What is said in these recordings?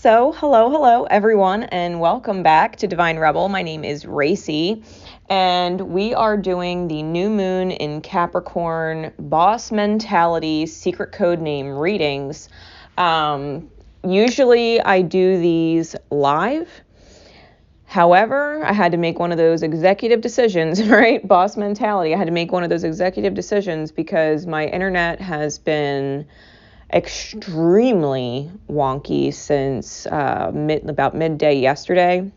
So, hello, everyone, and welcome back to Divine Rebel. My name is Racy, and we are doing the new moon in Capricorn boss mentality secret code name readings. Usually I do these live. However, I had to make one of those executive decisions, right? Boss mentality. I had to make one of those executive decisions because my internet has been extremely wonky since about midday yesterday.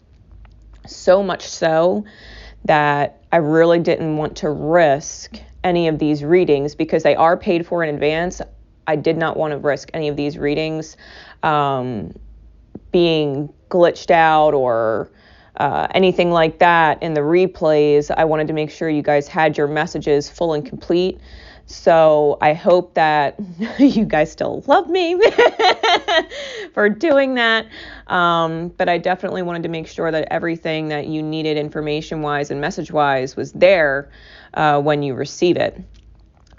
So much so that I really didn't want to risk any of these readings because they are paid for in advance. I did not want to risk any of these readings being glitched out or anything like that in the replays. I wanted to make sure you guys had your messages full and complete. So I hope that you guys still love me for doing that. But I definitely wanted to make sure that everything that you needed information-wise and message-wise was there when you receive it.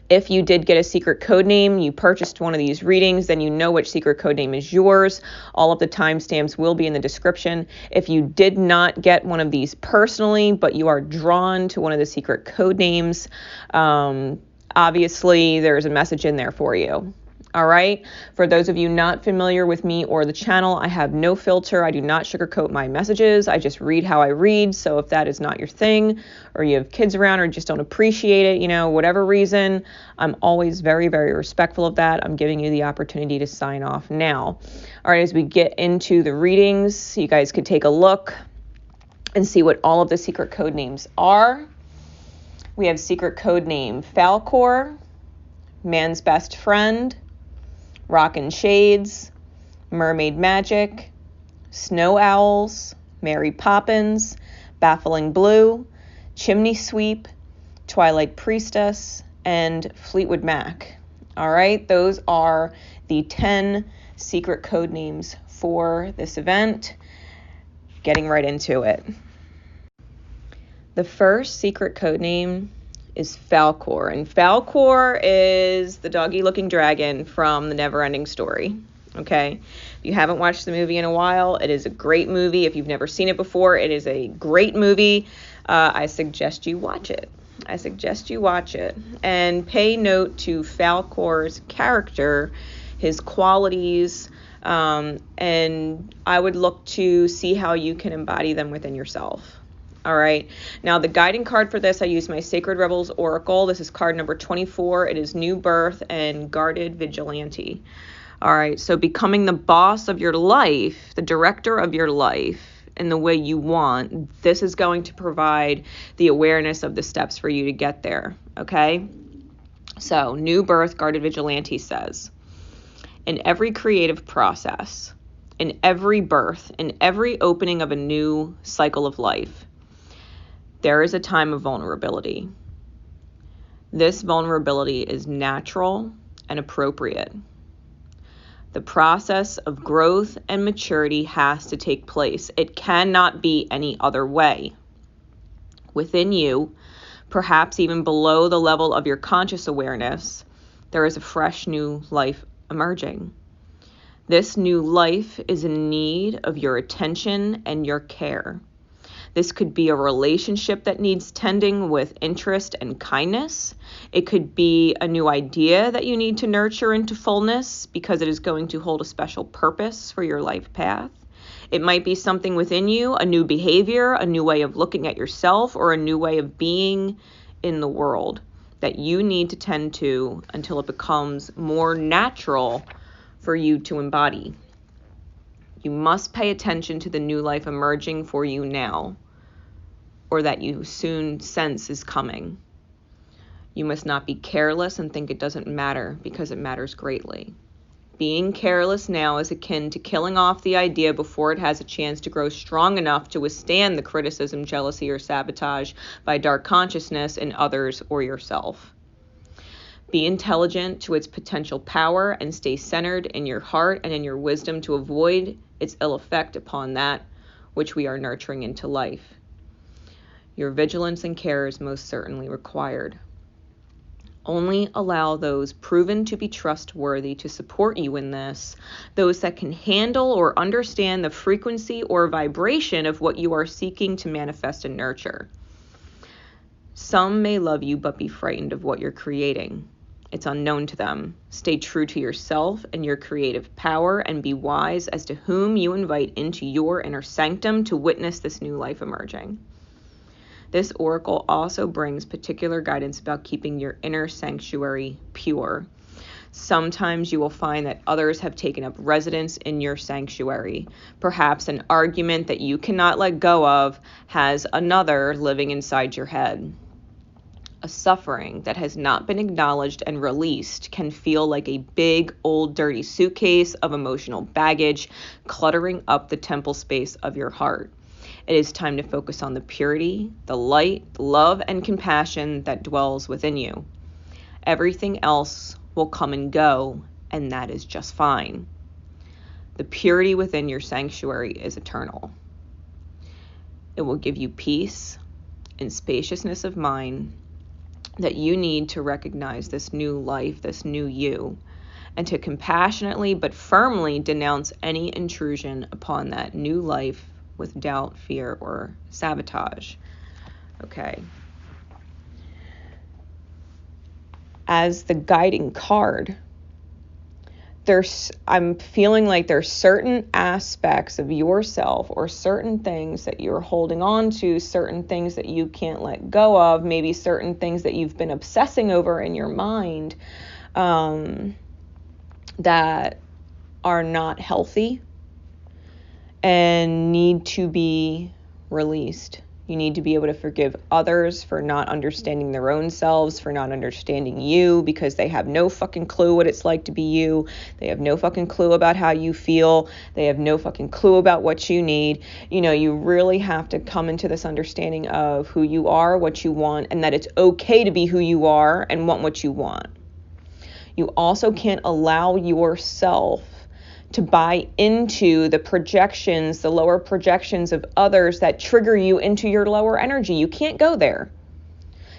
If you did get a secret code name, you purchased one of these readings, then you know which secret code name is yours. All of the timestamps will be in the description. If you did not get one of these personally, but you are drawn to one of the secret code names, obviously there's a message in there for you. All right. For those of you not familiar with me or the channel, I have no filter. I do not sugarcoat my messages. I just read how I read. So if that is not your thing, or you have kids around or just don't appreciate it, whatever reason, I'm always very, very respectful of that. I'm giving you the opportunity to sign off now. All right. As we get into the readings, you guys could take a look and see what all of the secret code names are. We have secret code name Falkor, Man's Best Friend, Rockin Shades, Mermaid Magic, Snow Owls, Mary Poppins, Baffling Blue, Chimney Sweep, Twilight Priestess, and Fleetwood Mac. All right, those are the 10 secret code names for this event. Getting right into it. The first secret code name is Falkor, and Falkor is the doggy-looking dragon from The Neverending Story. Okay, if you haven't watched the movie in a while, it is a great movie. If you've never seen it before, it is a great movie. I suggest you watch it. And pay note to Falkor's character, his qualities, and I would look to see how you can embody them within yourself. All right. Now, the guiding card for this, I use my Sacred Rebels Oracle. This is card number 24. It is New Birth and Guarded Vigilante. All right. So becoming the boss of your life, the director of your life in the way you want, this is going to provide the awareness of the steps for you to get there. Okay. So New Birth, Guarded Vigilante says, in every creative process, in every birth, in every opening of a new cycle of life, there is a time of vulnerability. This vulnerability is natural and appropriate. The process of growth and maturity has to take place. It cannot be any other way. Within you, perhaps even below the level of your conscious awareness, there is a fresh new life emerging. This new life is in need of your attention and your care. This could be a relationship that needs tending with interest and kindness. It could be a new idea that you need to nurture into fullness because it is going to hold a special purpose for your life path. It might be something within you, a new behavior, a new way of looking at yourself, or a new way of being in the world that you need to tend to until it becomes more natural for you to embody. You must pay attention to the new life emerging for you now, or that you soon sense is coming. You must not be careless and think it doesn't matter, because it matters greatly. Being careless now is akin to killing off the idea before it has a chance to grow strong enough to withstand the criticism, jealousy, or sabotage by dark consciousness in others or yourself. Be intelligent to its potential power and stay centered in your heart and in your wisdom to avoid its ill effect upon that which we are nurturing into life. Your vigilance and care is most certainly required. Only allow those proven to be trustworthy to support you in this, those that can handle or understand the frequency or vibration of what you are seeking to manifest and nurture. Some may love you but be frightened of what you're creating. It's unknown to them. Stay true to yourself and your creative power, and be wise as to whom you invite into your inner sanctum to witness this new life emerging. This oracle also brings particular guidance about keeping your inner sanctuary pure. Sometimes you will find that others have taken up residence in your sanctuary. Perhaps an argument that you cannot let go of has another living inside your head. A suffering that has not been acknowledged and released can feel like a big, old, dirty suitcase of emotional baggage cluttering up the temple space of your heart. It is time to focus on the purity, the light, the love, and compassion that dwells within you. Everything else will come and go, and that is just fine. The purity within your sanctuary is eternal. It will give you peace and spaciousness of mind that you need to recognize this new life, this new you, and to compassionately but firmly denounce any intrusion upon that new life with doubt, fear, or sabotage. Okay. As the guiding card, I'm feeling like there's certain aspects of yourself or certain things that you're holding on to, certain things that you can't let go of, maybe certain things that you've been obsessing over in your mind that are not healthy and need to be released. You need to be able to forgive others for not understanding their own selves, for not understanding you, because they have no fucking clue what it's like to be you. They have no fucking clue about how you feel. They have no fucking clue about what you need. You know, you really have to come into this understanding of who you are, what you want, and that it's okay to be who you are and want what you want. You also can't allow yourself to buy into the projections, the lower projections of others that trigger you into your lower energy. You can't go there,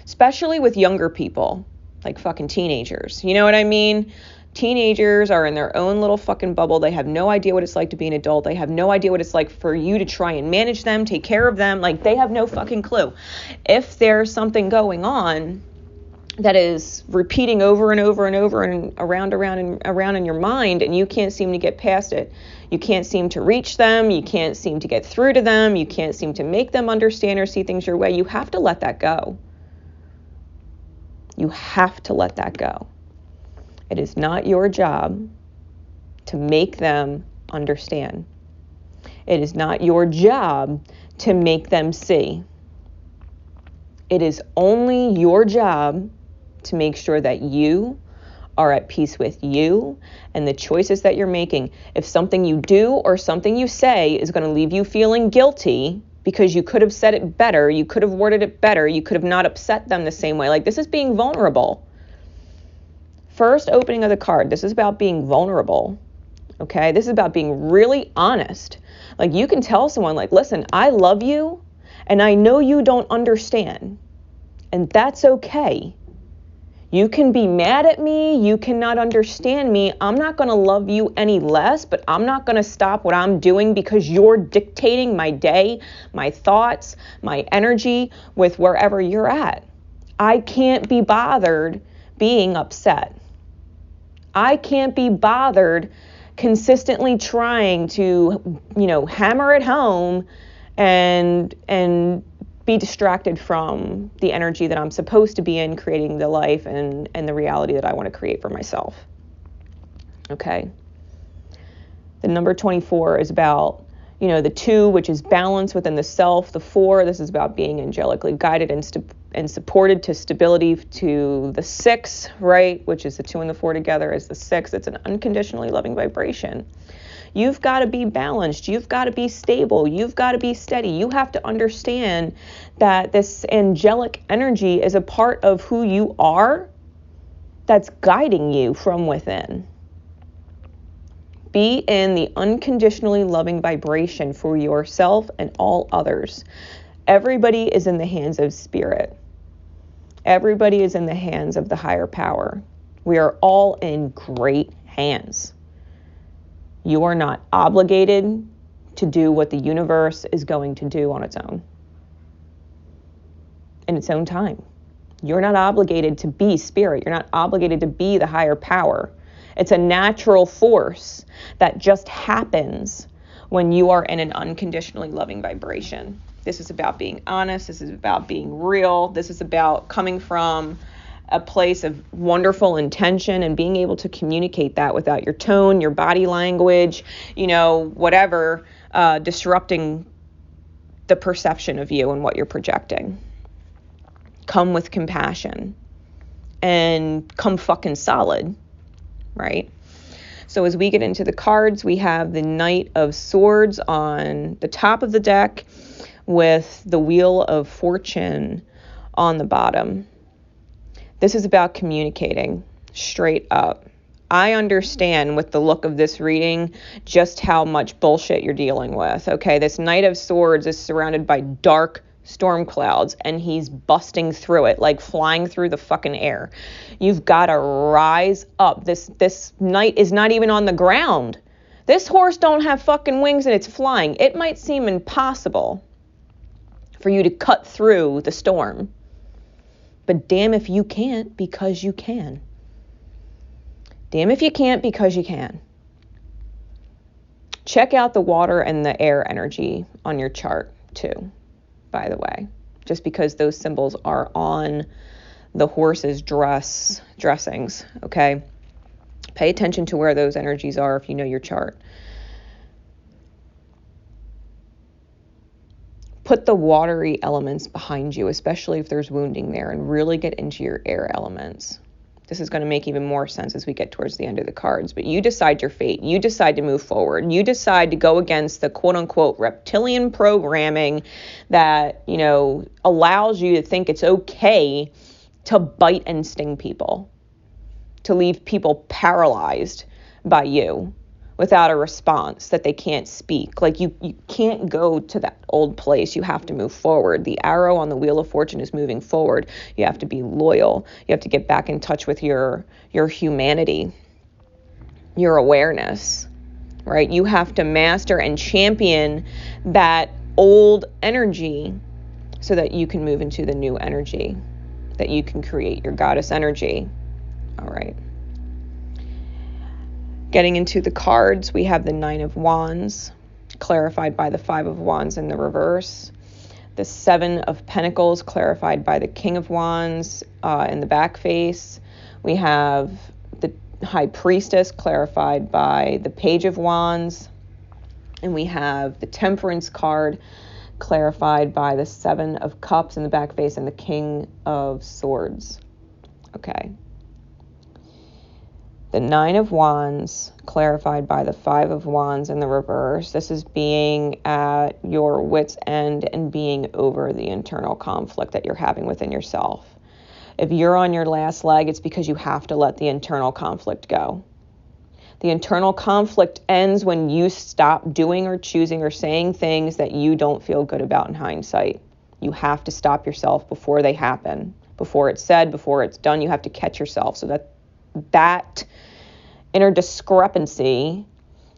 especially with younger people, like fucking teenagers. You know what I mean? Teenagers are in their own little fucking bubble. They have no idea what it's like to be an adult. They have no idea what it's like for you to try and manage them, take care of them. Like, they have no fucking clue. If there's something going on that is repeating over and over and over and around in your mind, and you can't seem to get past it. You can't seem to reach them. You can't seem to get through to them. You can't seem to make them understand or see things your way. You have to let that go. You have to let that go. It is not your job to make them understand. It is not your job to make them see. It is only your job to make sure that you are at peace with you and the choices that you're making. If something you do or something you say is going to leave you feeling guilty because you could have said it better, you could have worded it better, you could have not upset them the same way. Like, this is being vulnerable. First opening of the card, this is about being vulnerable. Okay? This is about being really honest. Like, you can tell someone, like, listen, I love you and I know you don't understand. And that's okay. You can be mad at me. You cannot understand me. I'm not going to love you any less, but I'm not going to stop what I'm doing because you're dictating my day, my thoughts, my energy with wherever you're at. I can't be bothered being upset. I can't be bothered consistently trying to, hammer it home and be distracted from the energy that I'm supposed to be in, creating the life and the reality that I want to create for myself. Okay. The number 24 is about, the 2, which is balance within the self. The 4, this is about being angelically guided and supported to stability. To the 6, right, which is the 2 and the 4 together is the 6. It's an unconditionally loving vibration. You've got to be balanced. You've got to be stable. You've got to be steady. You have to understand that this angelic energy is a part of who you are that's guiding you from within. Be in the unconditionally loving vibration for yourself and all others. Everybody is in the hands of spirit. Everybody is in the hands of the higher power. We are all in great hands. You are not obligated to do what the universe is going to do on its own, in its own time. You're not obligated to be spirit. You're not obligated to be the higher power. It's a natural force that just happens when you are in an unconditionally loving vibration. This is about being honest. This is about being real. This is about coming from a place of wonderful intention and being able to communicate that without your tone, your body language, whatever, disrupting the perception of you and what you're projecting. Come with compassion and come fucking solid, right? So as we get into the cards, we have the Knight of Swords on the top of the deck with the Wheel of Fortune on the bottom. This is about communicating straight up. I understand with the look of this reading just how much bullshit you're dealing with, okay? This Knight of Swords is surrounded by dark storm clouds, and he's busting through it, like flying through the fucking air. You've got to rise up. This knight is not even on the ground. This horse don't have fucking wings and it's flying. It might seem impossible for you to cut through the storm, but damn if you can't, because you can. Damn if you can't, because you can. Check out the water and the air energy on your chart too, by the way, just because those symbols are on the horse's dressings, okay? Pay attention to where those energies are if you know your chart. Put the watery elements behind you, especially if there's wounding there, and really get into your air elements. This is going to make even more sense as we get towards the end of the cards. But you decide your fate. You decide to move forward. You decide to go against the quote-unquote reptilian programming that, allows you to think it's okay to bite and sting people, to leave people paralyzed by you without a response, that they can't speak. Like you can't go to that old place. You have to move forward. The arrow on the Wheel of Fortune is moving forward. You have to be loyal. You have to get back in touch with your humanity, your awareness, right? You have to master and champion that old energy so that you can move into the new energy, that you can create your goddess energy. All right. Getting into the cards, we have the Nine of Wands, clarified by the Five of Wands in the reverse. The Seven of Pentacles, clarified by the King of Wands in the back face. We have the High Priestess, clarified by the Page of Wands. And we have the Temperance card, clarified by the Seven of Cups in the back face and the King of Swords. Okay. The Nine of Wands, clarified by the Five of Wands in the reverse. This is being at your wit's end and being over the internal conflict that you're having within yourself. If you're on your last leg, it's because you have to let the internal conflict go. The internal conflict ends when you stop doing or choosing or saying things that you don't feel good about in hindsight. You have to stop yourself before they happen, before it's said, before it's done. You have to catch yourself so that inner discrepancy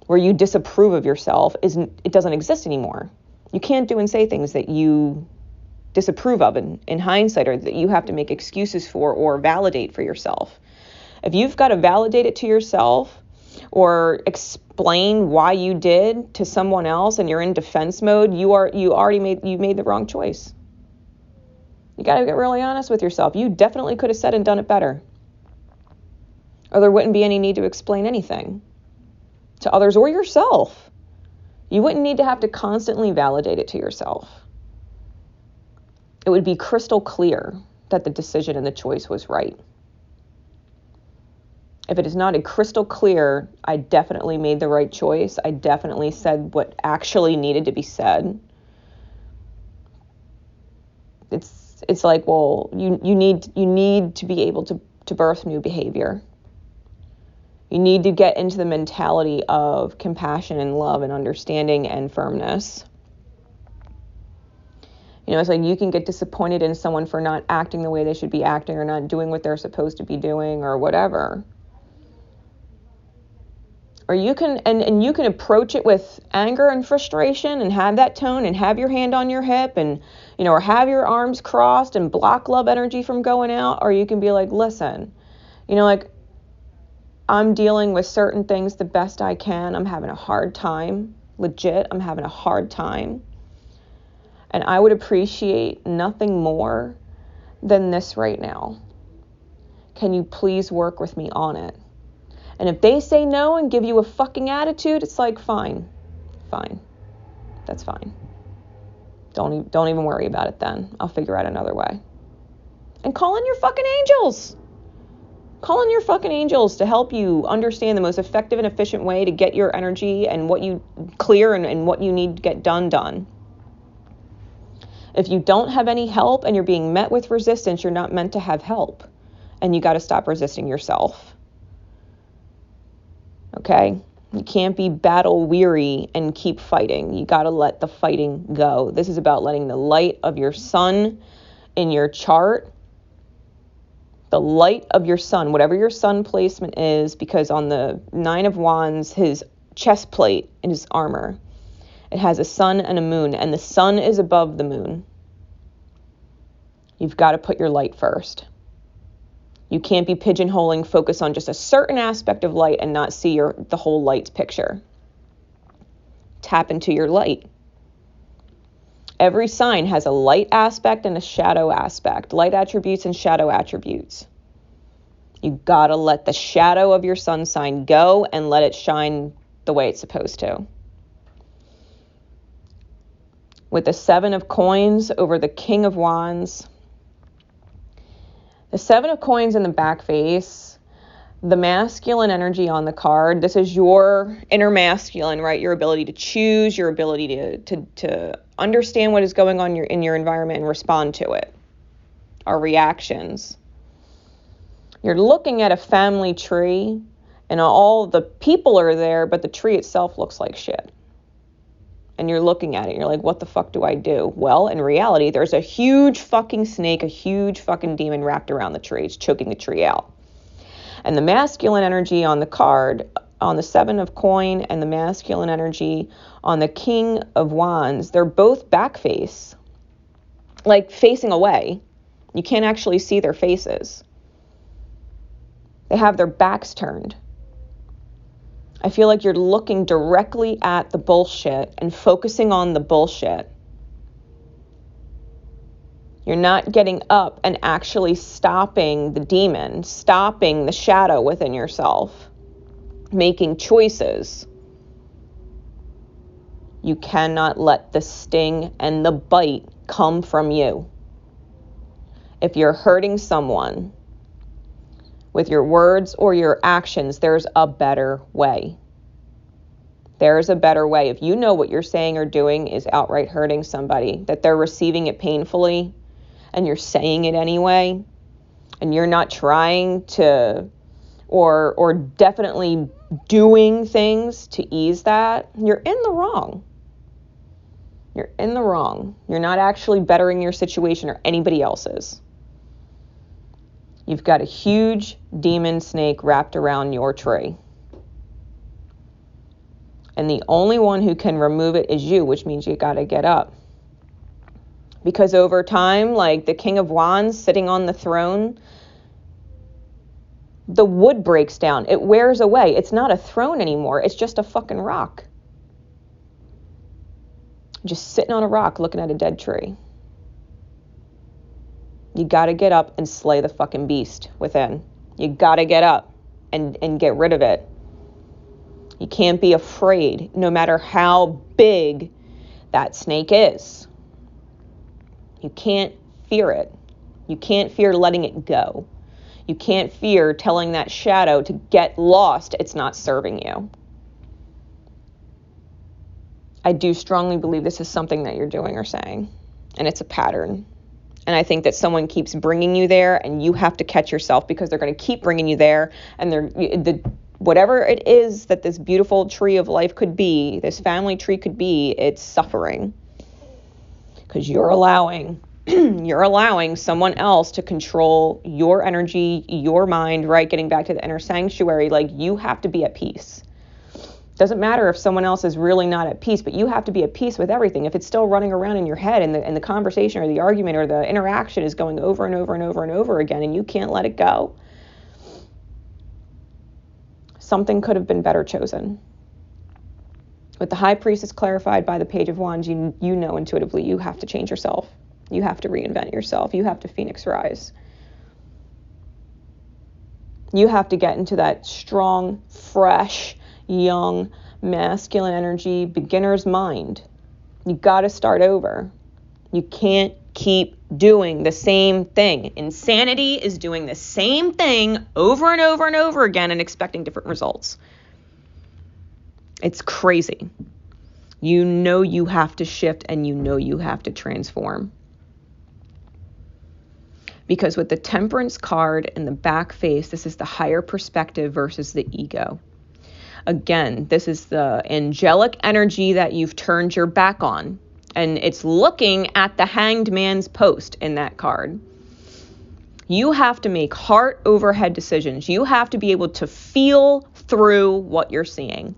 where you disapprove of yourself it doesn't exist anymore. You can't do and say things that you disapprove of in hindsight, or that you have to make excuses for or validate for yourself. If you've got to validate it to yourself or explain why you did to someone else and you're in defense mode, you made the wrong choice. You got to get really honest with yourself. You definitely could have said and done it better. Or there wouldn't be any need to explain anything to others or yourself. You wouldn't need to have to constantly validate it to yourself. It would be crystal clear that the decision and the choice was right. If it is not a crystal clear, I definitely made the right choice, I definitely said what actually needed to be said, it's like, well, you need to be able to birth new behavior. You need to get into the mentality of compassion and love and understanding and firmness. You know, it's like you can get disappointed in someone for not acting the way they should be acting or not doing what they're supposed to be doing or whatever. Or you can, and you can approach it with anger and frustration and have that tone and have your hand on your hip and, you know, or have your arms crossed and block love energy from going out. Or you can be like, listen, you know, like, I'm dealing with certain things the best I can. I'm having a hard time. Legit, I'm having a hard time. And I would appreciate nothing more than this right now. Can you please work with me on it? And if they say no and give you a fucking attitude, it's like, fine. That's fine. Don't even worry about it then. I'll figure out another way. And call in your fucking angels. Call in your fucking angels to help you understand the most effective and efficient way to get your energy and what you clear and what you need to get done. If you don't have any help and you're being met with resistance, you're not meant to have help. And you got to stop resisting yourself. Okay? You can't be battle weary and keep fighting. You got to let the fighting go. This is about letting the light of your sun in your chart, the light of your sun, whatever your sun placement is, because on the 9 of Wands, his chest plate in his armor, it has a sun and a moon, and the sun is above the moon. You've got to put your light first. You can't be pigeonholing, focus on just a certain aspect of light and not see the whole light picture. Tap into your light. Every sign has a light aspect and a shadow aspect. Light attributes and shadow attributes. You gotta let the shadow of your sun sign go and let it shine the way it's supposed to. With the 7 of Coins over the King of Wands. The 7 of Coins in the back face, the masculine energy on the card, this is your inner masculine, right? Your ability to choose, your ability to understand what is going on in your environment and respond to it. Our reactions. You're looking at a family tree and all the people are there, but the tree itself looks like shit. And you're looking at it, and you're like, what the fuck do I do? Well, in reality, there's a huge fucking snake, a huge fucking demon wrapped around the tree. It's choking the tree out. And the masculine energy on the card, on the 7 of Coin, and the masculine energy on the King of Wands, they're both back face, like facing away. You can't actually see their faces. They have their backs turned. I feel like you're looking directly at the bullshit and focusing on the bullshit. You're not getting up and actually stopping the demon, stopping the shadow within yourself, making choices. You cannot let the sting and the bite come from you. If you're hurting someone with your words or your actions, there's a better way. There's a better way. If you know what you're saying or doing is outright hurting somebody, that they're receiving it painfully, and you're saying it anyway, and you're not trying to, or definitely doing things to ease that, you're in the wrong. You're in the wrong. You're not actually bettering your situation or anybody else's. You've got a huge demon snake wrapped around your tree. And the only one who can remove it is you, which means you got to get up. Because over time, like the King of Wands sitting on the throne, the wood breaks down. It wears away. It's not a throne anymore. It's just a fucking rock. Just sitting on a rock looking at a dead tree. You got to get up and slay the fucking beast within. You got to get up and get rid of it. You can't be afraid, no matter how big that snake is. You can't fear it. You can't fear letting it go. You can't fear telling that shadow to get lost. It's not serving you. I do strongly believe this is something that you're doing or saying, and it's a pattern. And I think that someone keeps bringing you there, and you have to catch yourself, because they're going to keep bringing you there, and whatever it is that this beautiful tree of life could be, this family tree could be, it's suffering. because you're allowing you're allowing someone else to control your energy, your mind, right? Getting back to the inner sanctuary, like you have to be at peace. Doesn't matter if someone else is really not at peace, but you have to be at peace with everything. If it's still running around in your head and the conversation or the argument or the interaction is going over and over and over and over again and you can't let it go, something could have been better chosen. With the High Priestess clarified by the Page of Wands, you know intuitively you have to change yourself. You have to reinvent yourself. You have to phoenix rise. You have to get into that strong, fresh, young, masculine energy, beginner's mind. You got to start over. You can't keep doing the same thing. Insanity is doing the same thing over and over and over again and expecting different results. It's crazy. You know you have to shift and you know you have to transform. Because with the Temperance card in the back face, this is the higher perspective versus the ego. Again, this is the angelic energy that you've turned your back on. And it's looking at the Hanged Man's post in that card. You have to make heart over head decisions. You have to be able to feel through what you're seeing.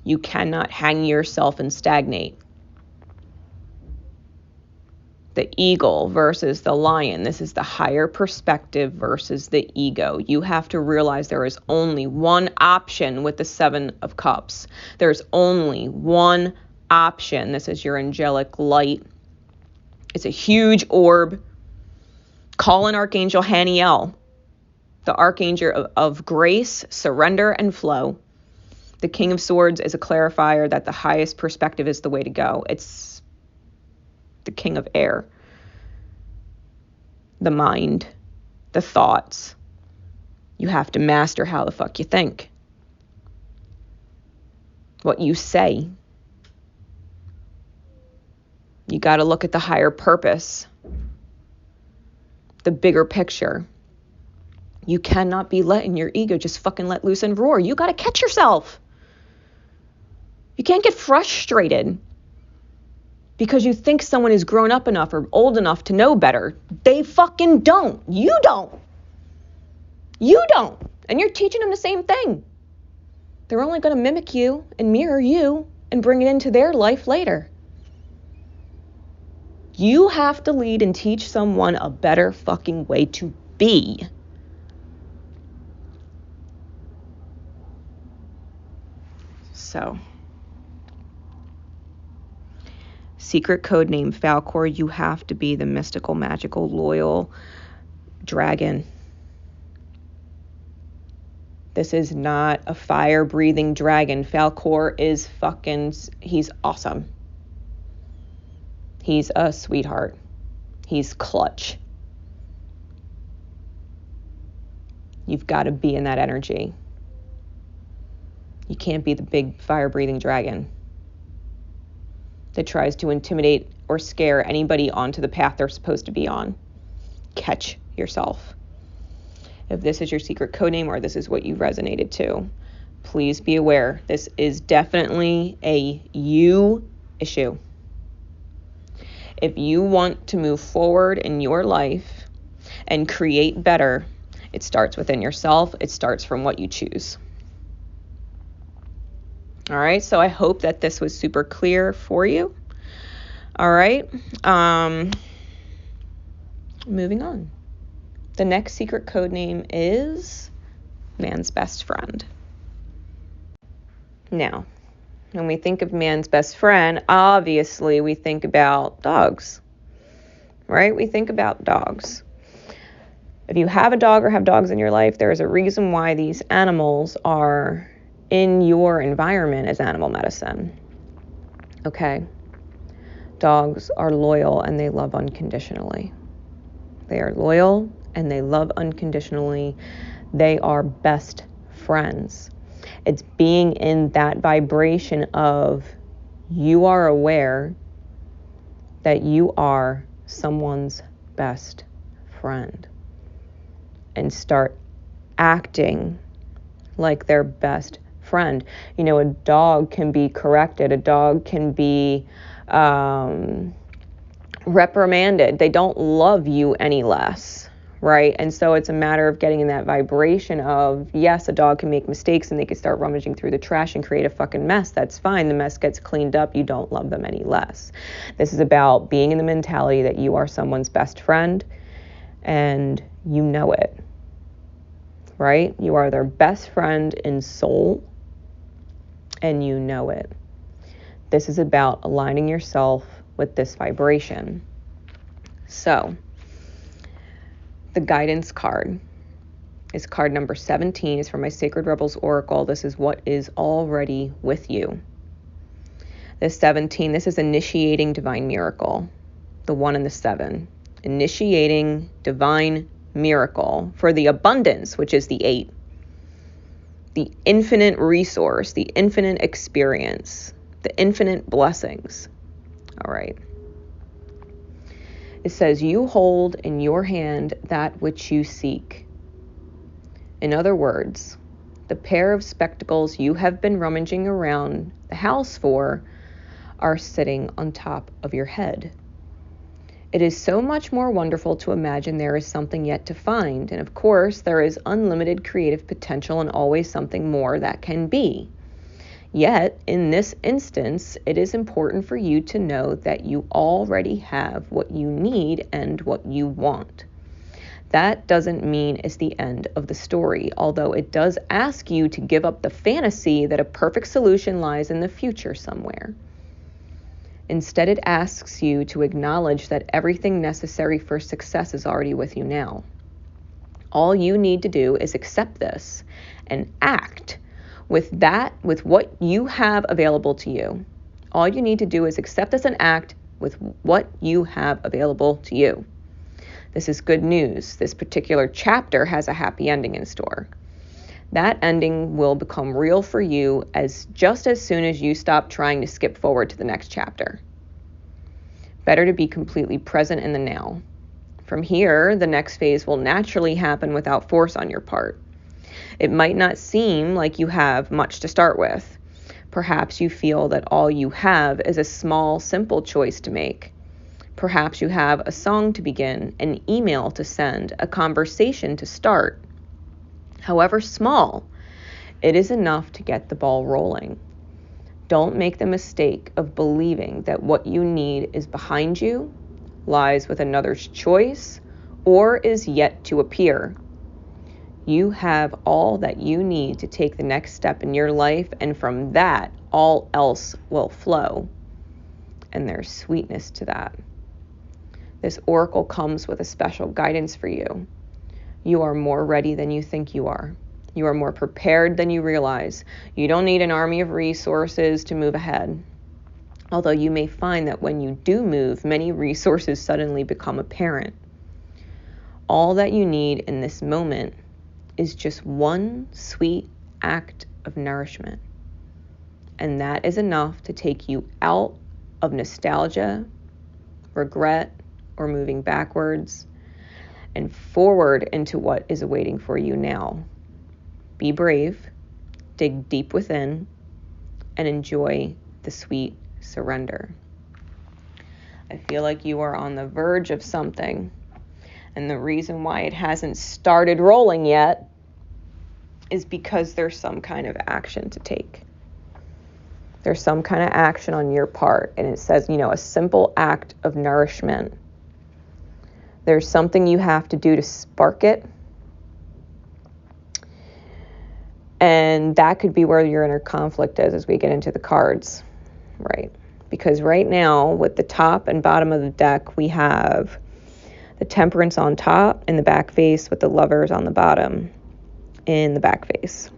You cannot hang yourself and stagnate. The eagle versus the lion. This is the higher perspective versus the ego. You have to realize there is only one option with the Seven of Cups. There's only one option. This is your angelic light. It's a huge orb. Call in Archangel Haniel, the archangel of grace, surrender, and flow. The King of Swords is a clarifier that the highest perspective is the way to go. It's the king of air, the mind, the thoughts. You have to master how the fuck you think, what you say. You got to look at the higher purpose, the bigger picture. You cannot be letting your ego just fucking let loose and roar. You got to catch yourself. You can't get frustrated because you think someone is grown up enough or old enough to know better. They fucking don't. You don't. You don't. And you're teaching them the same thing. They're only going to mimic you and mirror you and bring it into their life later. You have to lead and teach someone a better fucking way to be. So, secret code name Falkor, you have to be the mystical, magical, loyal dragon. This is not a fire-breathing dragon. Falkor is he's awesome. He's a sweetheart. He's clutch. You've got to be in that energy. You can't be the big fire-breathing dragon that tries to intimidate or scare anybody onto the path they're supposed to be on. Catch yourself. If this is your secret code name or this is what you resonated to, please be aware this is definitely a you issue. If you want to move forward in your life and create better, it starts within yourself. It starts from what you choose. All right, so I hope that this was super clear for you. All right, moving on. The next secret code name is man's best friend. Now, when we think of man's best friend, obviously we think about dogs, right? We think about dogs. If you have a dog or have dogs in your life, there is a reason why these animals are in your environment as animal medicine. Okay. Dogs are loyal and they love unconditionally. They are loyal and they love unconditionally. They are best friends. It's being in that vibration of you are aware that you are someone's best friend and start acting like their best friend. You know, a dog can be corrected. A dog can be reprimanded. They don't love you any less, right? And so it's a matter of getting in that vibration of, yes, a dog can make mistakes and they can start rummaging through the trash and create a fucking mess. That's fine. The mess gets cleaned up. You don't love them any less. This is about being in the mentality that you are someone's best friend and you know it, right? You are their best friend in soul and you know it. This is about aligning yourself with this vibration. So, the guidance card is card number 17. It's from my Sacred Rebels Oracle. This is what is already with you. The 17, this is initiating divine miracle. The 1 and the 7. Initiating divine miracle for the abundance, which is the 8. The infinite resource, the infinite experience, the infinite blessings. All right. It says, you hold in your hand that which you seek. In other words, the pair of spectacles you have been rummaging around the house for are sitting on top of your head. It is so much more wonderful to imagine there is something yet to find. And of course, there is unlimited creative potential and always something more that can be. Yet, in this instance, it is important for you to know that you already have what you need and what you want. That doesn't mean it's the end of the story, although it does ask you to give up the fantasy that a perfect solution lies in the future somewhere. Instead, it asks you to acknowledge that everything necessary for success is already with you now. All you need to do is accept this and act with what you have available to you. All you need to do is accept this and act with what you have available to you. This is good news. This particular chapter has a happy ending in store. That ending will become real for you just as soon as you stop trying to skip forward to the next chapter. Better to be completely present in the now. From here, the next phase will naturally happen without force on your part. It might not seem like you have much to start with. Perhaps you feel that all you have is a small, simple choice to make. Perhaps you have a song to begin, an email to send, a conversation to start. However small, it is enough to get the ball rolling. Don't make the mistake of believing that what you need is behind you, lies with another's choice, or is yet to appear. You have all that you need to take the next step in your life, and from that, all else will flow. And there's sweetness to that. This oracle comes with a special guidance for you. You are more ready than you think you are. You are more prepared than you realize. You don't need an army of resources to move ahead. Although you may find that when you do move, many resources suddenly become apparent. All that you need in this moment is just one sweet act of nourishment. And that is enough to take you out of nostalgia, regret, or moving backwards, and forward into what is awaiting for you now. Be brave, dig deep within, and enjoy the sweet surrender. I feel like you are on the verge of something. And the reason why it hasn't started rolling yet is because there's some kind of action to take. There's some kind of action on your part. And it says, a simple act of nourishment. There's something you have to do to spark it. And that could be where your inner conflict is as we get into the cards, right? Because right now, with the top and bottom of the deck, we have the Temperance on top in the back face with the Lovers on the bottom in the back face.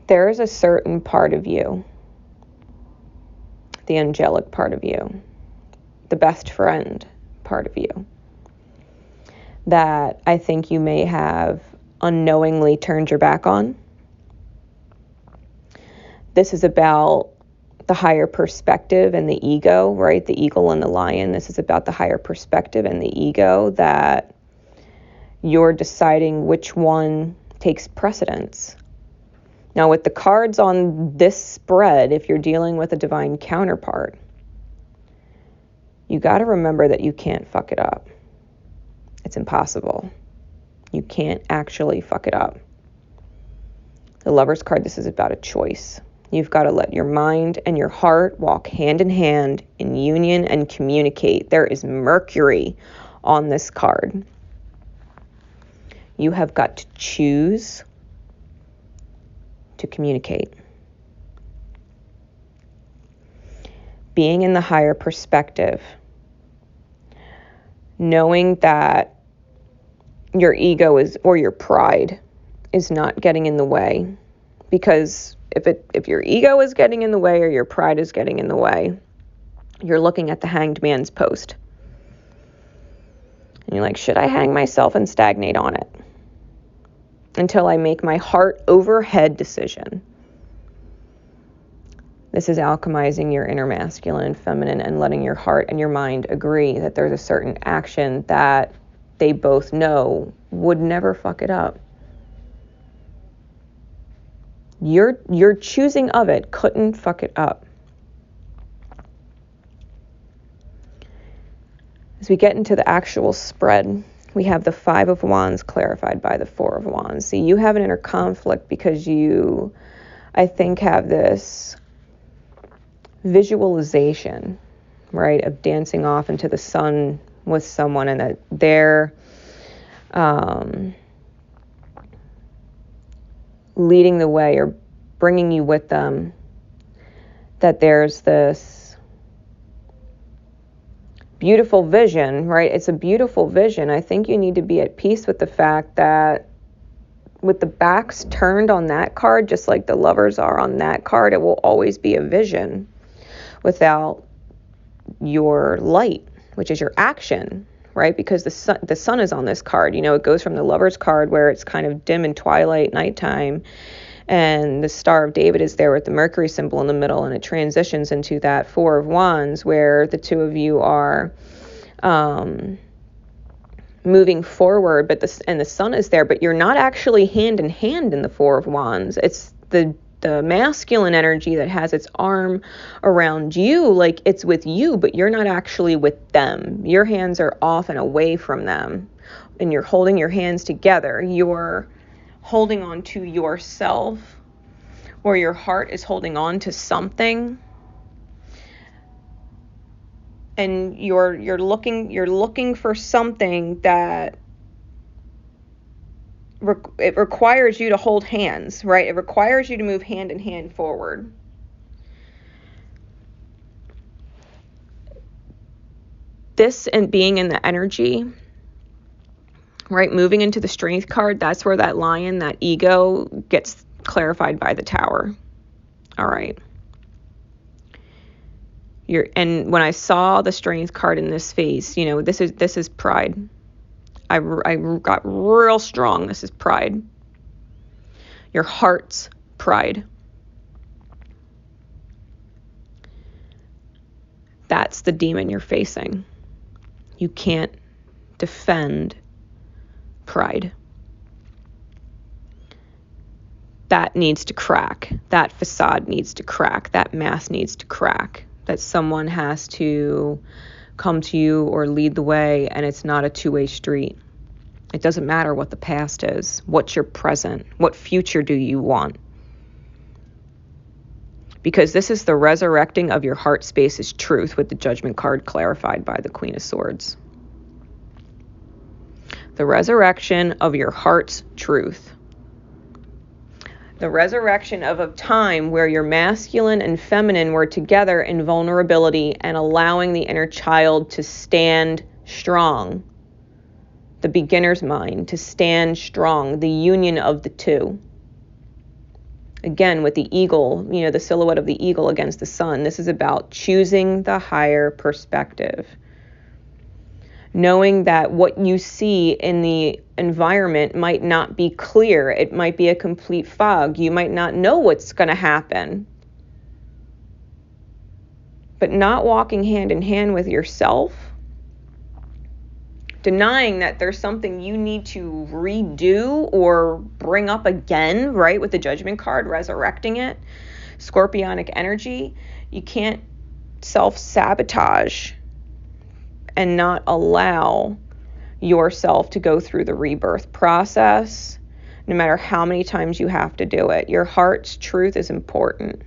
There is a certain part of you, the angelic part of you, the best friend part of you, that I think you may have unknowingly turned your back on. This is about the higher perspective and the ego, right? The eagle and the lion. This is about the higher perspective and the ego, that you're deciding which one takes precedence. Now, with the cards on this spread, if you're dealing with a divine counterpart, you got to remember that you can't fuck it up. It's impossible. You can't actually fuck it up. The Lover's card, this is about a choice. You've got to let your mind and your heart walk hand in hand in union and communicate. There is Mercury on this card. You have got to choose to communicate. Being in the higher perspective, knowing that your ego is, or your pride is not getting in the way. Because if your ego is getting in the way or your pride is getting in the way, you're looking at the Hanged Man's post. And you're like, should I hang myself and stagnate on it until I make my heart over head decision? This is alchemizing your inner masculine and feminine and letting your heart and your mind agree that there's a certain action that they both know would never fuck it up. Your choosing of it couldn't fuck it up. As we get into the actual spread, we have the 5 of Wands clarified by the 4 of Wands. See, you have an inner conflict because you, I think, have this visualization, right, of dancing off into the sun with someone, and that they're leading the way or bringing you with them, that there's this beautiful vision, right? It's a beautiful vision. I think you need to be at peace with the fact that with the backs turned on that card, just like the Lovers are on that card, it will always be a vision without your light, which is your action, right? Because the sun is on this card. You know, it goes from the Lover's card where it's kind of dim and twilight nighttime, and the Star of David is there with the Mercury symbol in the middle, and it transitions into that 4 of Wands where the two of you are moving forward, but the sun is there, but you're not actually hand in hand in the 4 of Wands. It's the masculine energy that has its arm around you, like it's with you, but you're not actually with them. Your hands are off and away from them, and you're holding your hands together. You're holding on to yourself, or your heart is holding on to something, and you're looking for something that it requires you to hold hands, right? It requires you to move hand in hand forward. This and being in the energy, right? Moving into the Strength card, that's where that lion, that ego gets clarified by the Tower. All right. And when I saw the Strength card in this face, you know, this is pride. I got real strong. This is pride. Your heart's pride. That's the demon you're facing. You can't defend pride. That needs to crack. That facade needs to crack. That mask needs to crack. That someone has to come to you or lead the way, and it's not a two-way street. It doesn't matter what the past is. What's your present? What future do you want? Because this is the resurrecting of your heart space's truth, with the Judgment card clarified by the Queen of Swords. The resurrection of your heart's truth. The resurrection of a time where your masculine and feminine were together in vulnerability and allowing the inner child to stand strong. The beginner's mind to stand strong. The union of the two. Again, with the eagle, you know, the silhouette of the eagle against the sun. This is about choosing the higher perspective. Knowing that what you see in the environment might not be clear. It might be a complete fog. You might not know what's going to happen. But not walking hand in hand with yourself, denying that there's something you need to redo or bring up again, right? With the Judgment card, resurrecting it, Scorpionic energy. You can't self-sabotage and not allow yourself to go through the rebirth process, no matter how many times you have to do it. Your heart's truth is important.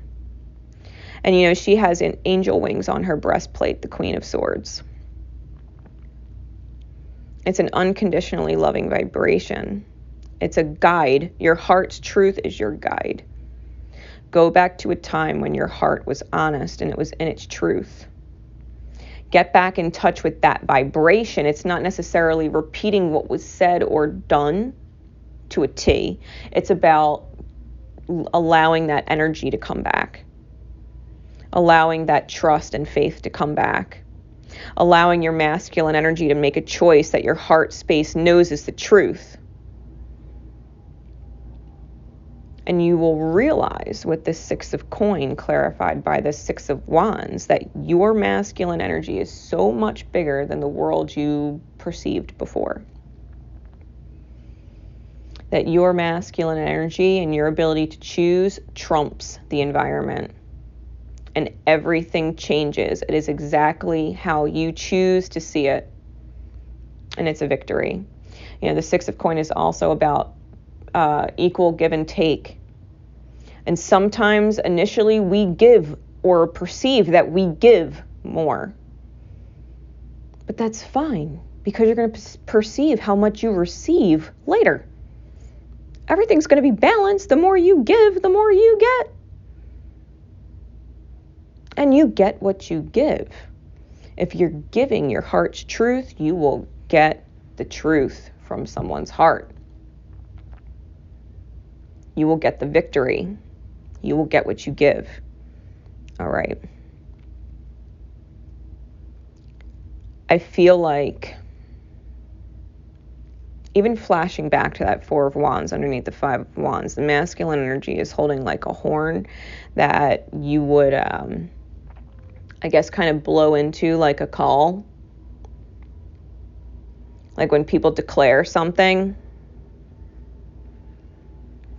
And, you know, she has an angel wings on her breastplate, the Queen of Swords. It's an unconditionally loving vibration. It's a guide. Your heart's truth is your guide. Go back to a time when your heart was honest and it was in its truth. Get back in touch with that vibration. It's not necessarily repeating what was said or done to a T. It's about allowing that energy to come back. Allowing that trust and faith to come back. Allowing your masculine energy to make a choice that your heart space knows is the truth. And you will realize with the Six of Coin clarified by the Six of Wands that your masculine energy is so much bigger than the world you perceived before. That your masculine energy and your ability to choose trumps the environment. And everything changes. It is exactly how you choose to see it. And it's a victory. You know, the Six of Coin is also about equal give and take. And sometimes initially we give or perceive that we give more. But that's fine because you're going to perceive how much you receive later. Everything's going to be balanced. The more you give, the more you get. And you get what you give. If you're giving your heart's truth, you will get the truth from someone's heart. You will get the victory. You will get what you give. All right. I feel like, even flashing back to that Four of Wands underneath the Five of Wands, the masculine energy is holding like a horn that you would, I guess, kind of blow into like a call. Like when people declare something.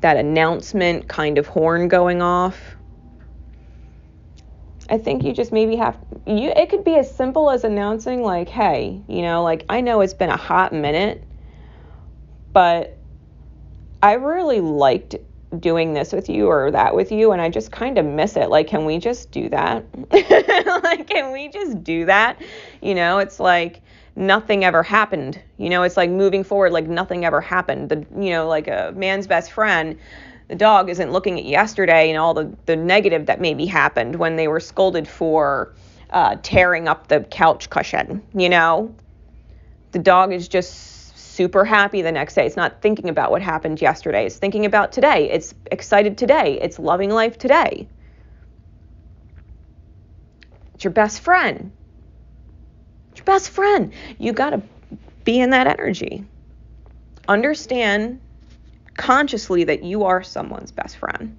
That announcement kind of horn going off. I think you just maybe it could be as simple as announcing like, hey, you know, like I know it's been a hot minute, but I really liked doing this with you or that with you, and I just kind of miss it. Like, can we just do that? Like, can we just do that? You know, it's like nothing ever happened. You know, it's like moving forward like nothing ever happened. You know, like a man's best friend, the dog isn't looking at yesterday and all the negative that maybe happened when they were scolded for tearing up the couch cushion, you know? The dog is just super happy the next day. It's not thinking about what happened yesterday. It's thinking about today. It's excited today. It's loving life today. It's your best friend. It's your best friend. You got to be in that energy. Understand consciously that you are someone's best friend.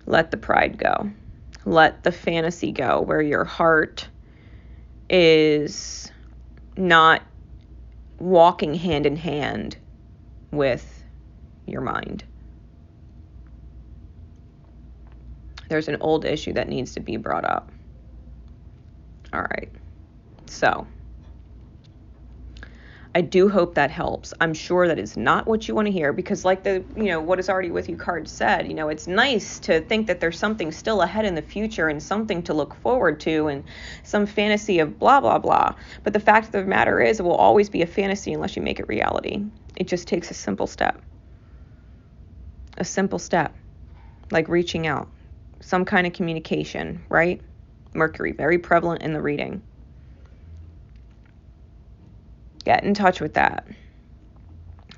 Let the pride go. Let the fantasy go where your heart is not walking hand in hand with your mind. There's an old issue that needs to be brought up. All right. So, I do hope that helps. I'm sure that is not what you want to hear because like the, you know, what is already with you card said, you know, it's nice to think that there's something still ahead in the future and something to look forward to and some fantasy of blah, blah, blah. But the fact of the matter is it will always be a fantasy unless you make it reality. It just takes a simple step. A simple step. Like reaching out. Some kind of communication, right? Mercury, very prevalent in the reading. Get in touch with that.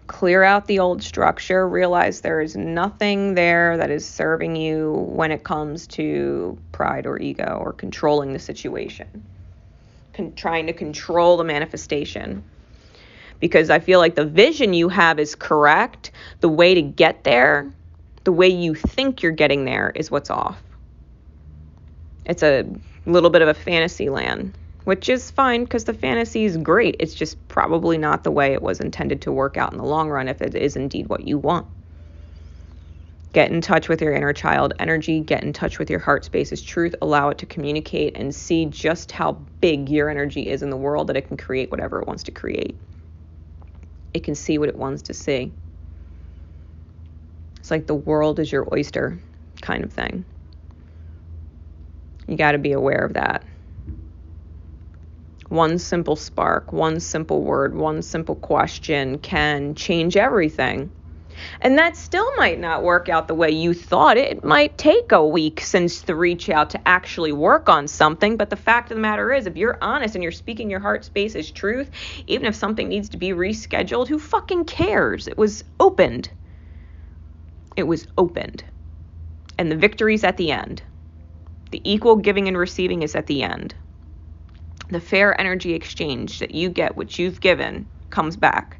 Clear out the old structure. Realize there is nothing there that is serving you when it comes to pride or ego or controlling the situation. Trying to control the manifestation. Because I feel like the vision you have is correct. The way to get there, the way you think you're getting there is what's off. It's a little bit of a fantasy land. which is fine because the fantasy is great. It's just probably not the way it was intended to work out in the long run if it is indeed what you want. Get in touch with your inner child energy. Get in touch with your heart space's truth. Allow it to communicate and see just how big your energy is in the world, that it can create whatever it wants to create. It can see what it wants to see. It's like the world is your oyster kind of thing. You got to be aware of that. One simple spark, one simple word, one simple question can change everything. And that still might not work out the way you thought. It might take a week since to reach out to actually work on something. But the fact of the matter is, if you're honest and you're speaking your heart space as truth, even if something needs to be rescheduled, who fucking cares? It was opened. It was opened. And the victory's at the end. The equal giving and receiving is at the end. The fair energy exchange that you get, what you've given, comes back.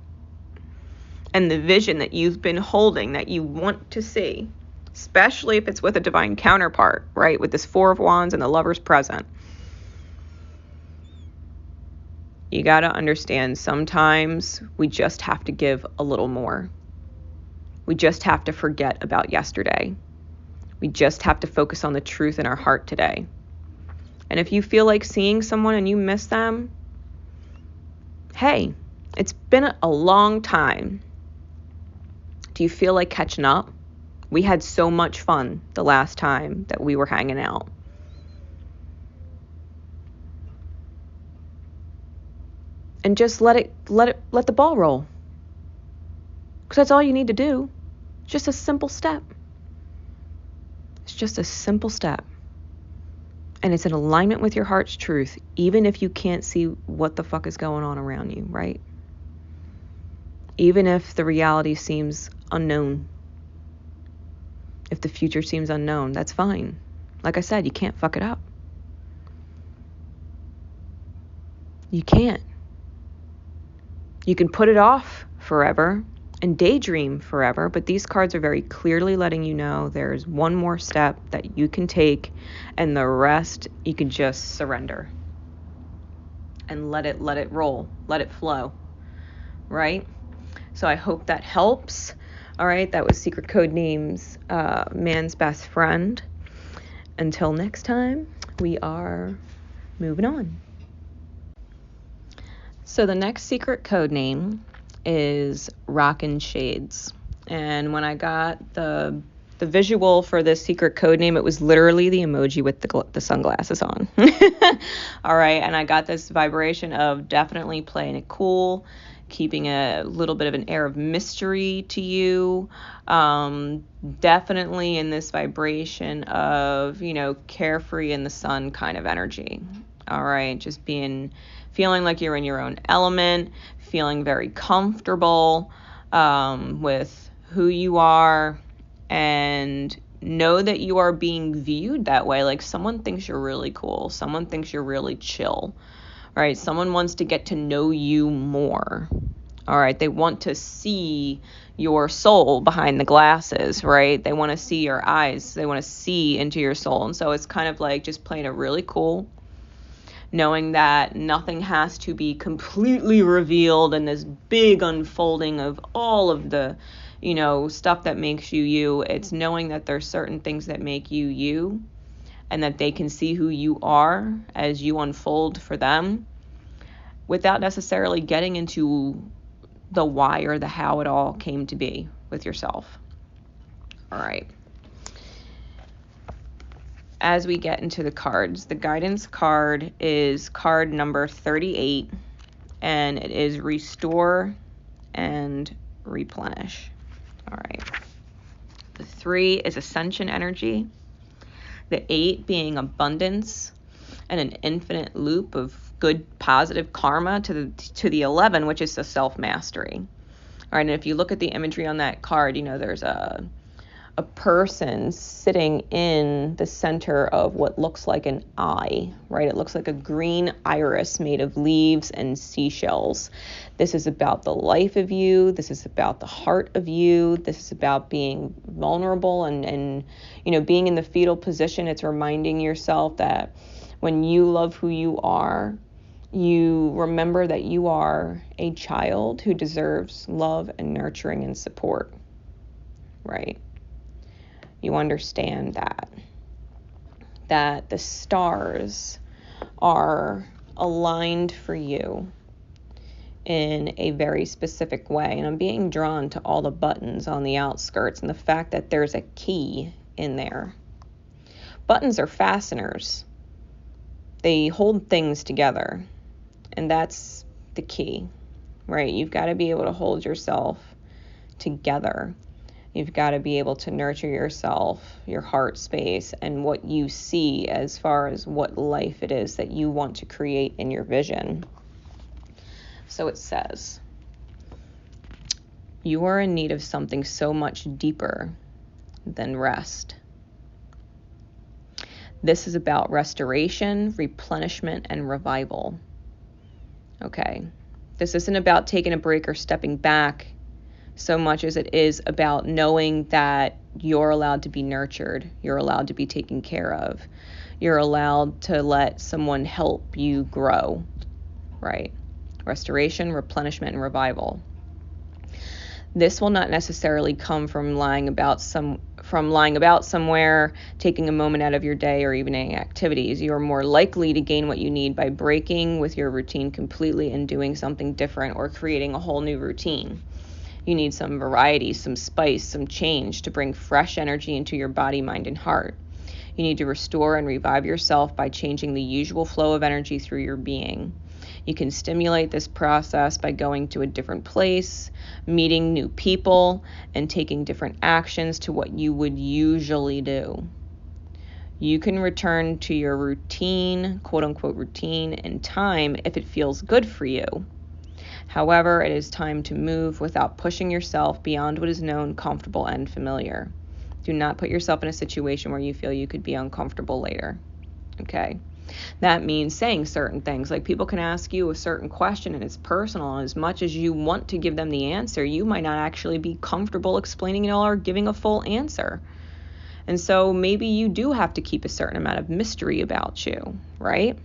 And the vision that you've been holding, that you want to see, especially if it's with a divine counterpart, right? With this Four of Wands and the Lover's present. You got to understand, sometimes we just have to give a little more. We just have to forget about yesterday. We just have to focus on the truth in our heart today. And if you feel like seeing someone and you miss them, hey, it's been a long time. Do you feel like catching up? We had so much fun the last time that we were hanging out. And just let the ball roll. Because that's all you need to do. Just a simple step. It's just a simple step. And it's in alignment with your heart's truth, even if you can't see what the fuck is going on around you, right? Even if the reality seems unknown. If the future seems unknown, that's fine. Like I said, you can't fuck it up. You can't. You can put it off forever and daydream forever, but these cards are very clearly letting you know there's one more step that you can take, and the rest you can just surrender and let it roll, let it flow, right? So I hope that helps. All right, that was Secret Code Names, Man's Best Friend. Until next time, we are moving on. So the next secret code name is Rockin Shades. And when I got the visual for this secret code name, it was literally the emoji with the sunglasses on. All right, and I got this vibration of definitely playing it cool, keeping a little bit of an air of mystery to you. Definitely in this vibration of, carefree in the sun kind of energy. All right, just feeling like you're in your own element, feeling very comfortable with who you are, and know that you are being viewed that way. Like someone thinks you're really cool. Someone thinks you're really chill. All right, someone wants to get to know you more. All right, they want to see your soul behind the glasses, right? They want to see your eyes. They want to see into your soul. And so it's kind of like just playing it really cool, knowing that nothing has to be completely revealed in this big unfolding of all of the, stuff that makes you you. It's knowing that there's certain things that make you you, and that they can see who you are as you unfold for them without necessarily getting into the why or the how it all came to be with yourself. All right. As we get into the cards, the guidance card is card number 38, and it is Restore and Replenish. All right. The 3 is Ascension energy. The 8 being abundance and an infinite loop of good positive karma to the 11, which is the self-mastery. All right, and if you look at the imagery on that card, there's a person sitting in the center of what looks like an eye, right? It looks like a green iris made of leaves and seashells. This is about the life of you. This is about the heart of you. This is about being vulnerable and being in the fetal position. It's reminding yourself that when you love who you are, You remember that you are a child who deserves love and nurturing and support, right? You understand that the stars are aligned for you in a very specific way. And I'm being drawn to all the buttons on the outskirts and the fact that there's a key in there. Buttons are fasteners. They hold things together. And that's the key, right? You've got to be able to hold yourself together. You've got to be able to nurture yourself, your heart space, and what you see as far as what life it is that you want to create in your vision. So it says, you are in need of something so much deeper than rest. This is about restoration, replenishment, and revival. Okay, this isn't about taking a break or stepping back so much as it is about knowing that you're allowed to be nurtured, you're allowed to be taken care of, you're allowed to let someone help you grow, right? Restoration, replenishment, and revival. This will not necessarily come from lying about somewhere, taking a moment out of your day, or evening activities. You are more likely to gain what you need by breaking with your routine completely and doing something different or creating a whole new routine. You need some variety, some spice, some change to bring fresh energy into your body, mind, and heart. You need to restore and revive yourself by changing the usual flow of energy through your being. You can stimulate this process by going to a different place, meeting new people, and taking different actions to what you would usually do. You can return to your routine, quote unquote routine, in time if it feels good for you. However, it is time to move without pushing yourself beyond what is known, comfortable, and familiar. Do not put yourself in a situation where you feel you could be uncomfortable later. Okay? That means saying certain things. Like, people can ask you a certain question and it's personal, and as much as you want to give them the answer, you might not actually be comfortable explaining it all or giving a full answer. And so maybe you do have to keep a certain amount of mystery about you, right?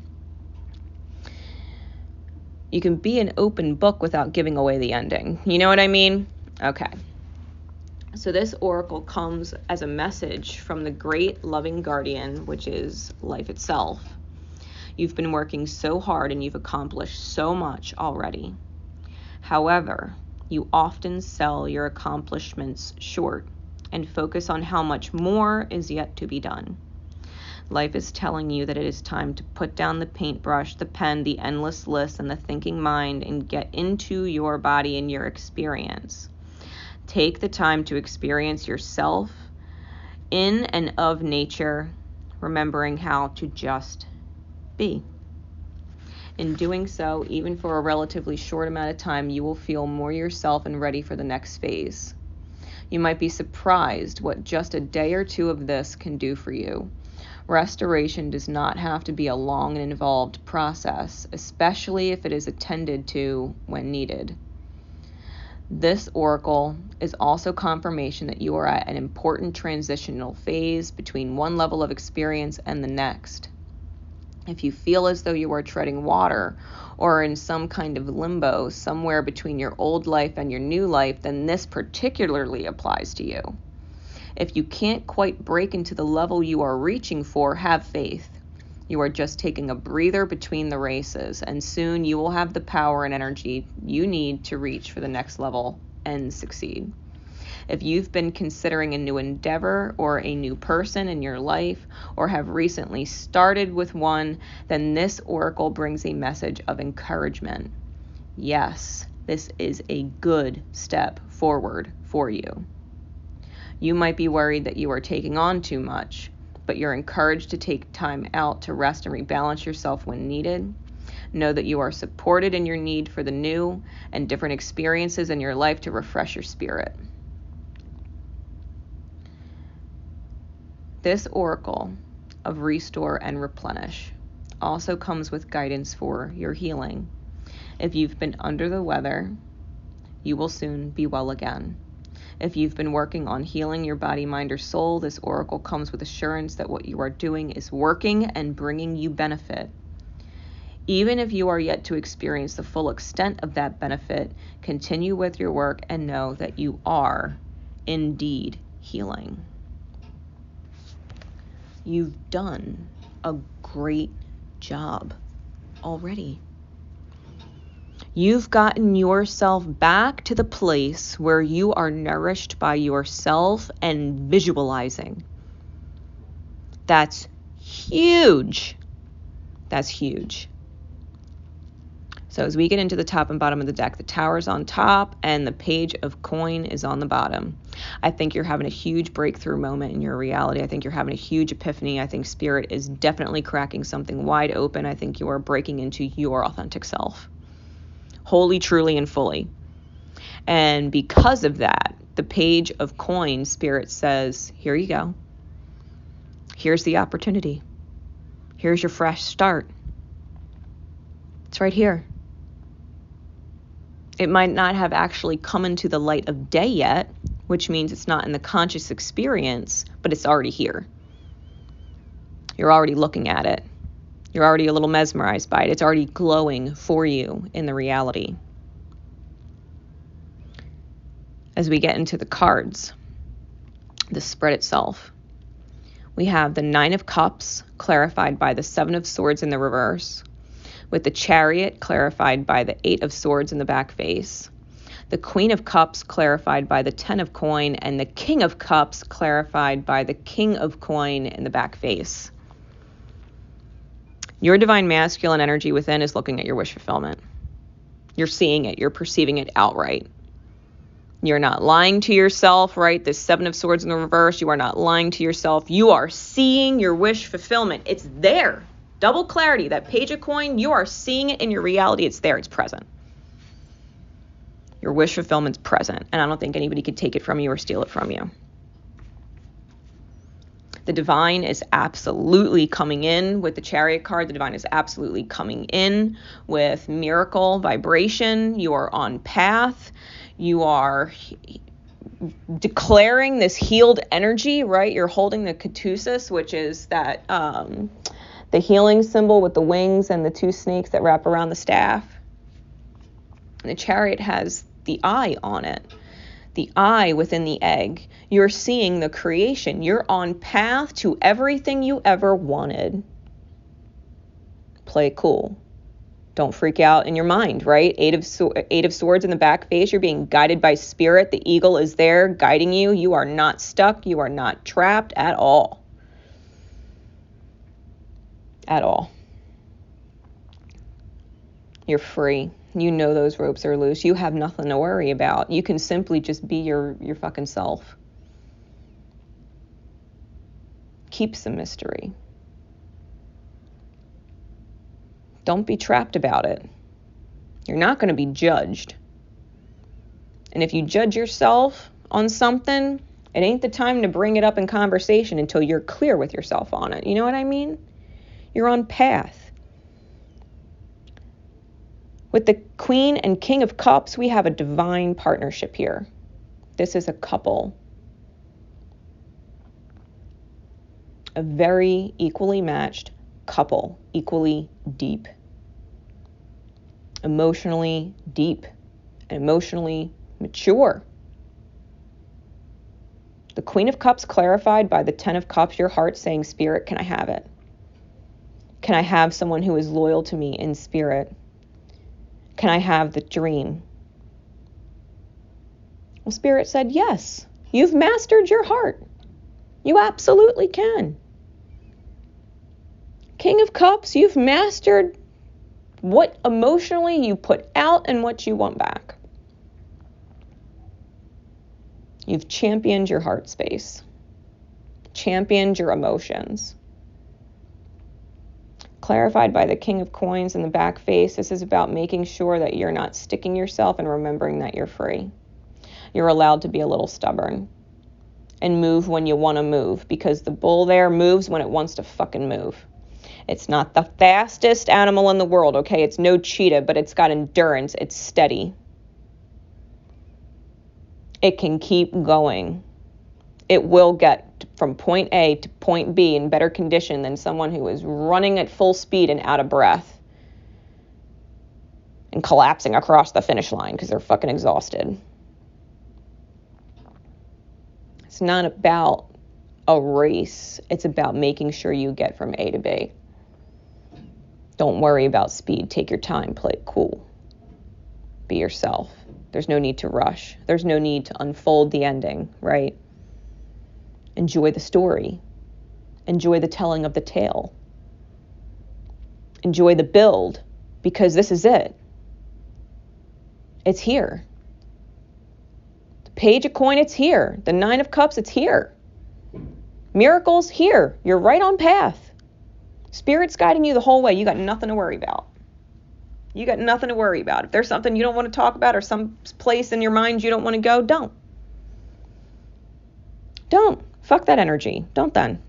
You can be an open book without giving away the ending. You know what I mean? Okay. So this oracle comes as a message from the great loving guardian, which is life itself. You've been working so hard and you've accomplished so much already. However, you often sell your accomplishments short and focus on how much more is yet to be done. Life is telling you that it is time to put down the paintbrush, the pen, the endless list, and the thinking mind and get into your body and your experience. Take the time to experience yourself in and of nature, remembering how to just be. In doing so, even for a relatively short amount of time, you will feel more yourself and ready for the next phase. You might be surprised what just a day or two of this can do for you. Restoration does not have to be a long and involved process, especially if it is attended to when needed. This oracle is also confirmation that you are at an important transitional phase between one level of experience and the next. If you feel as though you are treading water or in some kind of limbo somewhere between your old life and your new life, then this particularly applies to you. If you can't quite break into the level you are reaching for, have faith. You are just taking a breather between the races, and soon you will have the power and energy you need to reach for the next level and succeed. If you've been considering a new endeavor or a new person in your life, or have recently started with one, then this oracle brings a message of encouragement. Yes, this is a good step forward for you. You might be worried that you are taking on too much, but you're encouraged to take time out to rest and rebalance yourself when needed. Know that you are supported in your need for the new and different experiences in your life to refresh your spirit. This oracle of restore and replenish also comes with guidance for your healing. If you've been under the weather, you will soon be well again. If you've been working on healing your body, mind, or soul, this oracle comes with assurance that what you are doing is working and bringing you benefit. Even if you are yet to experience the full extent of that benefit, continue with your work and know that you are indeed healing. You've done a great job already. You've gotten yourself back to the place where you are nourished by yourself and visualizing. That's huge. That's huge. So as we get into the top and bottom of the deck, the Tower's on top and the Page of Coin is on the bottom. I think you're having a huge breakthrough moment in your reality. I think you're having a huge epiphany. I think Spirit is definitely cracking something wide open. I think you are breaking into your authentic self. Wholly, truly, and fully. And because of that, the Page of Coins, Spirit says, here you go. Here's the opportunity. Here's your fresh start. It's right here. It might not have actually come into the light of day yet, which means it's not in the conscious experience, but it's already here. You're already looking at it. You're already a little mesmerized by it. It's already glowing for you in the reality. As we get into the cards, the spread itself, we have the Nine of Cups clarified by the Seven of Swords in the reverse, with the Chariot clarified by the Eight of Swords in the back face, the Queen of Cups clarified by the Ten of Coin, and the King of Cups clarified by the King of Coin in the back face. Your divine masculine energy within is looking at your wish fulfillment. You're seeing it. You're perceiving it outright. You're not lying to yourself, right? The Seven of Swords in the reverse. You are not lying to yourself. You are seeing your wish fulfillment. It's there. Double clarity. That Page of Coin, you are seeing it in your reality. It's there. It's present. Your wish fulfillment's present. And I don't think anybody could take it from you or steal it from you. The divine is absolutely coming in with the Chariot card. The divine is absolutely coming in with miracle vibration. You are on path. You are declaring this healed energy, right? You're holding the caduceus, which is that the healing symbol with the wings and the two snakes that wrap around the staff. And the Chariot has the eye on it. The eye within the egg. You're seeing the creation. You're on path to everything you ever wanted. Play it cool. Don't freak out in your mind, right? Eight of Swords in the back face. You're being guided by Spirit. The eagle is there guiding you. You are not stuck. You are not trapped at all. At all. You're free. You know those ropes are loose. You have nothing to worry about. You can simply just be your fucking self. Keep some mystery. Don't be trapped about it. You're not going to be judged. And if you judge yourself on something, it ain't the time to bring it up in conversation until you're clear with yourself on it. You know what I mean? You're on path. With the Queen and King of Cups, we have a divine partnership here. This is a couple. A very equally matched couple, equally deep. Emotionally deep and emotionally mature. The Queen of Cups clarified by the Ten of Cups, your heart saying, Spirit, can I have it? Can I have someone who is loyal to me in spirit? Can I have the dream? Well, Spirit said, yes, you've mastered your heart. You absolutely can. King of Cups, you've mastered what emotionally you put out and what you want back. You've championed your heart space, championed your emotions. Clarified by the King of Coins in the back face, this is about making sure that you're not sticking yourself and remembering that you're free. You're allowed to be a little stubborn and move when you want to move, because the bull there moves when it wants to fucking move. It's not the fastest animal in the world, okay? It's no cheetah, but it's got endurance. It's steady. It can keep going. It will get from point A to point B in better condition than someone who is running at full speed and out of breath. and collapsing across the finish line because they're fucking exhausted. It's not about a race. It's about making sure you get from A to B. Don't worry about speed. Take your time. Play it cool. Be yourself. There's no need to rush. There's no need to unfold the ending, right? Enjoy the story. Enjoy the telling of the tale. Enjoy the build, because this is it. It's here. The Page of Coin, it's here. The Nine of Cups, it's here. Miracles, here. You're right on path. Spirit's guiding you the whole way. You got nothing to worry about. You got nothing to worry about. If there's something you don't want to talk about or some place in your mind you don't want to go, don't. Don't. Fuck that energy. Don't then.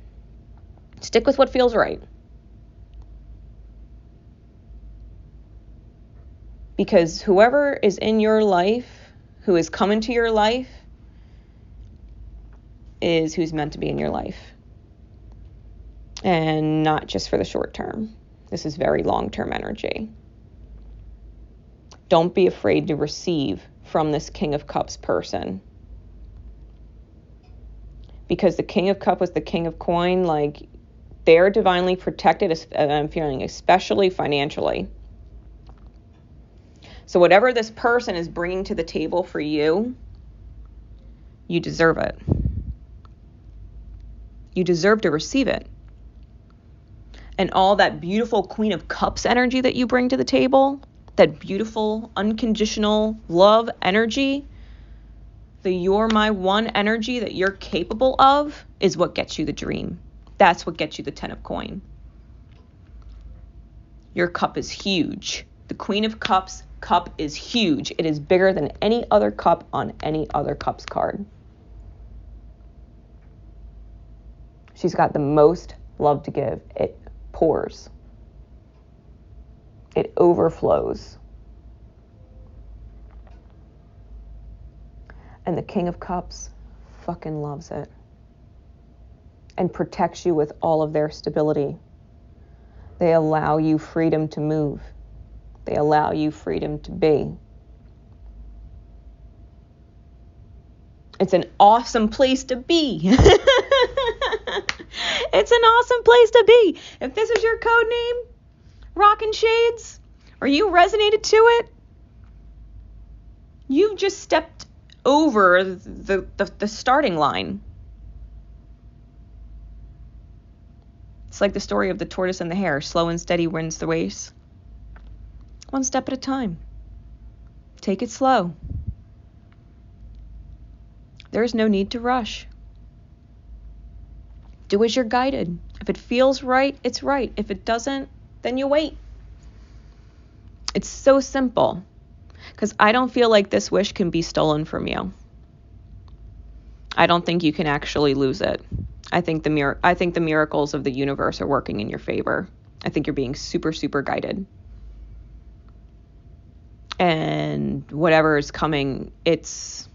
Stick with what feels right. Because whoever is in your life, who is coming to your life, is who's meant to be in your life. And not just for the short term. This is very long-term energy. Don't be afraid to receive from this King of Cups person. Because the King of Cups was the King of Coin, like, they're divinely protected, I'm feeling, especially financially. So whatever this person is bringing to the table for you, you deserve it. You deserve to receive it. And all that beautiful Queen of Cups energy that you bring to the table, that beautiful, unconditional love energy, the you're my one energy that you're capable of, is what gets you the dream. That's what gets you the 10 of Coin. Your cup is huge. The Queen of Cups cup is huge. It is bigger than any other cup on any other cups card. She's got the most love to give. It pours. It overflows. And the King of Cups fucking loves it. And protects you with all of their stability. They allow you freedom to move. They allow you freedom to be. It's an awesome place to be. It's an awesome place to be. If this is your code name, Rockin Shades, or you resonated to it, you've just stepped over the starting line. It's like the story of the tortoise and the hare. Slow and steady wins the race. One step at a time. Take it slow. There's no need to rush. Do as you're guided. If it feels right, it's right. If it doesn't, then you wait. It's so simple. Because I don't feel like this wish can be stolen from you. I don't think you can actually lose it. I think the miracles of the universe are working in your favor. I think you're being super, super guided. And whatever is coming, it's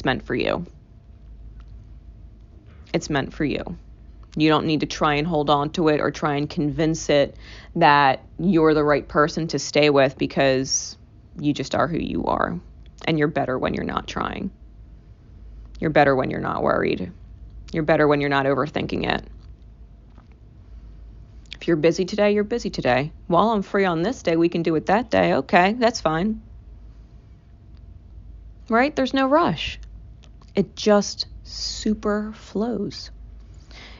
meant for you. It's meant for you. You don't need to try and hold on to it or try and convince it that you're the right person to stay with, because you just are who you are. And you're better when you're not trying. You're better when you're not worried. You're better when you're not overthinking it. If you're busy today, you're busy today. While I'm free on this day, we can do it that day. Okay, that's fine. Right? There's no rush. It just super flows.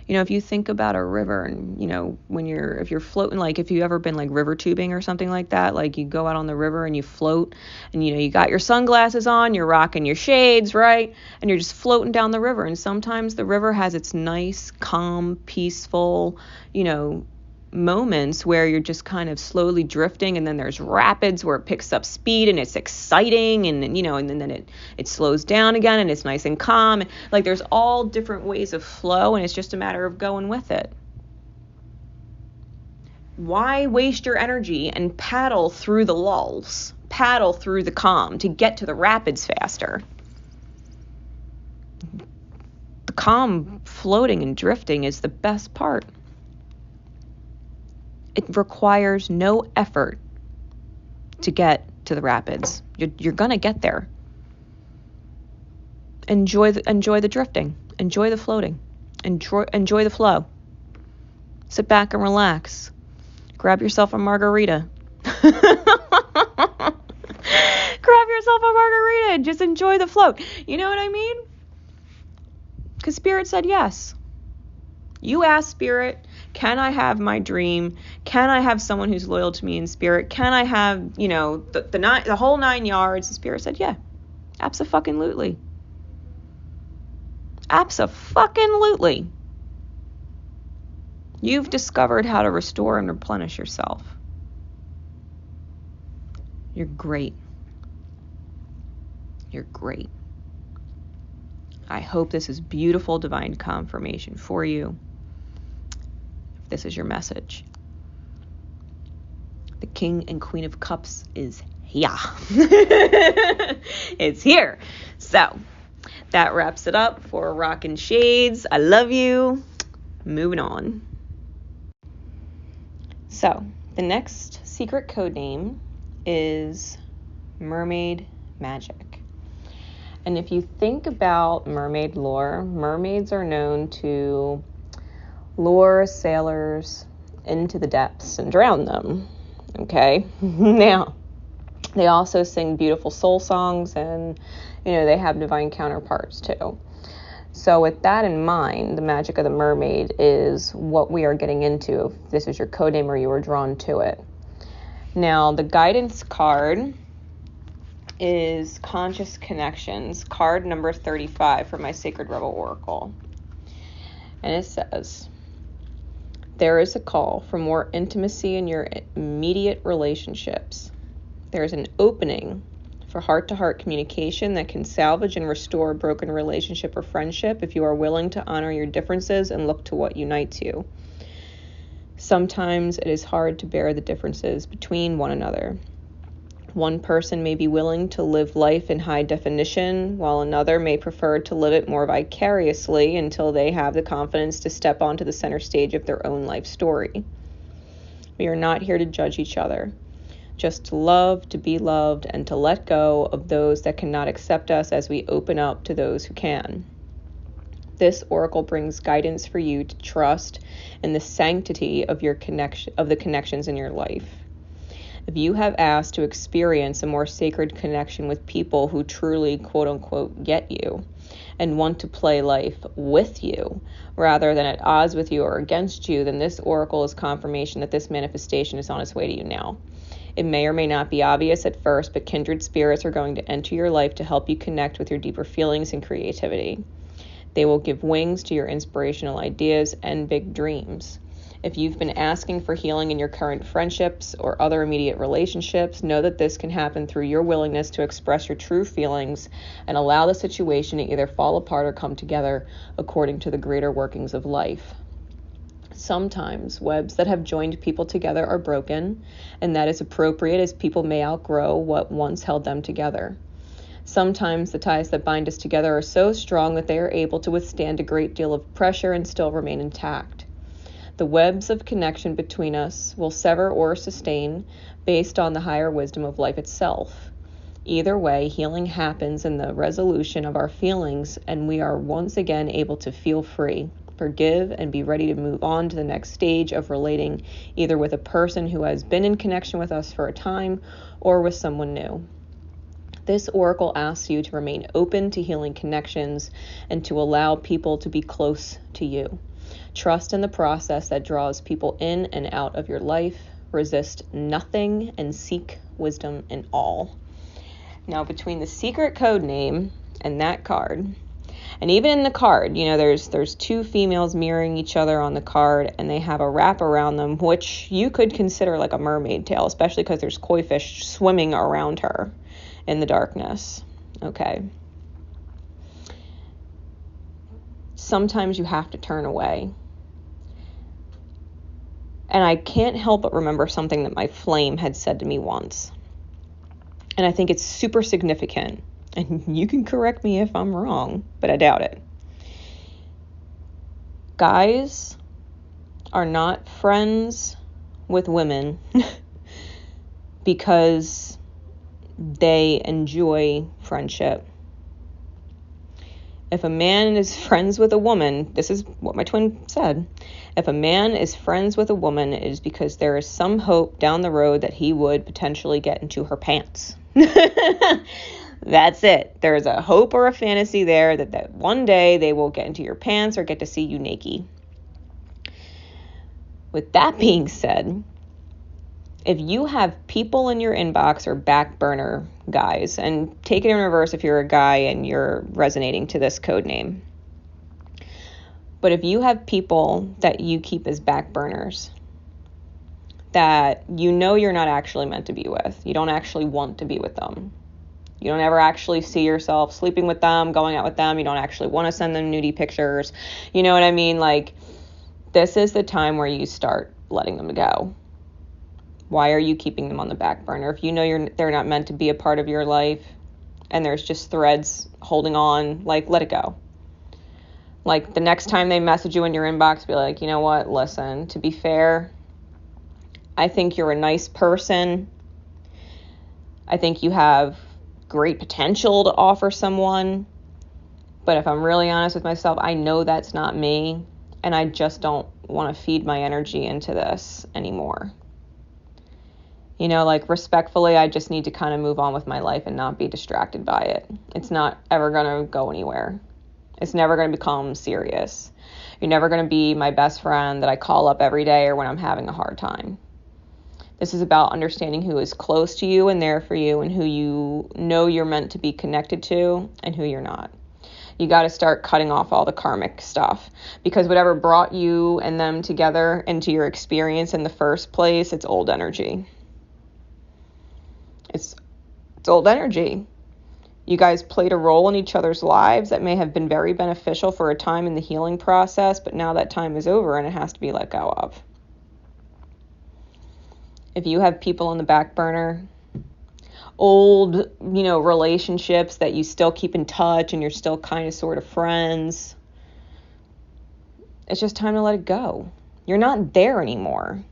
You know, if you think about a river and, you know, if you're floating, like if you've ever been like river tubing or something like that, like you go out on the river and you float and, you know, you got your sunglasses on, you're rocking your shades, right? And you're just floating down the river. And sometimes the river has its nice, calm, peaceful, you know, moments where you're just kind of slowly drifting, and then there's rapids where it picks up speed and it's exciting, and you know, and then it slows down again and it's nice and calm. Like there's all different ways of flow, and it's just a matter of going with it. Why waste your energy and paddle through the lulls, paddle through the calm to get to the rapids faster? The calm floating and drifting is the best part. It requires no effort to get to the rapids. You're going to get there. Enjoy the drifting. Enjoy the floating. Enjoy the flow. Sit back and relax. Grab yourself a margarita. Grab yourself a margarita and just enjoy the float. You know what I mean? Because Spirit said yes. You asked Spirit, can I have my dream? Can I have someone who's loyal to me in spirit? Can I have, the whole 9 yards? And Spirit said, yeah, abso-fucking-lutely. Abso-fucking-lutely. You've discovered how to restore and replenish yourself. You're great. You're great. I hope this is beautiful divine confirmation for you. If this is your message. The King and Queen of Cups is here. It's here. So, that wraps it up for Rockin Shades. I love you. Moving on. So, the next secret code name is Mermaid Magic. And if you think about mermaid lore, mermaids are known to lure sailors into the depths and drown them. Okay? Now, they also sing beautiful soul songs and, they have divine counterparts too. So with that in mind, the magic of the mermaid is what we are getting into. If this is your code name or you were drawn to it. Now, the guidance card is Conscious Connections, card number 35 for my Sacred Rebel Oracle. And it says, there is a call for more intimacy in your immediate relationships. There is an opening for heart-to-heart communication that can salvage and restore a broken relationship or friendship if you are willing to honor your differences and look to what unites you. Sometimes it is hard to bear the differences between one another. One person may be willing to live life in high definition, while another may prefer to live it more vicariously until they have the confidence to step onto the center stage of their own life story. We are not here to judge each other, just to love, to be loved, and to let go of those that cannot accept us as we open up to those who can. This oracle brings guidance for you to trust in the sanctity of the connections in your life. If you have asked to experience a more sacred connection with people who truly, quote unquote, get you and want to play life with you rather than at odds with you or against you, then this oracle is confirmation that this manifestation is on its way to you now. It may or may not be obvious at first, but kindred spirits are going to enter your life to help you connect with your deeper feelings and creativity. They will give wings to your inspirational ideas and big dreams. If you've been asking for healing in your current friendships or other immediate relationships, know that this can happen through your willingness to express your true feelings and allow the situation to either fall apart or come together according to the greater workings of life. Sometimes webs that have joined people together are broken, and that is appropriate as people may outgrow what once held them together. Sometimes the ties that bind us together are so strong that they are able to withstand a great deal of pressure and still remain intact. The webs of connection between us will sever or sustain based on the higher wisdom of life itself. Either way, healing happens in the resolution of our feelings, and we are once again able to feel free, forgive, and be ready to move on to the next stage of relating either with a person who has been in connection with us for a time or with someone new. This oracle asks you to remain open to healing connections and to allow people to be close to you. Trust in the process that draws people in and out of your life. Resist nothing and seek wisdom in all. Now, between the secret code name and that card, and even in the card, there's two females mirroring each other on the card, and they have a wrap around them, which you could consider like a mermaid tail, especially because there's koi fish swimming around her in the darkness. Okay. Sometimes you have to turn away. And I can't help but remember something that my flame had said to me once. And I think it's super significant. And you can correct me if I'm wrong, but I doubt it. Guys are not friends with women because they enjoy friendship. If a man is friends with a woman, this is what my twin said, if a man is friends with a woman, it is because there is some hope down the road that he would potentially get into her pants. That's it. There is a hope or a fantasy there that one day they will get into your pants or get to see you naked. With that being said, if you have people in your inbox or back burner guys, and take it in reverse if you're a guy and you're resonating to this code name, but if you have people that you keep as back burners that you know you're not actually meant to be with, you don't actually want to be with them, you don't ever actually see yourself sleeping with them, going out with them, you don't actually want to send them nudie pictures, you know what I mean? Like, this is the time where you start letting them go. Why are you keeping them on the back burner? If you know they're not meant to be a part of your life and there's just threads holding on, like, let it go. Like, the next time they message you in your inbox, be like, you know what, listen, to be fair, I think you're a nice person. I think you have great potential to offer someone. But if I'm really honest with myself, I know that's not me. And I just don't want to feed my energy into this anymore. You know, like, respectfully, I just need to kind of move on with my life and not be distracted by it. It's not ever going to go anywhere. It's never going to become serious. You're never going to be my best friend that I call up every day or when I'm having a hard time. This is about understanding who is close to you and there for you and who you know you're meant to be connected to and who you're not. You got to start cutting off all the karmic stuff, because whatever brought you and them together into your experience in the first place, it's old energy. It's old energy. You guys played a role in each other's lives that may have been very beneficial for a time in the healing process, but now that time is over and it has to be let go of. If you have people on the back burner, old, relationships that you still keep in touch and you're still kind of sort of friends, it's just time to let it go. You're not there anymore.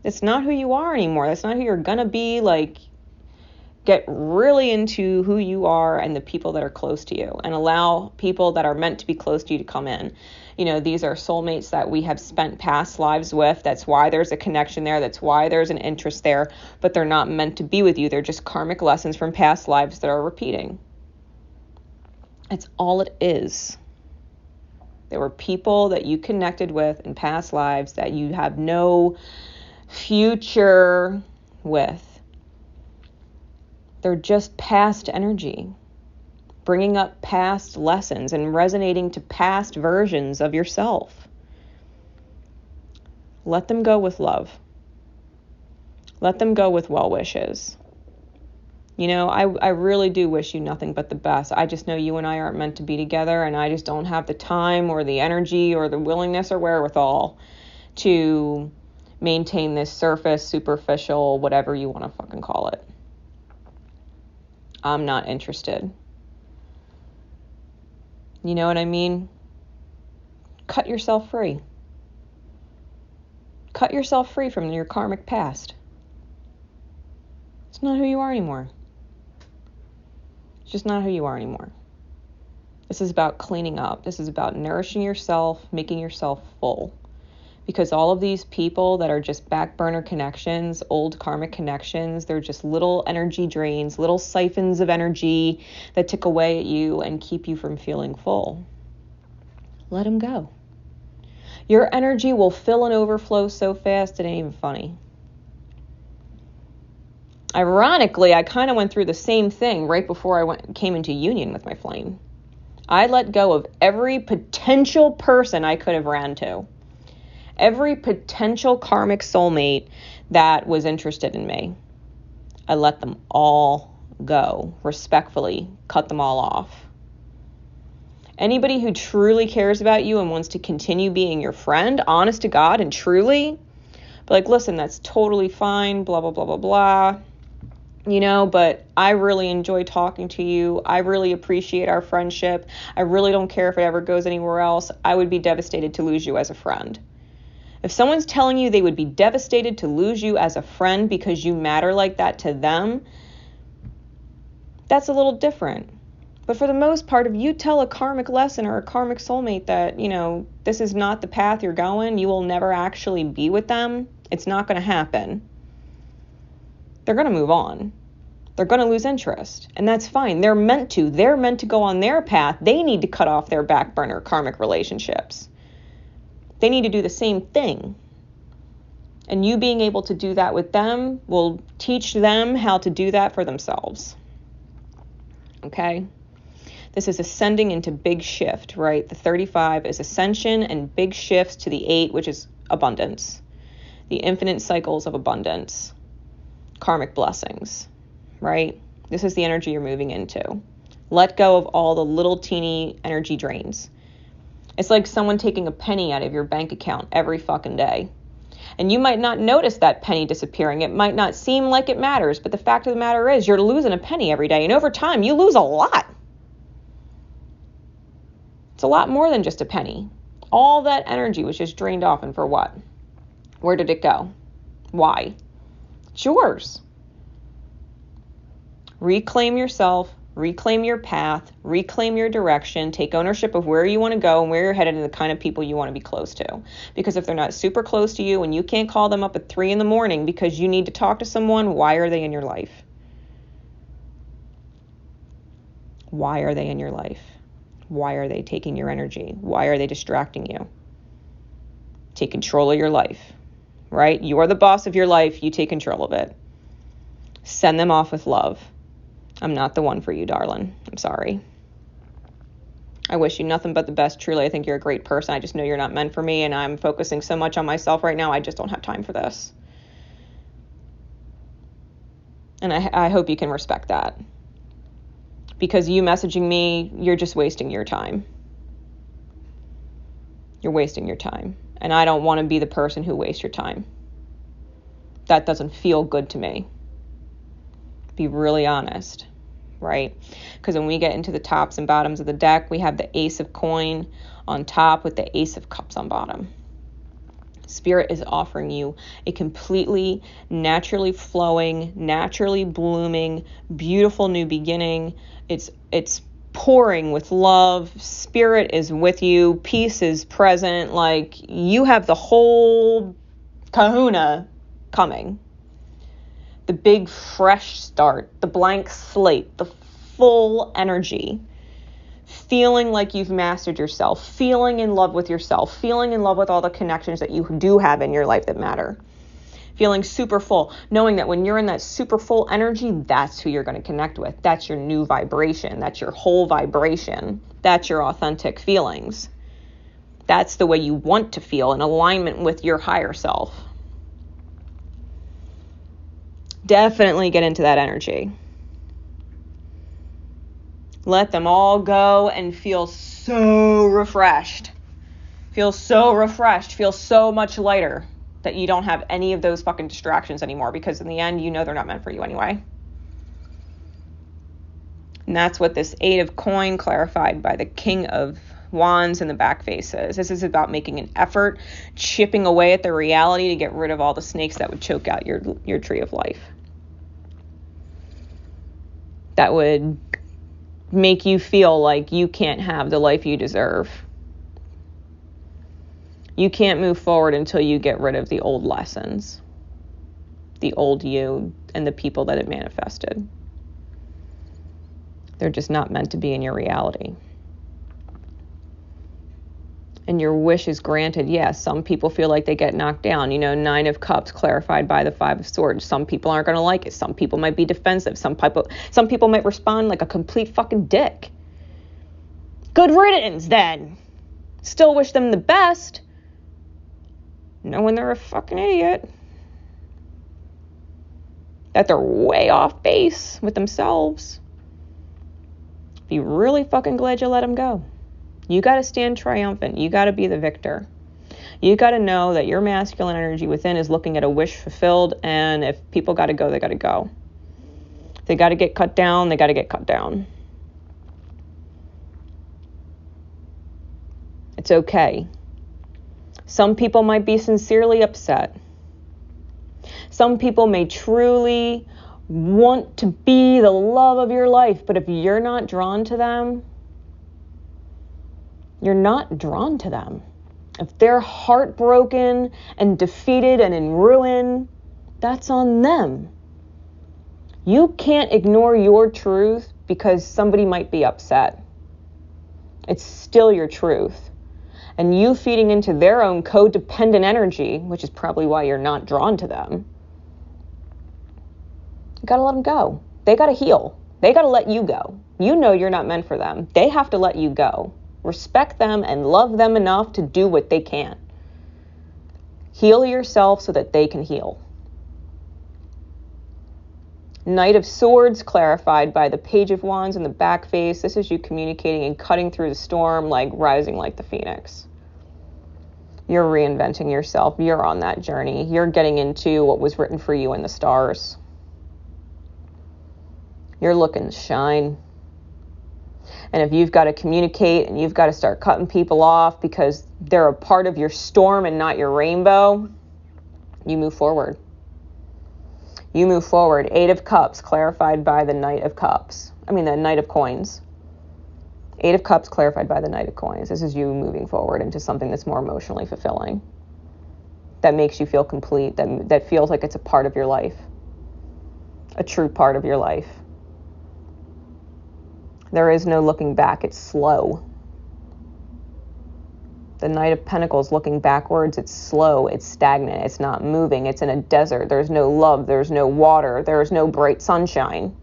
It's not who you are anymore. That's not who you're gonna be. Like, get really into who you are and the people that are close to you, and allow people that are meant to be close to you to come in. These are soulmates that we have spent past lives with. That's why there's a connection there. That's why there's an interest there, but they're not meant to be with you. They're just karmic lessons from past lives that are repeating. It's all it is. There were people that you connected with in past lives that you have no future with. They're just past energy, bringing up past lessons and resonating to past versions of yourself. Let them go with love. Let them go with well wishes. I really do wish you nothing but the best. I just know you and I aren't meant to be together, and I just don't have the time or the energy or the willingness or wherewithal to maintain this surface, superficial, whatever you want to fucking call it. I'm not interested. You know what I mean? Cut yourself free. Cut yourself free from your karmic past. It's not who you are anymore. It's just not who you are anymore. This is about cleaning up. This is about nourishing yourself, making yourself full. Because all of these people that are just back burner connections, old karmic connections, they're just little energy drains, little siphons of energy that tick away at you and keep you from feeling full. Let them go. Your energy will fill and overflow so fast it ain't even funny. Ironically, I kind of went through the same thing right before I came into union with my flame. I let go of every potential person I could have ran to. Every potential karmic soulmate that was interested in me. I let them all go, respectfully, cut them all off. Anybody who truly cares about you and wants to continue being your friend, honest to God and truly, but like, listen, that's totally fine, blah, blah, blah, blah, blah. But I really enjoy talking to you. I really appreciate our friendship. I really don't care if it ever goes anywhere else. I would be devastated to lose you as a friend. If someone's telling you they would be devastated to lose you as a friend because you matter like that to them, that's a little different. But for the most part, if you tell a karmic lesson or a karmic soulmate that, this is not the path you're going, you will never actually be with them, it's not going to happen. They're going to move on. They're going to lose interest. And that's fine. They're meant to. They're meant to go on their path. They need to cut off their back burner karmic relationships. They need to do the same thing. And you being able to do that with them will teach them how to do that for themselves. Okay? This is ascending into big shift, right? The 35 is ascension and big shifts to the 8, which is abundance. The infinite cycles of abundance. Karmic blessings, right? This is the energy you're moving into. Let go of all the little teeny energy drains. It's like someone taking a penny out of your bank account every fucking day. And you might not notice that penny disappearing. It might not seem like it matters, but the fact of the matter is you're losing a penny every day. And over time, you lose a lot. It's a lot more than just a penny. All that energy was just drained off, and for what? Where did it go? Why? It's yours. Reclaim yourself, reclaim your path, reclaim your direction, take ownership of where you want to go and where you're headed and the kind of people you want to be close to. Because if they're not super close to you and you can't call them up at 3 a.m. because you need to talk to someone, why are they in your life? Why are they in your life? Why are they taking your energy? Why are they distracting you? Take control of your life, right? You are the boss of your life. You take control of it. Send them off with love. I'm not the one for you, darling. I'm sorry. I wish you nothing but the best. Truly, I think you're a great person. I just know you're not meant for me, and I'm focusing so much on myself right now. I just don't have time for this. And I hope you can respect that. Because you messaging me, you're just wasting your time. You're wasting your time. And I don't want to be the person who wastes your time. That doesn't feel good to me. Be really honest, right? Because when we get into the tops and bottoms of the deck, we have the Ace of Coin on top with the Ace of Cups on bottom. Spirit is offering you a completely naturally flowing, naturally blooming, beautiful new beginning. It's pouring with love. Spirit is with you. Peace is present. Like, you have the whole kahuna coming. The big fresh start, the blank slate, the full energy. Feeling like you've mastered yourself, feeling in love with yourself, feeling in love with all the connections that you do have in your life that matter. Feeling super full, knowing that when you're in that super full energy, that's who you're going to connect with. That's your new vibration. That's your whole vibration. That's your authentic feelings. That's the way you want to feel in alignment with your higher self. Definitely get into that energy. Let them all go and feel so refreshed. Feel so refreshed. Feel so much lighter that you don't have any of those fucking distractions anymore, because in the end, you know they're not meant for you anyway. And that's what this 8 of Coin clarified by the King of Wands in the back face is. This is about making an effort, chipping away at the reality to get rid of all the snakes that would choke out your tree of life. That would make you feel like you can't have the life you deserve. You can't move forward until you get rid of the old lessons, the old you, and the people that it manifested. They're just not meant to be in your reality. And your wish is granted. Yes, some people feel like they get knocked down. 9 of Cups clarified by the 5 of Swords. Some people aren't going to like it. Some people might be defensive. Some people might respond like a complete fucking dick. Good riddance, then. Still wish them the best. Knowing they're a fucking idiot. That they're way off base with themselves. Be really fucking glad you let them go. You got to stand triumphant. You got to be the victor. You got to know that your masculine energy within is looking at a wish fulfilled, and if people got to go, they got to go. If they got to get cut down, they got to get cut down. It's okay. Some people might be sincerely upset. Some people may truly want to be the love of your life. But if you're not drawn to them, you're not drawn to them. If they're heartbroken and defeated and in ruin, that's on them. You can't ignore your truth because somebody might be upset. It's still your truth. And you feeding into their own codependent energy, which is probably why you're not drawn to them, you gotta let them go. They gotta heal. They gotta let you go. You know you're not meant for them. They have to let you go. Respect them and love them enough to do what they can. Heal yourself so that they can heal. Knight of Swords, clarified by the Page of Wands in the back face. This is you communicating and cutting through the storm, like rising like the phoenix. You're reinventing yourself. You're on that journey. You're getting into what was written for you in the stars. You're looking to shine. And if you've got to communicate and you've got to start cutting people off because they're a part of your storm and not your rainbow, you move forward. You move forward. 8 of Cups, clarified by the Knight of Cups. The Knight of Coins. 8 of Cups, clarified by the Knight of Coins. This is you moving forward into something that's more emotionally fulfilling. That makes you feel complete. That feels like it's a part of your life. A true part of your life. There is no looking back. It's slow. The Knight of Pentacles looking backwards, it's slow, it's stagnant, it's not moving, it's in a desert. There's no love, there's no water, there's no bright sunshine.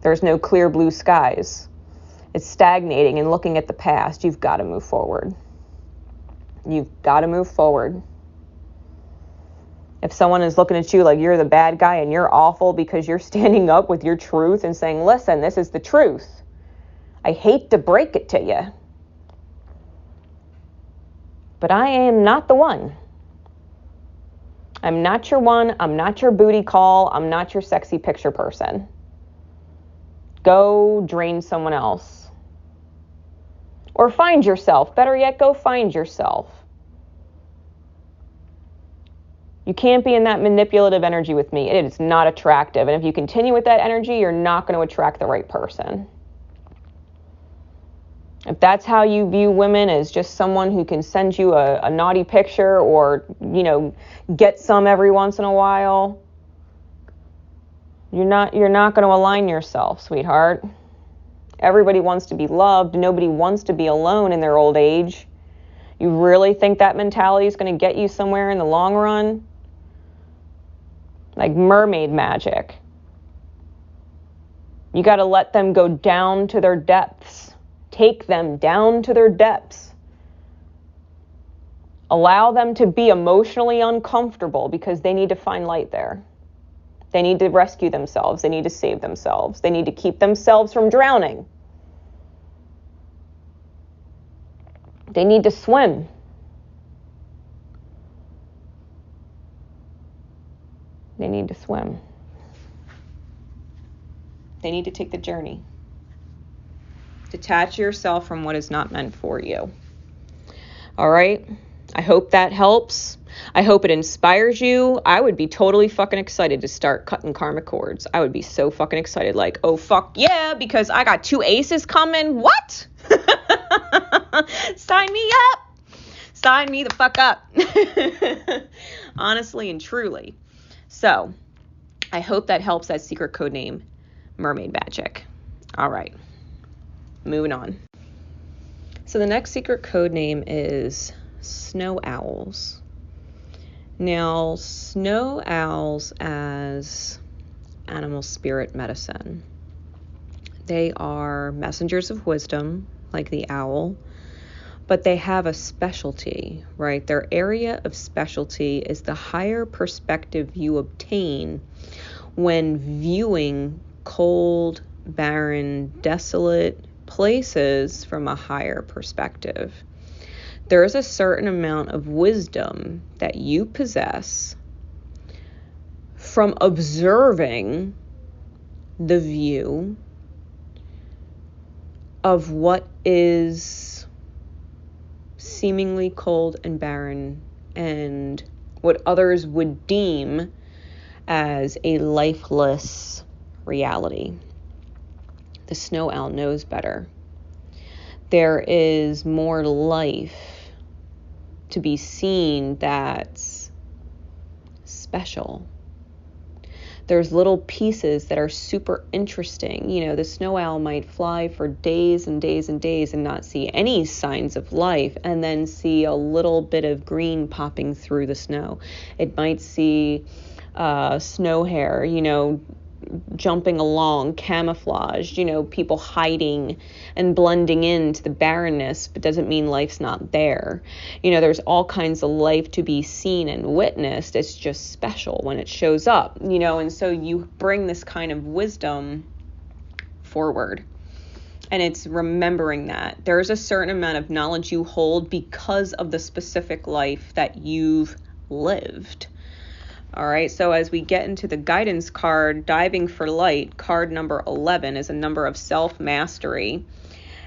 There's no clear blue skies. It's stagnating and looking at the past. You've got to move forward. You've got to move forward. If someone is looking at you like you're the bad guy and you're awful because you're standing up with your truth and saying, listen, this is the truth. I hate to break it to you, but I am not the one. I'm not your one. I'm not your booty call. I'm not your sexy picture person. Go drain someone else. Or find yourself. Better yet, go find yourself. You can't be in that manipulative energy with me. It is not attractive. And if you continue with that energy, you're not going to attract the right person. If that's how you view women, as just someone who can send you a naughty picture or, get some every once in a while, you're not going to align yourself, sweetheart. Everybody wants to be loved. Nobody wants to be alone in their old age. You really think that mentality is going to get you somewhere in the long run? Like Mermaid Magic. You got to let them go down to their depths. Take them down to their depths. Allow them to be emotionally uncomfortable because they need to find light there. They need to rescue themselves. They need to save themselves. They need to keep themselves from drowning. They need to swim. They need to swim. They need to take the journey. Detach yourself from what is not meant for you. All right? I hope that helps. I hope it inspires you. I would be totally fucking excited to start cutting karmic cords. I would be so fucking excited. Like, oh, fuck yeah, because I got 2 aces coming. What? Sign me up. Sign me the fuck up. Honestly and truly. So, I hope that helps. That secret code name, Mermaid Magic. All right. Moving on. So the next secret code name is Snow Owls. Now, snow owls as animal spirit medicine. They are messengers of wisdom, like the owl, but they have a specialty, right? Their area of specialty is the higher perspective you obtain when viewing cold, barren, desolate places from a higher perspective. There is a certain amount of wisdom that you possess from observing the view of what is seemingly cold and barren and what others would deem as a lifeless reality. The snow owl knows better. There is more life to be seen that's special. There's little pieces that are super interesting. You know, the snow owl might fly for days and days and days and not see any signs of life, and then see a little bit of green popping through the snow. It might see snow hare, you know, jumping along, camouflaged, you know, people hiding and blending into the barrenness, but doesn't mean life's not there. You know, there's all kinds of life to be seen and witnessed. It's just special when it shows up, you know, and so you bring this kind of wisdom forward. And it's remembering that there's a certain amount of knowledge you hold because of the specific life that you've lived. All right, so as we get into the guidance card, Diving for Light, card number 11 is a number of self-mastery.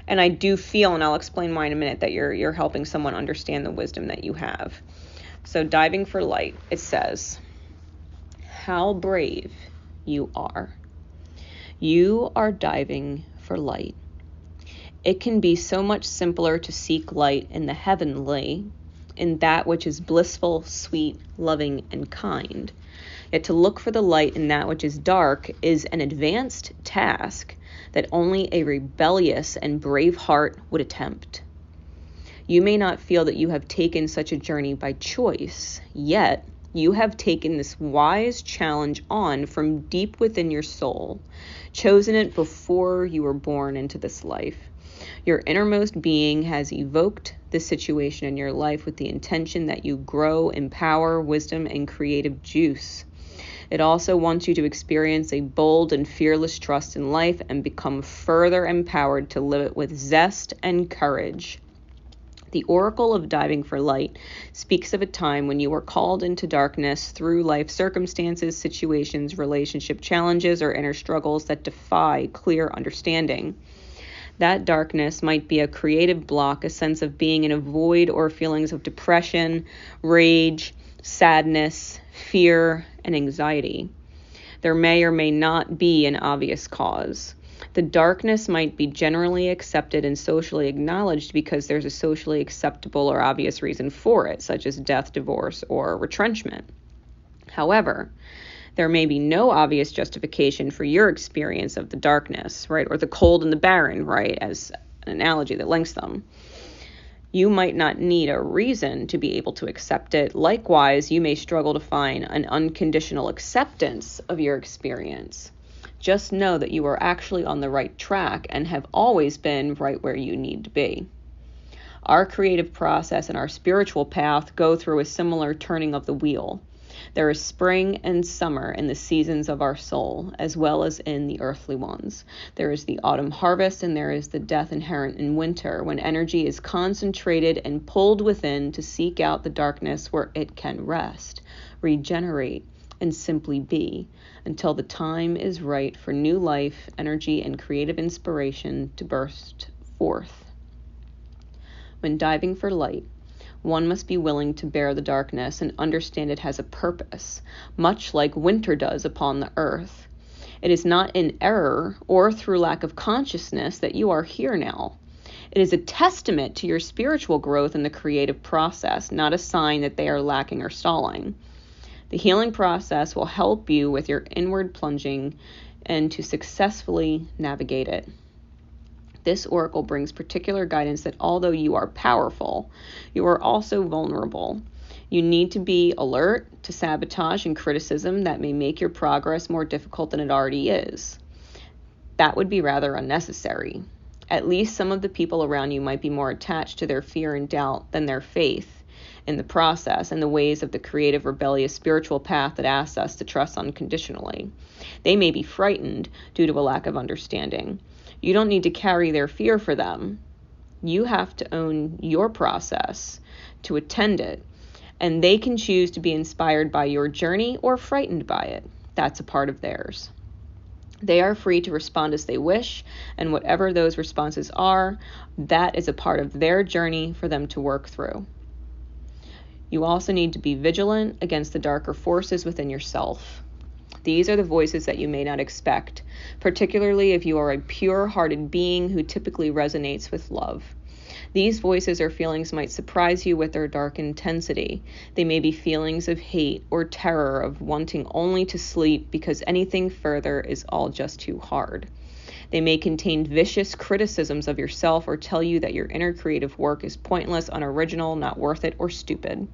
And I do feel, and I'll explain why in a minute, that you're helping someone understand the wisdom that you have. So Diving for Light, it says, how brave you are. You are diving for light. It can be so much simpler to seek light in the heavenly, in that which is blissful, sweet, loving, and kind. Yet to look for the light in that which is dark is an advanced task that only a rebellious and brave heart would attempt. You may not feel that you have taken such a journey by choice, yet you have taken this wise challenge on from deep within your soul, chosen it before you were born into this life. Your innermost being has evoked this situation in your life with the intention that you grow in power, wisdom, and creative juice. It also wants you to experience a bold and fearless trust in life and become further empowered to live it with zest and courage. The Oracle of Diving for Light speaks of a time when you were called into darkness through life circumstances, situations, relationship challenges, or inner struggles that defy clear understanding. That darkness might be a creative block, a sense of being in a void, or feelings of depression, rage, sadness, fear, and anxiety. There may or may not be an obvious cause. The darkness might be generally accepted and socially acknowledged because there's a socially acceptable or obvious reason for it, such as death, divorce, or retrenchment. However, there may be no obvious justification for your experience of the darkness, right? Or the cold and the barren, right? As an analogy that links them. You might not need a reason to be able to accept it. Likewise, you may struggle to find an unconditional acceptance of your experience. Just know that you are actually on the right track and have always been right where you need to be. Our creative process and our spiritual path go through a similar turning of the wheel. There is spring and summer in the seasons of our soul, as well as in the earthly ones. There is the autumn harvest, and there is the death inherent in winter, when energy is concentrated and pulled within to seek out the darkness where it can rest, regenerate, and simply be, until the time is right for new life, energy, and creative inspiration to burst forth. When diving for light, one must be willing to bear the darkness and understand it has a purpose, much like winter does upon the earth. It is not in error or through lack of consciousness that you are here now. It is a testament to your spiritual growth in the creative process, not a sign that they are lacking or stalling. The healing process will help you with your inward plunging and to successfully navigate it. This oracle brings particular guidance that although you are powerful, you are also vulnerable. You need to be alert to sabotage and criticism that may make your progress more difficult than it already is. That would be rather unnecessary. At least some of the people around you might be more attached to their fear and doubt than their faith in the process and the ways of the creative, rebellious spiritual path that asks us to trust unconditionally. They may be frightened due to a lack of understanding. You don't need to carry their fear for them. You have to own your process to attend it, and they can choose to be inspired by your journey or frightened by it. That's a part of theirs. They are free to respond as they wish, and whatever those responses are, that is a part of their journey for them to work through. You also need to be vigilant against the darker forces within yourself. These are the voices that you may not expect, particularly if you are a pure-hearted being who typically resonates with love. These voices or feelings might surprise you with their dark intensity. They may be feelings of hate or terror, of wanting only to sleep because anything further is all just too hard. They may contain vicious criticisms of yourself or tell you that your inner creative work is pointless, unoriginal, not worth it, or stupid.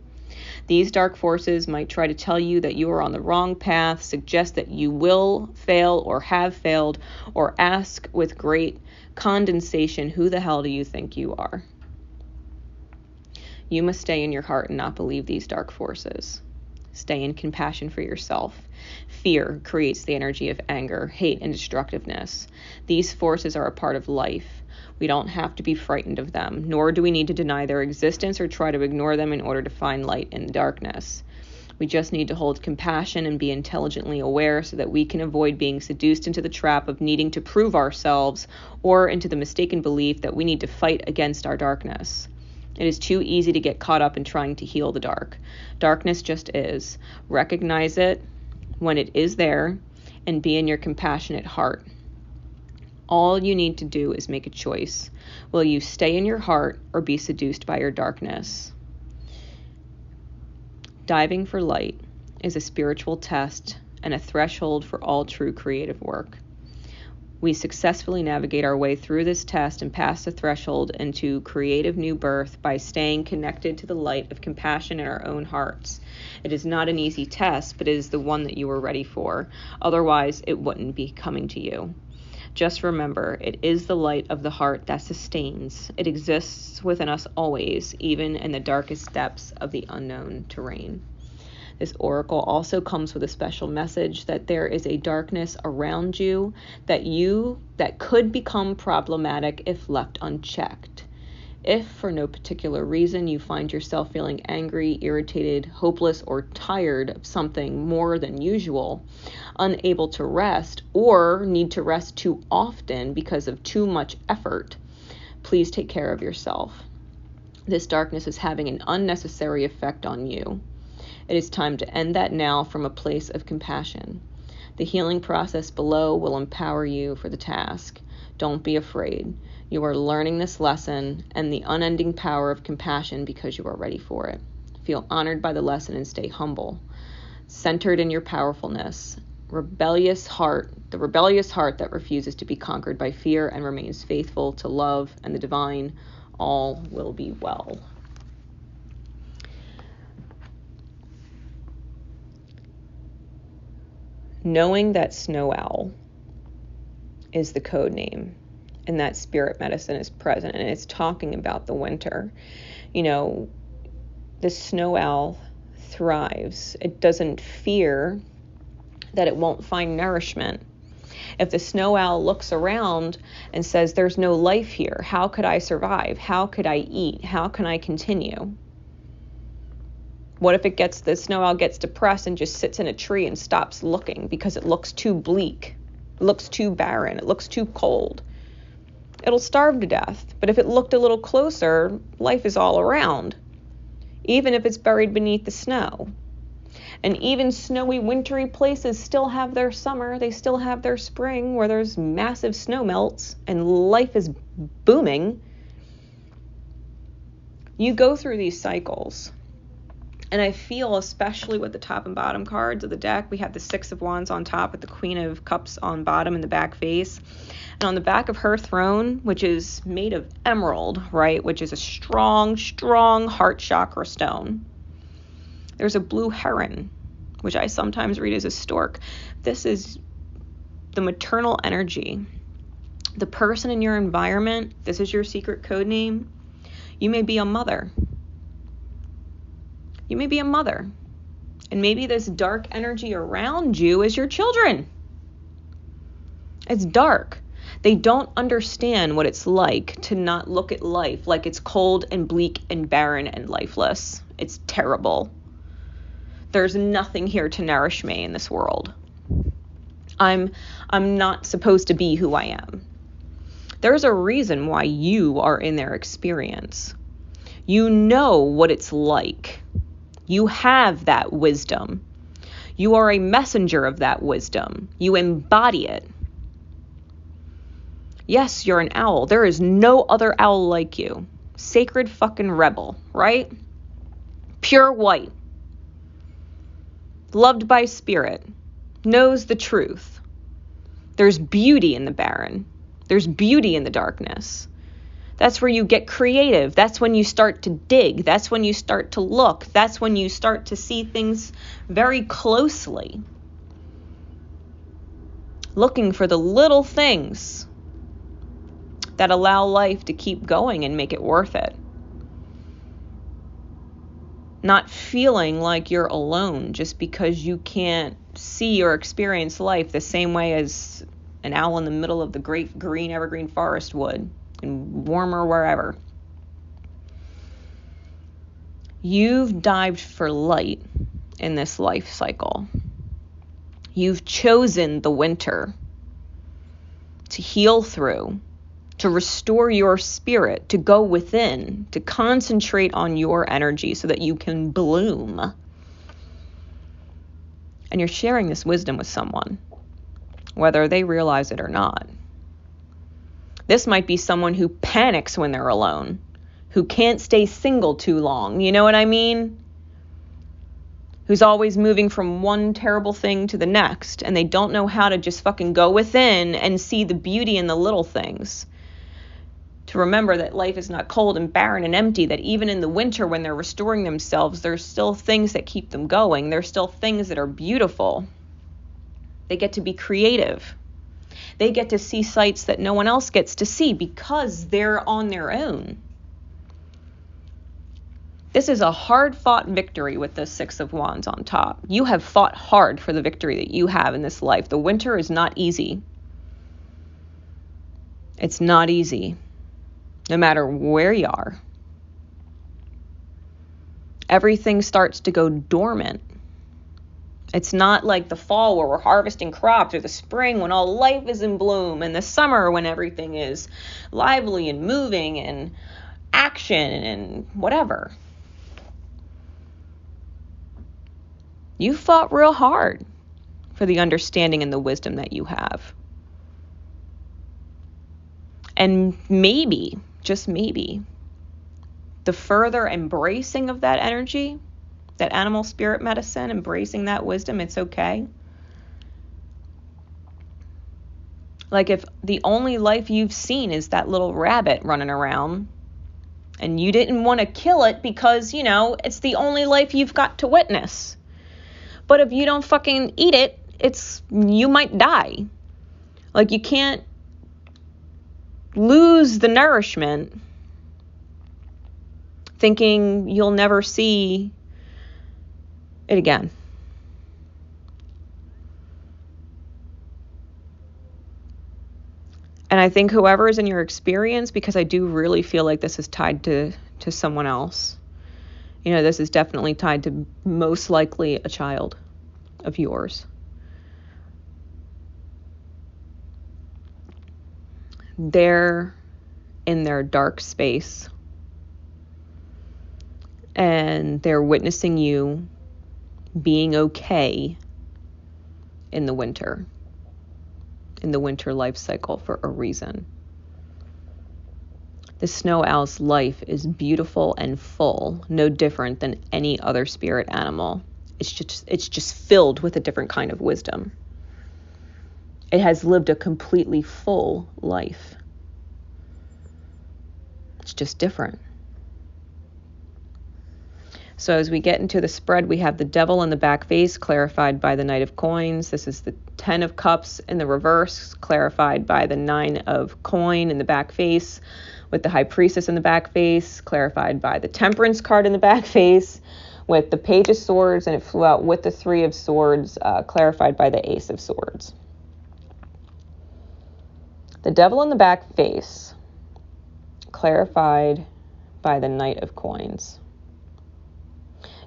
These dark forces might try to tell you that you are on the wrong path, suggest that you will fail or have failed, or ask with great condensation, who the hell do you think you are? You must stay in your heart and not believe these dark forces. Stay in compassion for yourself. Fear creates the energy of anger, hate, and destructiveness. These forces are a part of life. We don't have to be frightened of them, nor do we need to deny their existence or try to ignore them in order to find light in the darkness. We just need to hold compassion and be intelligently aware so that we can avoid being seduced into the trap of needing to prove ourselves or into the mistaken belief that we need to fight against our darkness. It is too easy to get caught up in trying to heal the dark. Darkness just is. Recognize it when it is there and be in your compassionate heart. All you need to do is make a choice. Will you stay in your heart or be seduced by your darkness? Diving for light is a spiritual test and a threshold for all true creative work. We successfully navigate our way through this test and pass the threshold into creative new birth by staying connected to the light of compassion in our own hearts. It is not an easy test, but it is the one that you are ready for. Otherwise, it wouldn't be coming to you. Just remember, it is the light of the heart that sustains. It exists within us always, even in the darkest depths of the unknown terrain. This oracle also comes with a special message that there is a darkness around you that could become problematic if left unchecked. If for no particular reason you find yourself feeling angry, irritated, hopeless, or tired of something more than usual, unable to rest, or need to rest too often because of too much effort, please take care of yourself. This darkness is having an unnecessary effect on you. It is time to end that now from a place of compassion. The healing process below will empower you for the task. Don't be afraid. You are learning this lesson and the unending power of compassion because you are ready for it. Feel honored by the lesson and stay humble, centered in your powerfulness. The rebellious heart that refuses to be conquered by fear and remains faithful to love and the divine, all will be well. Knowing that snow owl is the code name and that spirit medicine is present and it's talking about the winter. You know, the snow owl thrives. It doesn't fear that it won't find nourishment. If the snow owl looks around and says, there's no life here, how could I survive? How could I eat? How can I continue? What if the snow owl gets depressed and just sits in a tree and stops looking because it looks too bleak, it looks too barren, it looks too cold? It'll starve to death. But if it looked a little closer, life is all around, even if it's buried beneath the snow. And even snowy, wintry places still have their summer. They still have their spring where there's massive snow melts and life is booming. You go through these cycles. And I feel, especially with the top and bottom cards of the deck, we have the Six of Wands on top with the Queen of Cups on bottom in the back face. And on the back of her throne, which is made of emerald, right, which is a strong, strong heart chakra stone, there's a blue heron, which I sometimes read as a stork. This is the maternal energy. The person in your environment, this is your secret code name. You may be a mother. You may be a mother. And maybe this dark energy around you is your children. It's dark. They don't understand what it's like to not look at life like it's cold and bleak and barren and lifeless. It's terrible. There's nothing here to nourish me in this world. I'm not supposed to be who I am. There's a reason why you are in their experience. You know what it's like. You have that wisdom. You are a messenger of that wisdom. You embody it. Yes, you're an owl. There is no other owl like you. Sacred fucking rebel, right? Pure white. Loved by spirit. Knows the truth. There's beauty in the barren. There's beauty in the darkness. That's where you get creative. That's when you start to dig. That's when you start to look. That's when you start to see things very closely. Looking for the little things that allow life to keep going and make it worth it. Not feeling like you're alone just because you can't see or experience life the same way as an owl in the middle of the great green evergreen forest would, and warmer wherever. You've dived for light in this life cycle. You've chosen the winter to heal through, to restore your spirit, to go within, to concentrate on your energy so that you can bloom. And you're sharing this wisdom with someone, whether they realize it or not. This might be someone who panics when they're alone, who can't stay single too long, you know what I mean? Who's always moving from one terrible thing to the next, and they don't know how to just fucking go within and see the beauty in the little things. To remember that life is not cold and barren and empty, that even in the winter when they're restoring themselves, there's still things that keep them going. There's still things that are beautiful. They get to be creative. They get to see sights that no one else gets to see because they're on their own. This is a hard-fought victory with the Six of Wands on top. You have fought hard for the victory that you have in this life. The winter is not easy. It's not easy. No matter where you are. Everything starts to go dormant. It's not like the fall where we're harvesting crops, or the spring when all life is in bloom, and the summer when everything is lively and moving and action and whatever. You fought real hard for the understanding and the wisdom that you have. And maybe, just maybe, the further embracing of that energy, that animal spirit medicine, embracing that wisdom, it's okay. Like if the only life you've seen is that little rabbit running around, and you didn't want to kill it because, you know, it's the only life you've got to witness. But if you don't fucking eat it, you might die. Like you can't lose the nourishment thinking you'll never see it again. And I think whoever is in your experience, because I do really feel like this is tied to someone else. You know, this is definitely tied to most likely a child of yours. They're in their dark space. And they're witnessing you being okay in the winter life cycle for a reason. The snow owl's life is beautiful and full, no different than any other spirit animal. It's just filled with a different kind of wisdom. It has lived a completely full life. It's just different. So as we get into the spread, we have the Devil in the back face, clarified by the Knight of Coins. This is the Ten of Cups in the reverse, clarified by the Nine of Coin in the back face, with the High Priestess in the back face, clarified by the Temperance card in the back face, with the Page of Swords, and it flew out with the Three of Swords, clarified by the Ace of Swords. The Devil in the back face, clarified by the Knight of Coins.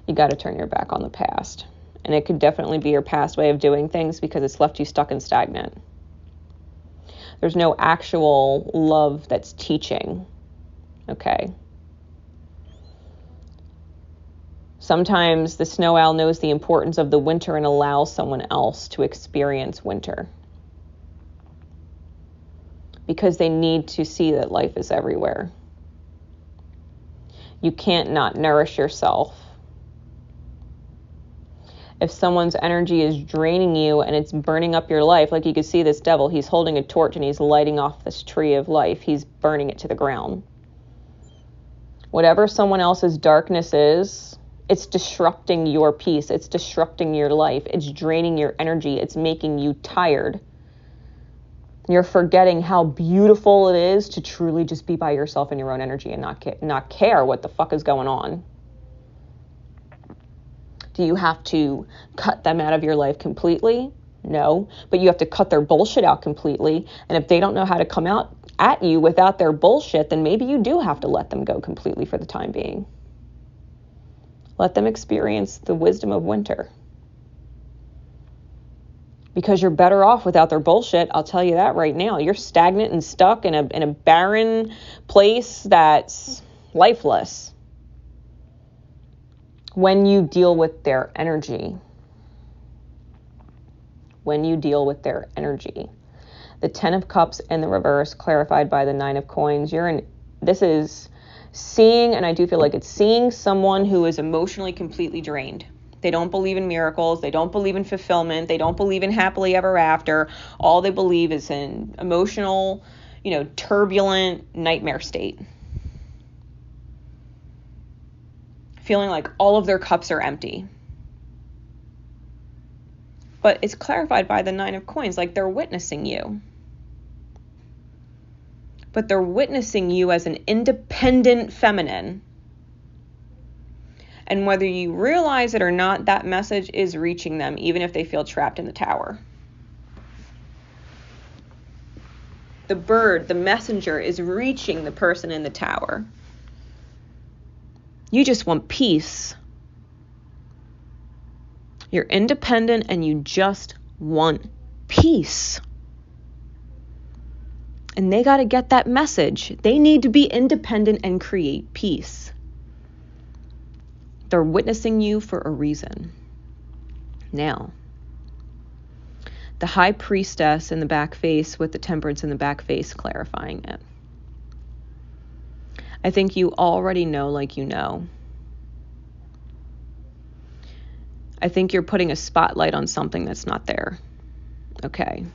You got to turn your back on the past. And it could definitely be your past way of doing things because it's left you stuck and stagnant. There's no actual love that's teaching. Okay? Sometimes the snow owl knows the importance of the winter and allows someone else to experience winter, because they need to see that life is everywhere. You can't not nourish yourself. If someone's energy is draining you and it's burning up your life, like you can see this devil, he's holding a torch and he's lighting off this tree of life. He's burning it to the ground. Whatever someone else's darkness is, it's disrupting your peace. It's disrupting your life. It's draining your energy. It's making you tired. You're forgetting how beautiful it is to truly just be by yourself in your own energy and not care what the fuck is going on. Do you have to cut them out of your life completely? No, but you have to cut their bullshit out completely. And if they don't know how to come out at you without their bullshit, then maybe you do have to let them go completely for the time being. Let them experience the wisdom of winter. Because you're better off without their bullshit, I'll tell you that right now. You're stagnant and stuck in a barren place that's lifeless. When you deal with their energy. When you deal with their energy. The 10 of Cups in the reverse, clarified by the 9 of Coins. This is seeing, and I do feel like it's seeing someone who is emotionally completely drained. They don't believe in miracles. They don't believe in fulfillment. They don't believe in happily ever after. All they believe is in emotional, turbulent nightmare state. Feeling like all of their cups are empty. But it's clarified by the 9 of Coins, like they're witnessing you. But they're witnessing you as an independent feminine. And whether you realize it or not, that message is reaching them, even if they feel trapped in the tower. The bird, the messenger, is reaching the person in the tower. You just want peace. You're independent and you just want peace. And they got to get that message. They need to be independent and create peace. They're witnessing you for a reason. Now, the High Priestess in the back face with the Temperance in the back face clarifying it. I think you already know like you know. I think you're putting a spotlight on something that's not there. Okay.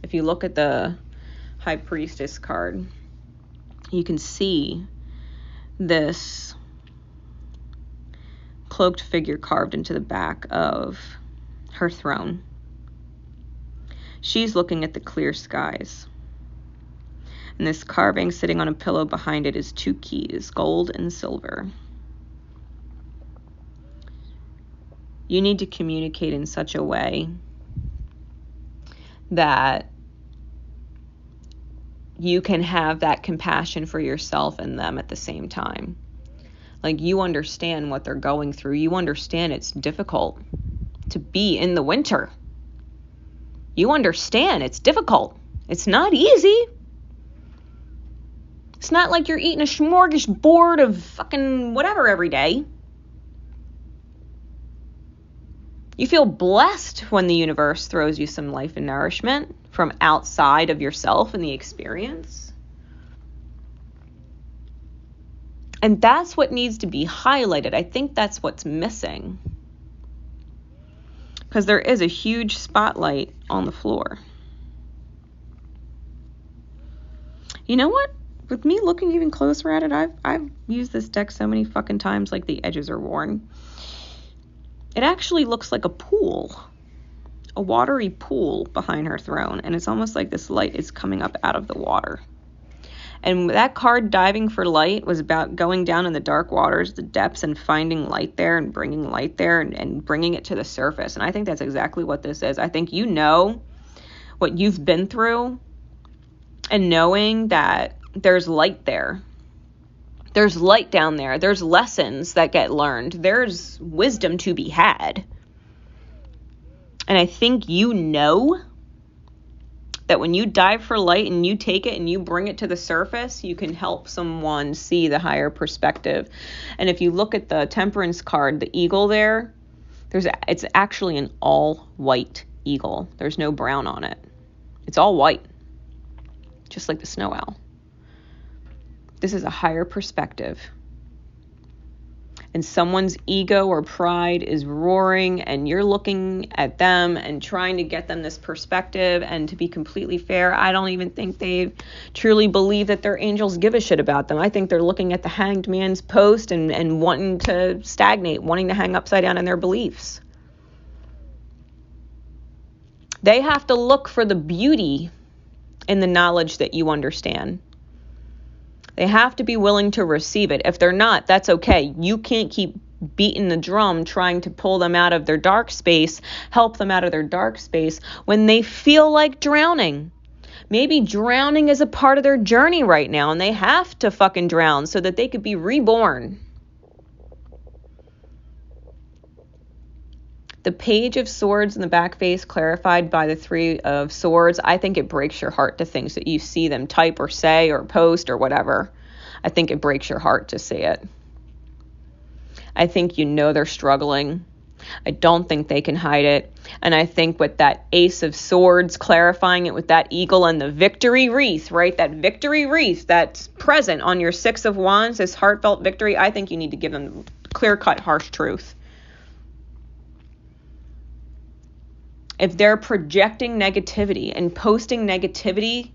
If you look at the High Priestess card, you can see this cloaked figure carved into the back of her throne. She's looking at the clear skies. And this carving sitting on a pillow behind it is 2 keys, gold and silver. You need to communicate in such a way that you can have that compassion for yourself and them at the same time. Like, you understand what they're going through. You understand it's difficult to be in the winter. You understand it's difficult. It's not easy. It's not like you're eating a smorgasbord of fucking whatever every day. You feel blessed when the universe throws you some life and nourishment from outside of yourself and the experience. And that's what needs to be highlighted. I think that's what's missing. Because there is a huge spotlight on the floor. You know what? With me looking even closer at it, I've used this deck so many fucking times, like the edges are worn. It actually looks like a pool. A watery pool behind her throne. And it's almost like this light is coming up out of the water. And that card, Diving for Light, was about going down in the dark waters, the depths, and finding light there and bringing light there and bringing it to the surface. And I think that's exactly what this is. I think you know what you've been through and knowing that there's light there. There's light down there. There's lessons that get learned. There's wisdom to be had. And I think you know that when you dive for light and you take it and you bring it to the surface, you can help someone see the higher perspective. And if you look at the Temperance card, the eagle there, it's actually an all white eagle. There's no brown on it. It's all white, just like the snow owl. This is a higher perspective. And someone's ego or pride is roaring, and you're looking at them and trying to get them this perspective. And to be completely fair, I don't even think they truly believe that their angels give a shit about them. I think they're looking at the Hanged Man's post and wanting to stagnate, wanting to hang upside down in their beliefs. They have to look for the beauty in the knowledge that you understand. They have to be willing to receive it. If they're not, that's okay. You can't keep beating the drum trying to pull them out of their dark space, help them out of their dark space when they feel like drowning. Maybe drowning is a part of their journey right now, and they have to fucking drown so that they could be reborn. The Page of Swords in the back face clarified by the Three of Swords, I think it breaks your heart to things that you see them type or say or post or whatever. I think it breaks your heart to see it. I think you know they're struggling. I don't think they can hide it. And I think with that Ace of Swords, clarifying it with that eagle and the victory wreath, right? That victory wreath that's present on your Six of Wands, this heartfelt victory, I think you need to give them clear-cut, harsh truth. If they're projecting negativity and posting negativity,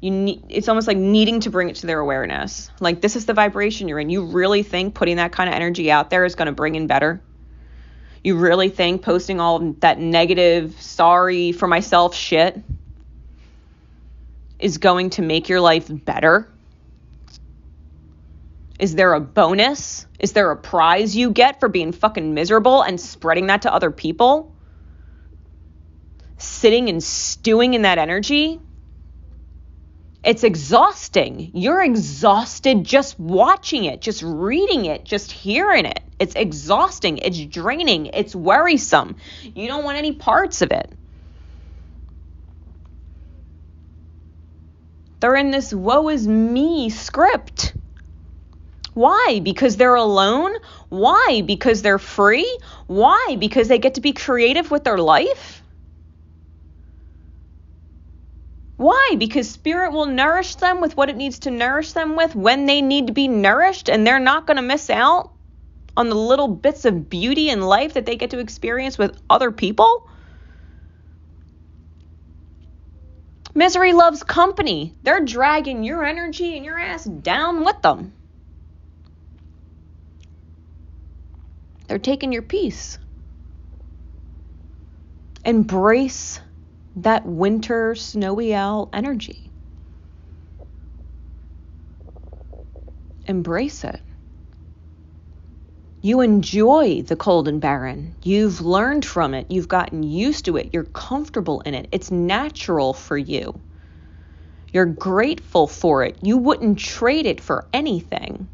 it's almost like needing to bring it to their awareness. Like, this is the vibration you're in. You really think putting that kind of energy out there is going to bring in better? You really think posting all that negative, sorry for myself shit is going to make your life better? Is there a bonus? Is there a prize you get for being fucking miserable and spreading that to other people? Sitting and stewing in that energy? It's exhausting. You're exhausted just watching it, just reading it, just hearing it. It's exhausting. It's draining. It's worrisome. You don't want any parts of it. They're in this woe is me script. Why? Because they're alone? Why? Because they're free? Why? Because they get to be creative with their life? Why? Because Spirit will nourish them with what it needs to nourish them with when they need to be nourished, and they're not going to miss out on the little bits of beauty in life that they get to experience with other people. Misery loves company. They're dragging your energy and your ass down with them. They're taking your peace. Embrace that winter snowy owl energy. Embrace it. You enjoy the cold and barren. You've learned from it. You've gotten used to it. You're comfortable in it. It's natural for you. You're grateful for it. You wouldn't trade it for anything.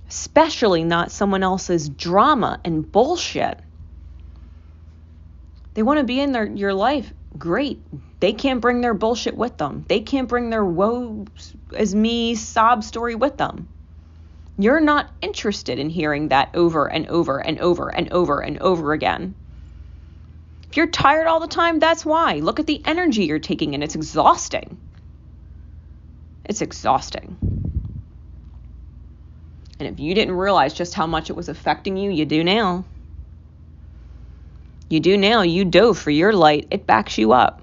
Especially not someone else's drama and bullshit. They want to be in your life. Great. They can't bring their bullshit with them. They can't bring their woe is me sob story with them. You're not interested in hearing that over and over and over and over and over again. If you're tired all the time, that's why. Look at the energy you're taking in. It's exhausting. It's exhausting. And if you didn't realize just how much it was affecting you, you do now. You do now. You dove for your light. It backs you up.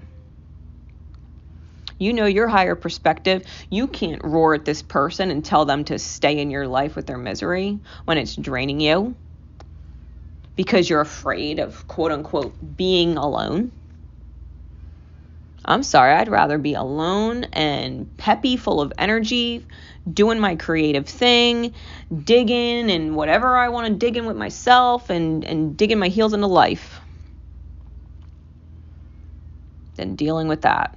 You know your higher perspective. You can't roar at this person and tell them to stay in your life with their misery when it's draining you because you're afraid of, quote unquote, being alone. I'm sorry. I'd rather be alone and peppy, full of energy, doing my creative thing, digging and whatever I want to dig in with myself and digging my heels into life. Than dealing with that.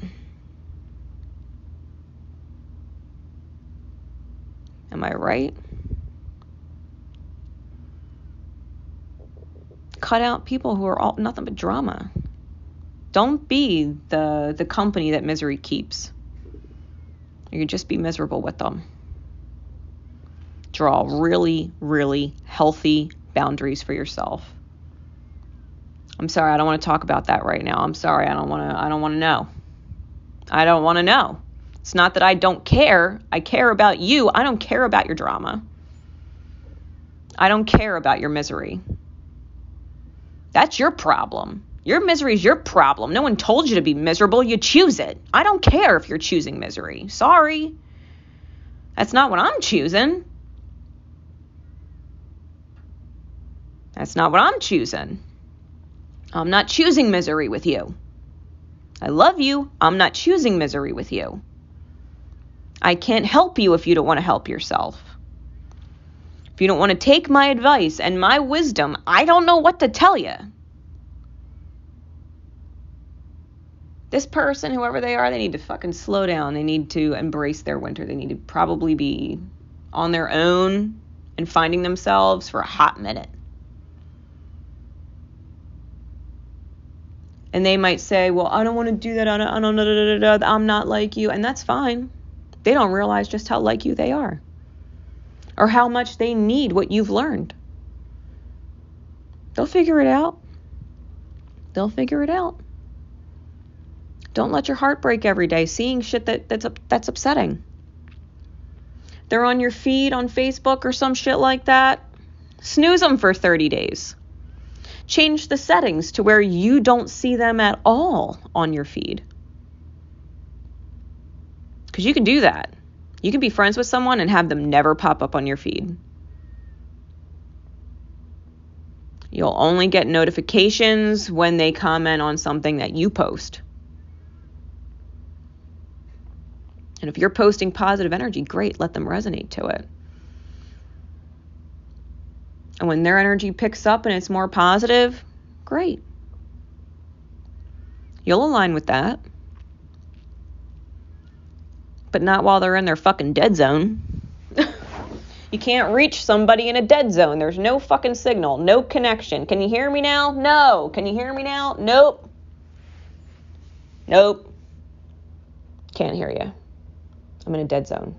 Am I right? Cut out people who are all nothing but drama. Don't be the company that misery keeps. You can just be miserable with them. Draw really, really healthy boundaries for yourself. I'm sorry, I don't want to talk about that right now. I'm sorry, I don't want to know. I don't want to know. It's not that I don't care. I care about you. I don't care about your drama. I don't care about your misery. That's your problem. Your misery is your problem. No one told you to be miserable. You choose it. I don't care if you're choosing misery. Sorry. That's not what I'm choosing. That's not what I'm choosing. I'm not choosing misery with you. I love you. I'm not choosing misery with you. I can't help you if you don't want to help yourself. If you don't want to take my advice and my wisdom, I don't know what to tell you. This person, whoever they are, they need to fucking slow down. They need to embrace their winter. They need to probably be on their own and finding themselves for a hot minute. And they might say, well, I don't want to do that. I'm not like you. And that's fine. They don't realize just how like you they are. Or how much they need what you've learned. They'll figure it out. They'll figure it out. Don't let your heart break every day seeing shit that's upsetting. They're on your feed on Facebook or some shit like that. Snooze them for 30 days. Change the settings to where you don't see them at all on your feed. Because you can do that. You can be friends with someone and have them never pop up on your feed. You'll only get notifications when they comment on something that you post. And if you're posting positive energy, great, let them resonate to it. And when their energy picks up and it's more positive, great. You'll align with that. But not while they're in their fucking dead zone. You can't reach somebody in a dead zone. There's no fucking signal, no connection. Can you hear me now? No. Can you hear me now? Nope. Nope. Can't hear you. I'm in a dead zone.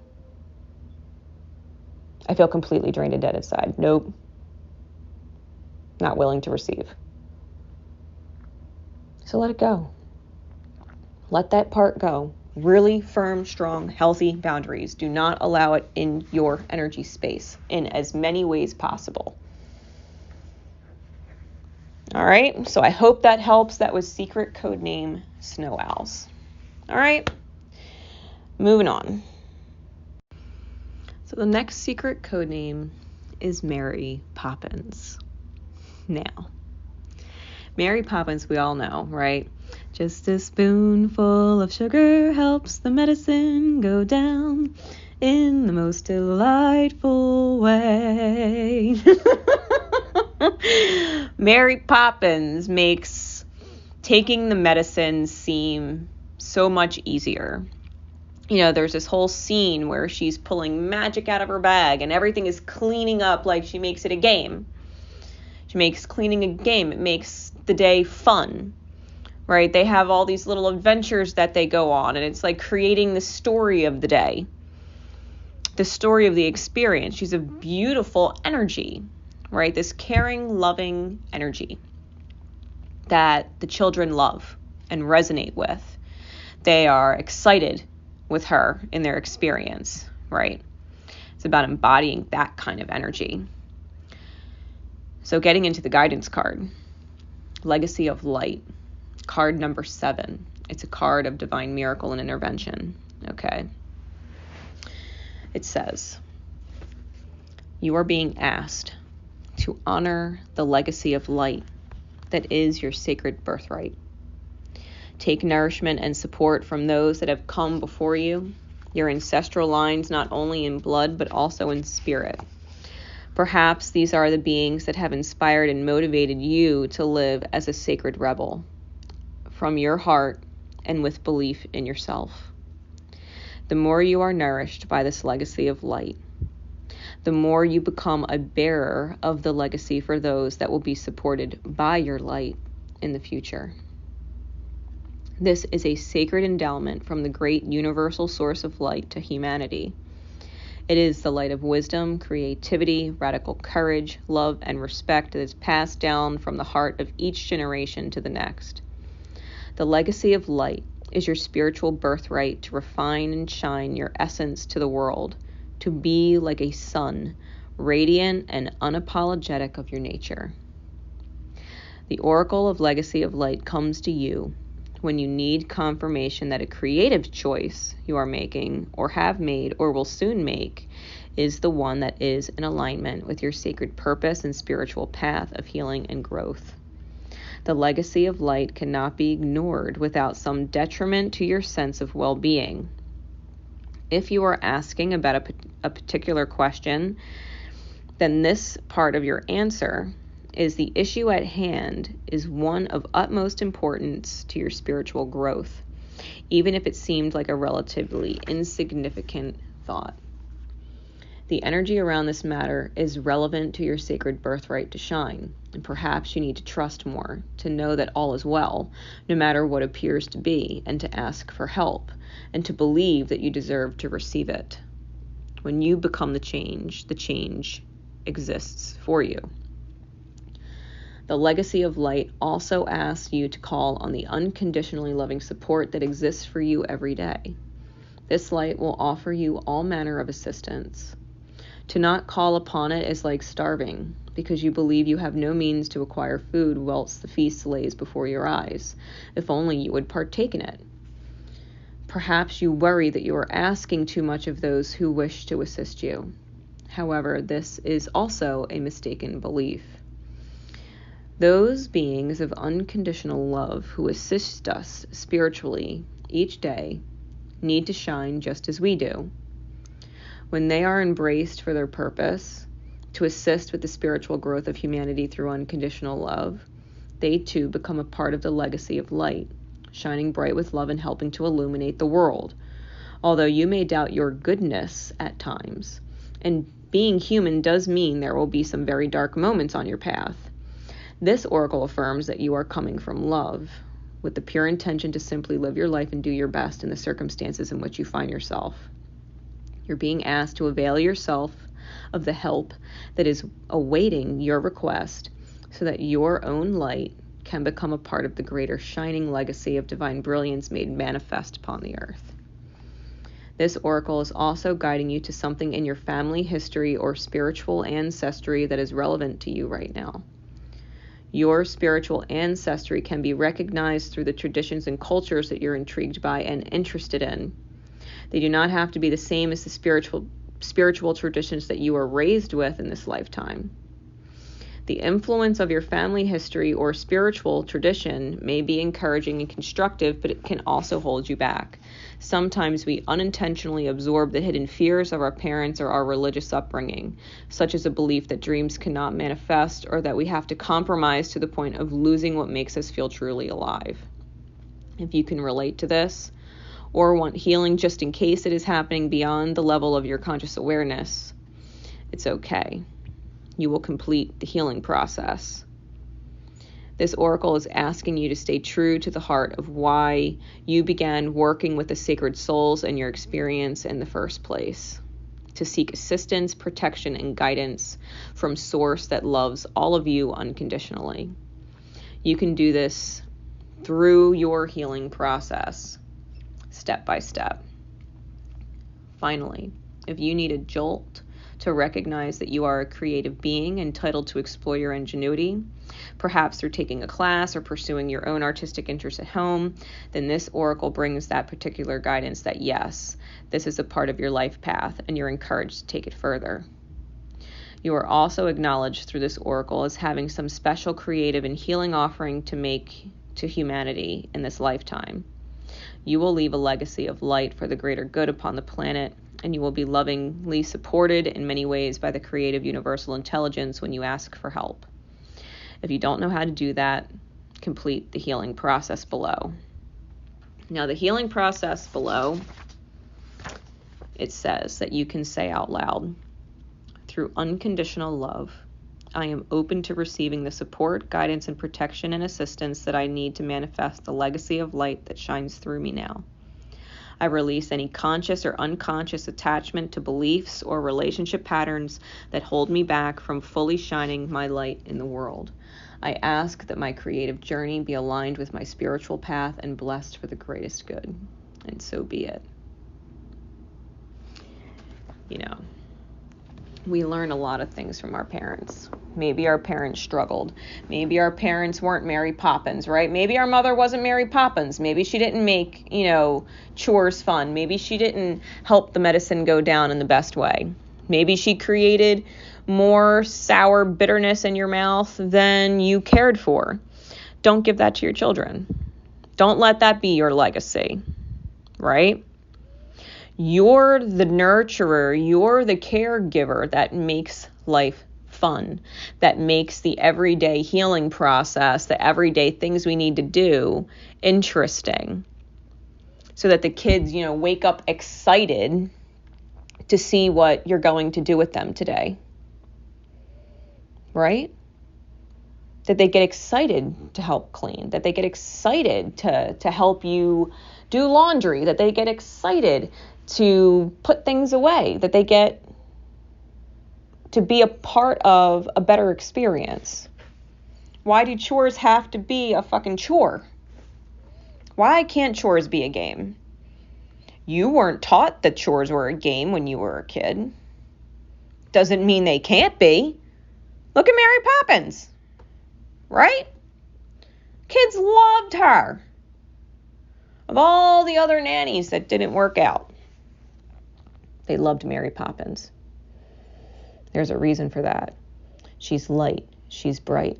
I feel completely drained and dead inside. Nope. Not willing to receive. So let it go. Let that part go. Really firm, strong, healthy boundaries. Do not allow it in your energy space in as many ways possible. All right. So I hope that helps. That was secret code name Snow Owls. All right. Moving on. So the next secret code name is Mary Poppins. Now, Mary Poppins, we all know, right? Just a spoonful of sugar helps the medicine go down in the most delightful way. Mary Poppins makes taking the medicine seem so much easier. You know, there's this whole scene where she's pulling magic out of her bag and everything is cleaning up like she makes it a game. She makes cleaning a game. It makes the day fun, right? They have all these little adventures that they go on, and it's like creating the story of the day, the story of the experience. She's a beautiful energy, right? This caring, loving energy that the children love and resonate with. They are excited with her in their experience, right? It's about embodying that kind of energy. So getting into the guidance card, Legacy of Light, card number 7. It's a card of divine miracle and intervention, okay? It says, you are being asked to honor the legacy of light that is your sacred birthright. Take nourishment and support from those that have come before you, your ancestral lines, not only in blood, but also in spirit. Perhaps these are the beings that have inspired and motivated you to live as a sacred rebel from your heart and with belief in yourself. The more you are nourished by this legacy of light, the more you become a bearer of the legacy for those that will be supported by your light in the future. This is a sacred endowment from the great universal source of light to humanity. It is the light of wisdom, creativity, radical courage, love, and respect that is passed down from the heart of each generation to the next. The legacy of light is your spiritual birthright to refine and shine your essence to the world, to be like a sun, radiant and unapologetic of your nature. The oracle of legacy of light comes to you when you need confirmation that a creative choice you are making, or have made, or will soon make, is the one that is in alignment with your sacred purpose and spiritual path of healing and growth. The legacy of light cannot be ignored without some detriment to your sense of well-being. If you are asking about a particular question, then this part of your answer is the issue at hand is one of utmost importance to your spiritual growth, even if it seemed like a relatively insignificant thought. The energy around this matter is relevant to your sacred birthright to shine, and perhaps you need to trust more, to know that all is well, no matter what appears to be, and to ask for help, and to believe that you deserve to receive it. When you become the change exists for you. The legacy of light also asks you to call on the unconditionally loving support that exists for you every day. This light will offer you all manner of assistance. To not call upon it is like starving, because you believe you have no means to acquire food whilst the feast lays before your eyes. If only you would partake in it. Perhaps you worry that you are asking too much of those who wish to assist you. However, this is also a mistaken belief. Those beings of unconditional love who assist us spiritually each day need to shine just as we do. When they are embraced for their purpose, to assist with the spiritual growth of humanity through unconditional love, they too become a part of the legacy of light, shining bright with love and helping to illuminate the world. Although you may doubt your goodness at times, and being human does mean there will be some very dark moments on your path, this oracle affirms that you are coming from love, with the pure intention to simply live your life and do your best in the circumstances in which you find yourself. You're being asked to avail yourself of the help that is awaiting your request so that your own light can become a part of the greater shining legacy of divine brilliance made manifest upon the earth. This oracle is also guiding you to something in your family history or spiritual ancestry that is relevant to you right now. Your spiritual ancestry can be recognized through the traditions and cultures that you're intrigued by and interested in. They do not have to be the same as the spiritual traditions that you were raised with in this lifetime. The influence of your family history or spiritual tradition may be encouraging and constructive, but it can also hold you back. Sometimes we unintentionally absorb the hidden fears of our parents or our religious upbringing, such as a belief that dreams cannot manifest or that we have to compromise to the point of losing what makes us feel truly alive. If you can relate to this, or want healing just in case it is happening beyond the level of your conscious awareness, it's okay. You will complete the healing process. This oracle is asking you to stay true to the heart of why you began working with the sacred souls in your experience in the first place. To seek assistance, protection, and guidance from Source that loves all of you unconditionally. You can do this through your healing process, step by step. Finally, if you need a jolt to recognize that you are a creative being entitled to explore your ingenuity, perhaps through taking a class or pursuing your own artistic interests at home, then this oracle brings that particular guidance that yes, this is a part of your life path and you're encouraged to take it further. You are also acknowledged through this oracle as having some special creative and healing offering to make to humanity in this lifetime. You will leave a legacy of light for the greater good upon the planet, and you will be lovingly supported in many ways by the creative universal intelligence when you ask for help. If you don't know how to do that, complete the healing process below. Now, the healing process below, it says that you can say out loud, through unconditional love, I am open to receiving the support, guidance, and protection and assistance that I need to manifest the legacy of light that shines through me now. I release any conscious or unconscious attachment to beliefs or relationship patterns that hold me back from fully shining my light in the world. I ask that my creative journey be aligned with my spiritual path and blessed for the greatest good. And so be it. You know, we learn a lot of things from our parents. Maybe our parents struggled. Maybe our parents weren't Mary Poppins, right? Maybe our mother wasn't Mary Poppins. Maybe she didn't make, chores fun. Maybe she didn't help the medicine go down in the best way. Maybe she created more sour bitterness in your mouth than you cared for. Don't give that to your children. Don't let that be your legacy, right? You're the nurturer. You're the caregiver that makes life fun, that makes the everyday healing process, the everyday things we need to do, interesting. So that the kids, wake up excited to see what you're going to do with them today. Right? That they get excited to help clean, that they get excited to help you do laundry, that they get excited to put things away, that they get to be a part of a better experience. Why do chores have to be a fucking chore? Why can't chores be a game? You weren't taught that chores were a game when you were a kid. Doesn't mean they can't be. Look at Mary Poppins, right? Kids loved her. Of all the other nannies that didn't work out, they loved Mary Poppins. There's a reason for that. She's light. She's bright.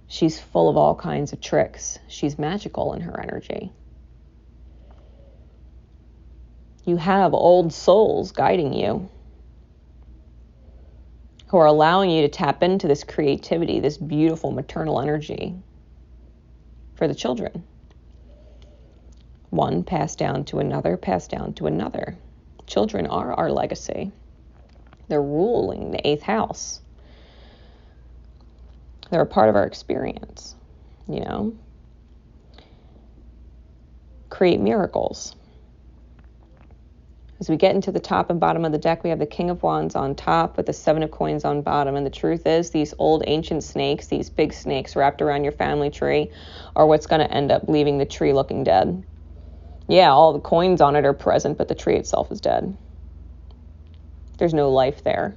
She's full of all kinds of tricks. She's magical in her energy. You have old souls guiding you who are allowing you to tap into this creativity, this beautiful maternal energy for the children. One passed down to another, passed down to another. Children are our legacy. They're ruling the 8th house. They're a part of our experience, Create miracles. As we get into the top and bottom of the deck, we have the King of Wands on top with the 7 of Coins on bottom. And the truth is, these old ancient snakes, these big snakes wrapped around your family tree, are what's going to end up leaving the tree looking dead. Yeah, all the coins on it are present, but the tree itself is dead. There's no life there.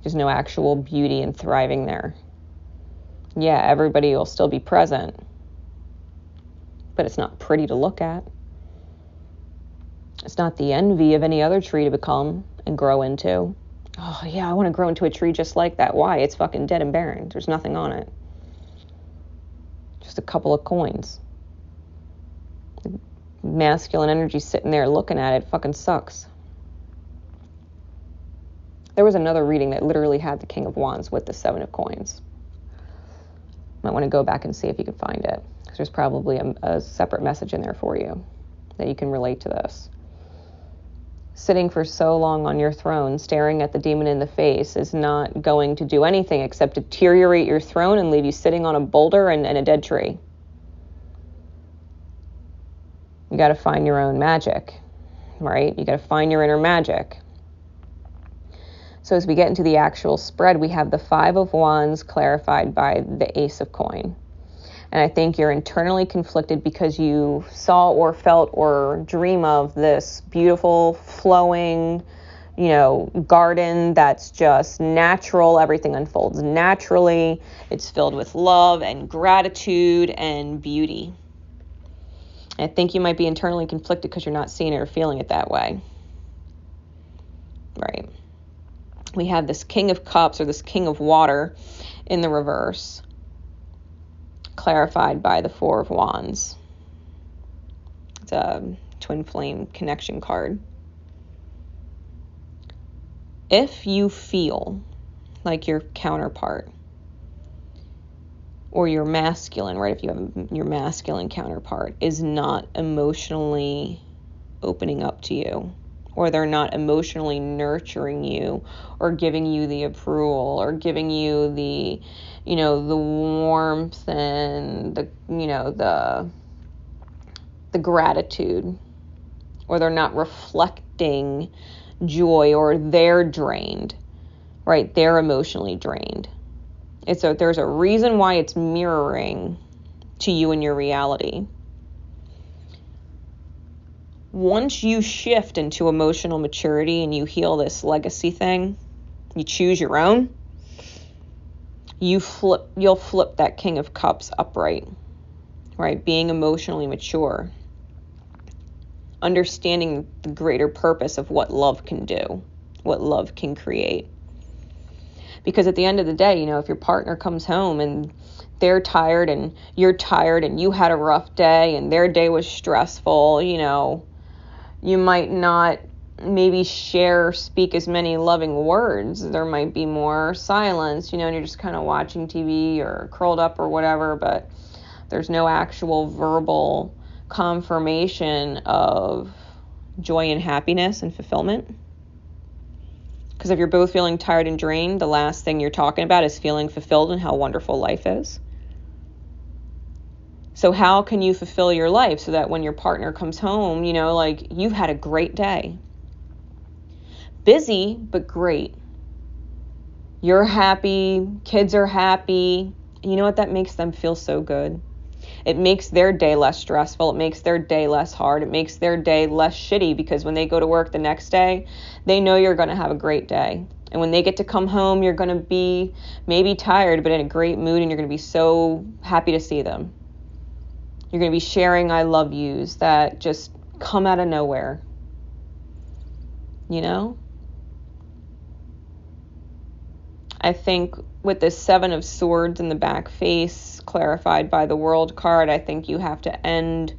There's no actual beauty and thriving there. Yeah, everybody will still be present, but it's not pretty to look at. It's not the envy of any other tree to become and grow into. Oh, yeah, I want to grow into a tree just like that. Why? It's fucking dead and barren. There's nothing on it. Just a couple of coins. The masculine energy sitting there looking at it fucking sucks. There was another reading that literally had the King of Wands with the 7 of Coins. Might want to go back and see if you can find it, because there's probably a separate message in there for you that you can relate to this. Sitting for so long on your throne, staring at the demon in the face, is not going to do anything except deteriorate your throne and leave you sitting on a boulder and a dead tree. You got to find your own magic, right? You got to find your inner magic. So as we get into the actual spread, we have the 5 of Wands clarified by the Ace of Coin. And I think you're internally conflicted because you saw or felt or dream of this beautiful, flowing, garden that's just natural. Everything unfolds naturally. It's filled with love and gratitude and beauty. I think you might be internally conflicted because you're not seeing it or feeling it that way. Right. We have this King of Cups, or this King of Water, in the reverse, clarified by the 4 of Wands. It's a twin flame connection card. If you feel like your counterpart, or your masculine, right, if you have your masculine counterpart, is not emotionally opening up to you, or they're not emotionally nurturing you or giving you the approval or giving you the, the warmth and the gratitude, or they're not reflecting joy, or they're drained, right? They're emotionally drained. There's a reason why it's mirroring to you in your reality. Once you shift into emotional maturity and you heal this legacy thing, you choose your own, you'll flip that King of Cups upright, right? Being emotionally mature, understanding the greater purpose of what love can do, what love can create. Because at the end of the day, if your partner comes home and they're tired and you're tired and you had a rough day and their day was stressful, you might not maybe speak as many loving words. There might be more silence, and you're just kind of watching TV or curled up or whatever, but there's no actual verbal confirmation of joy and happiness and fulfillment. Because if you're both feeling tired and drained, the last thing you're talking about is feeling fulfilled and how wonderful life is. So how can you fulfill your life so that when your partner comes home, you've had a great day? Busy, but great. You're happy, kids are happy. And you know what? That makes them feel so good. It makes their day less stressful. It makes their day less hard. It makes their day less shitty, because when they go to work the next day, they know you're going to have a great day. And when they get to come home, you're going to be maybe tired, but in a great mood, and you're going to be so happy to see them. You're going to be sharing I love yous that just come out of nowhere. I think with the Seven of Swords in the back face, clarified by the World card, I think you have to end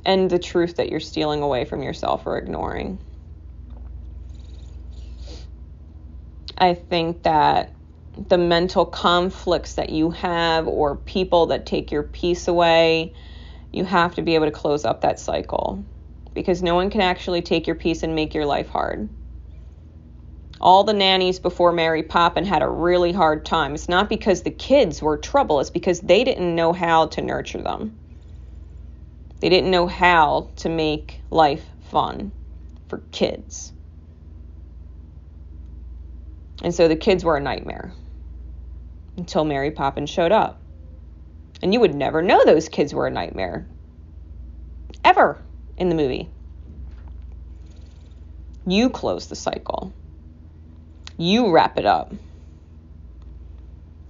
the truth that you're stealing away from yourself or ignoring. I think that the mental conflicts that you have, or people that take your peace away, you have to be able to close up that cycle, because no one can actually take your peace and make your life hard. All the nannies before Mary Poppins had a really hard time. It's not because the kids were trouble. It's because they didn't know how to nurture them. They didn't know how to make life fun for kids. And so the kids were a nightmare until Mary Poppins showed up. And you would never know those kids were a nightmare ever in the movie. You close the cycle. You wrap it up,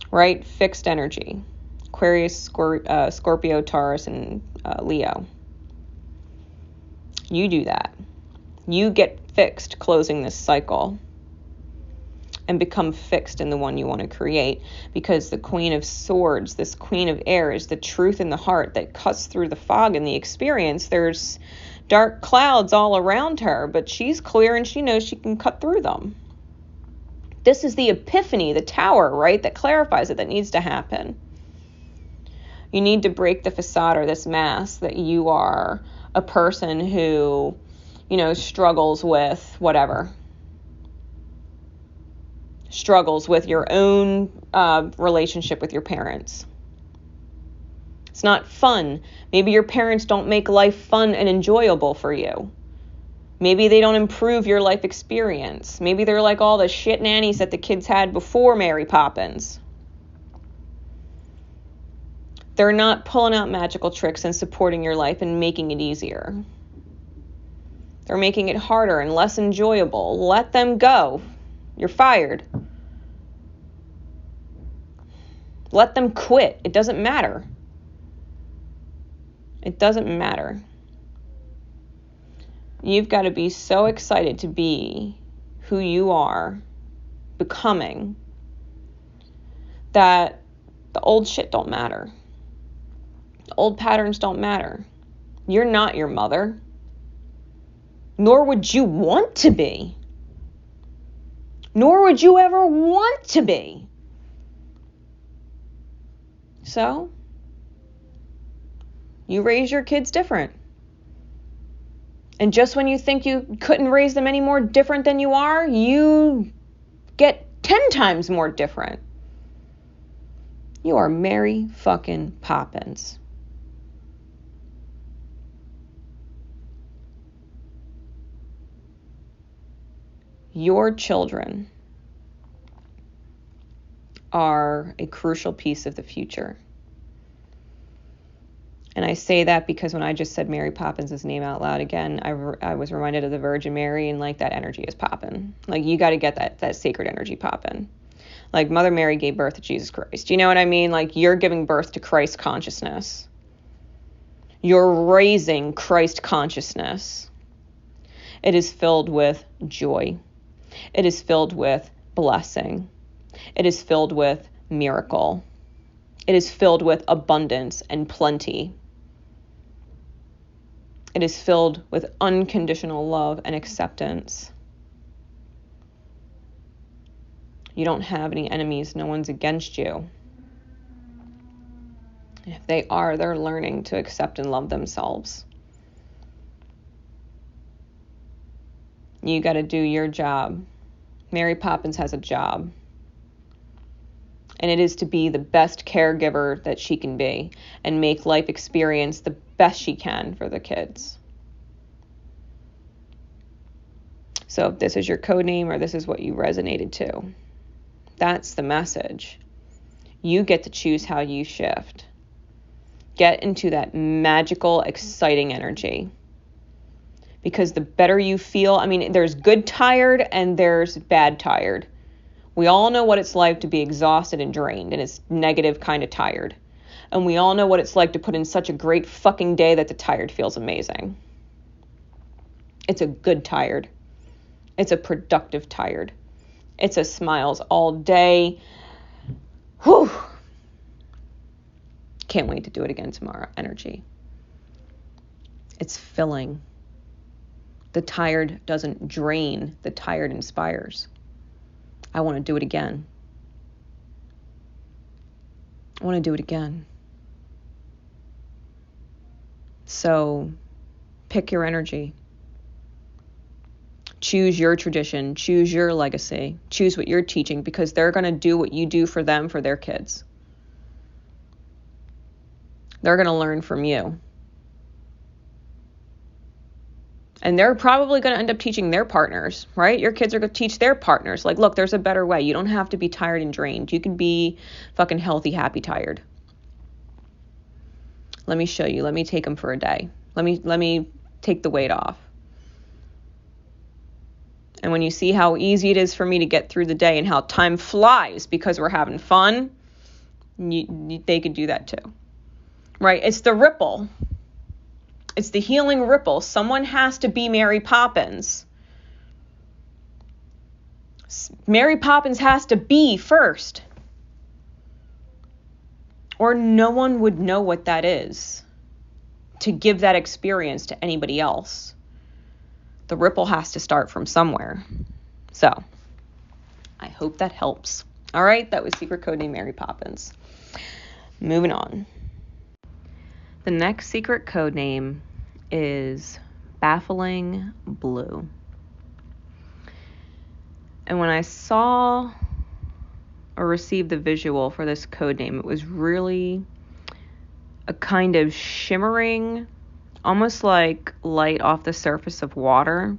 right? Fixed energy. Aquarius, Scorpio, Taurus, and Leo. You do that. You get fixed closing this cycle and become fixed in the one you want to create, because the Queen of Swords, this Queen of Air, is the truth in the heart that cuts through the fog in the experience. There's dark clouds all around her, but she's clear and she knows she can cut through them. This is the epiphany, the tower, right, that clarifies it, that needs to happen. You need to break the facade or this mask that you are a person who, struggles with whatever. Struggles with your own relationship with your parents. It's not fun. Maybe your parents don't make life fun and enjoyable for you. Maybe they don't improve your life experience. Maybe they're like all the shit nannies that the kids had before Mary Poppins. They're not pulling out magical tricks and supporting your life and making it easier. They're making it harder and less enjoyable. Let them go. You're fired. Let them quit. It doesn't matter. It doesn't matter. You've got to be so excited to be who you are becoming that the old shit don't matter. The old patterns don't matter. You're not your mother. Nor would you want to be. Nor would you ever want to be. So, you raise your kids different. And just when you think you couldn't raise them any more different than you are, you get 10 times more different. You are Mary fucking Poppins. Your children are a crucial piece of the future. And I say that because when I just said Mary Poppins' name out loud again, I was reminded of the Virgin Mary, and like that energy is popping. Like you got to get that sacred energy popping. Like Mother Mary gave birth to Jesus Christ. You know what I mean? Like you're giving birth to Christ consciousness. You're raising Christ consciousness. It is filled with joy. It is filled with blessing. It is filled with miracle. It is filled with abundance and plenty. It is filled with unconditional love and acceptance. You don't have any enemies. No one's against you. And if they are, they're learning to accept and love themselves. You got to do your job. Mary Poppins has a job. And it is to be the best caregiver that she can be and make life experience the best she can for the kids. So if this is your code name or this is what you resonated to, that's the message. You get to choose how you shift. Get into that magical, exciting energy. Because the better you feel, I mean, there's good tired and there's bad tired. We all know what it's like to be exhausted and drained, and it's negative kind of tired. And we all know what it's like to put in such a great fucking day that the tired feels amazing. It's a good tired. It's a productive tired. It's a smiles all day. Whew. Can't wait to do it again tomorrow. Energy. It's filling. The tired doesn't drain. The tired inspires. I want to do it again. I want to do it again. So pick your energy. Choose your tradition. Choose your legacy. Choose what you're teaching, because they're going to do what you do for them, for their kids. They're going to learn from you. And they're probably going to end up teaching their partners, right? Your kids are going to teach their partners. Like, look, there's a better way. You don't have to be tired and drained. You can be fucking healthy, happy, tired. Let me show you. Let me take them for a day. Let me take the weight off. And when you see how easy it is for me to get through the day and how time flies because we're having fun, they could do that too. Right? It's the ripple. It's the healing ripple. Someone has to be Mary Poppins. Mary Poppins has to be first. Or no one would know what that is to give that experience to anybody else. The ripple has to start from somewhere. So, I hope that helps. All right, that was secret code name Mary Poppins. Moving on. The next secret code name is Baffling Blue. And when I saw or received the visual for this code name, it was really a kind of shimmering, almost like light off the surface of water.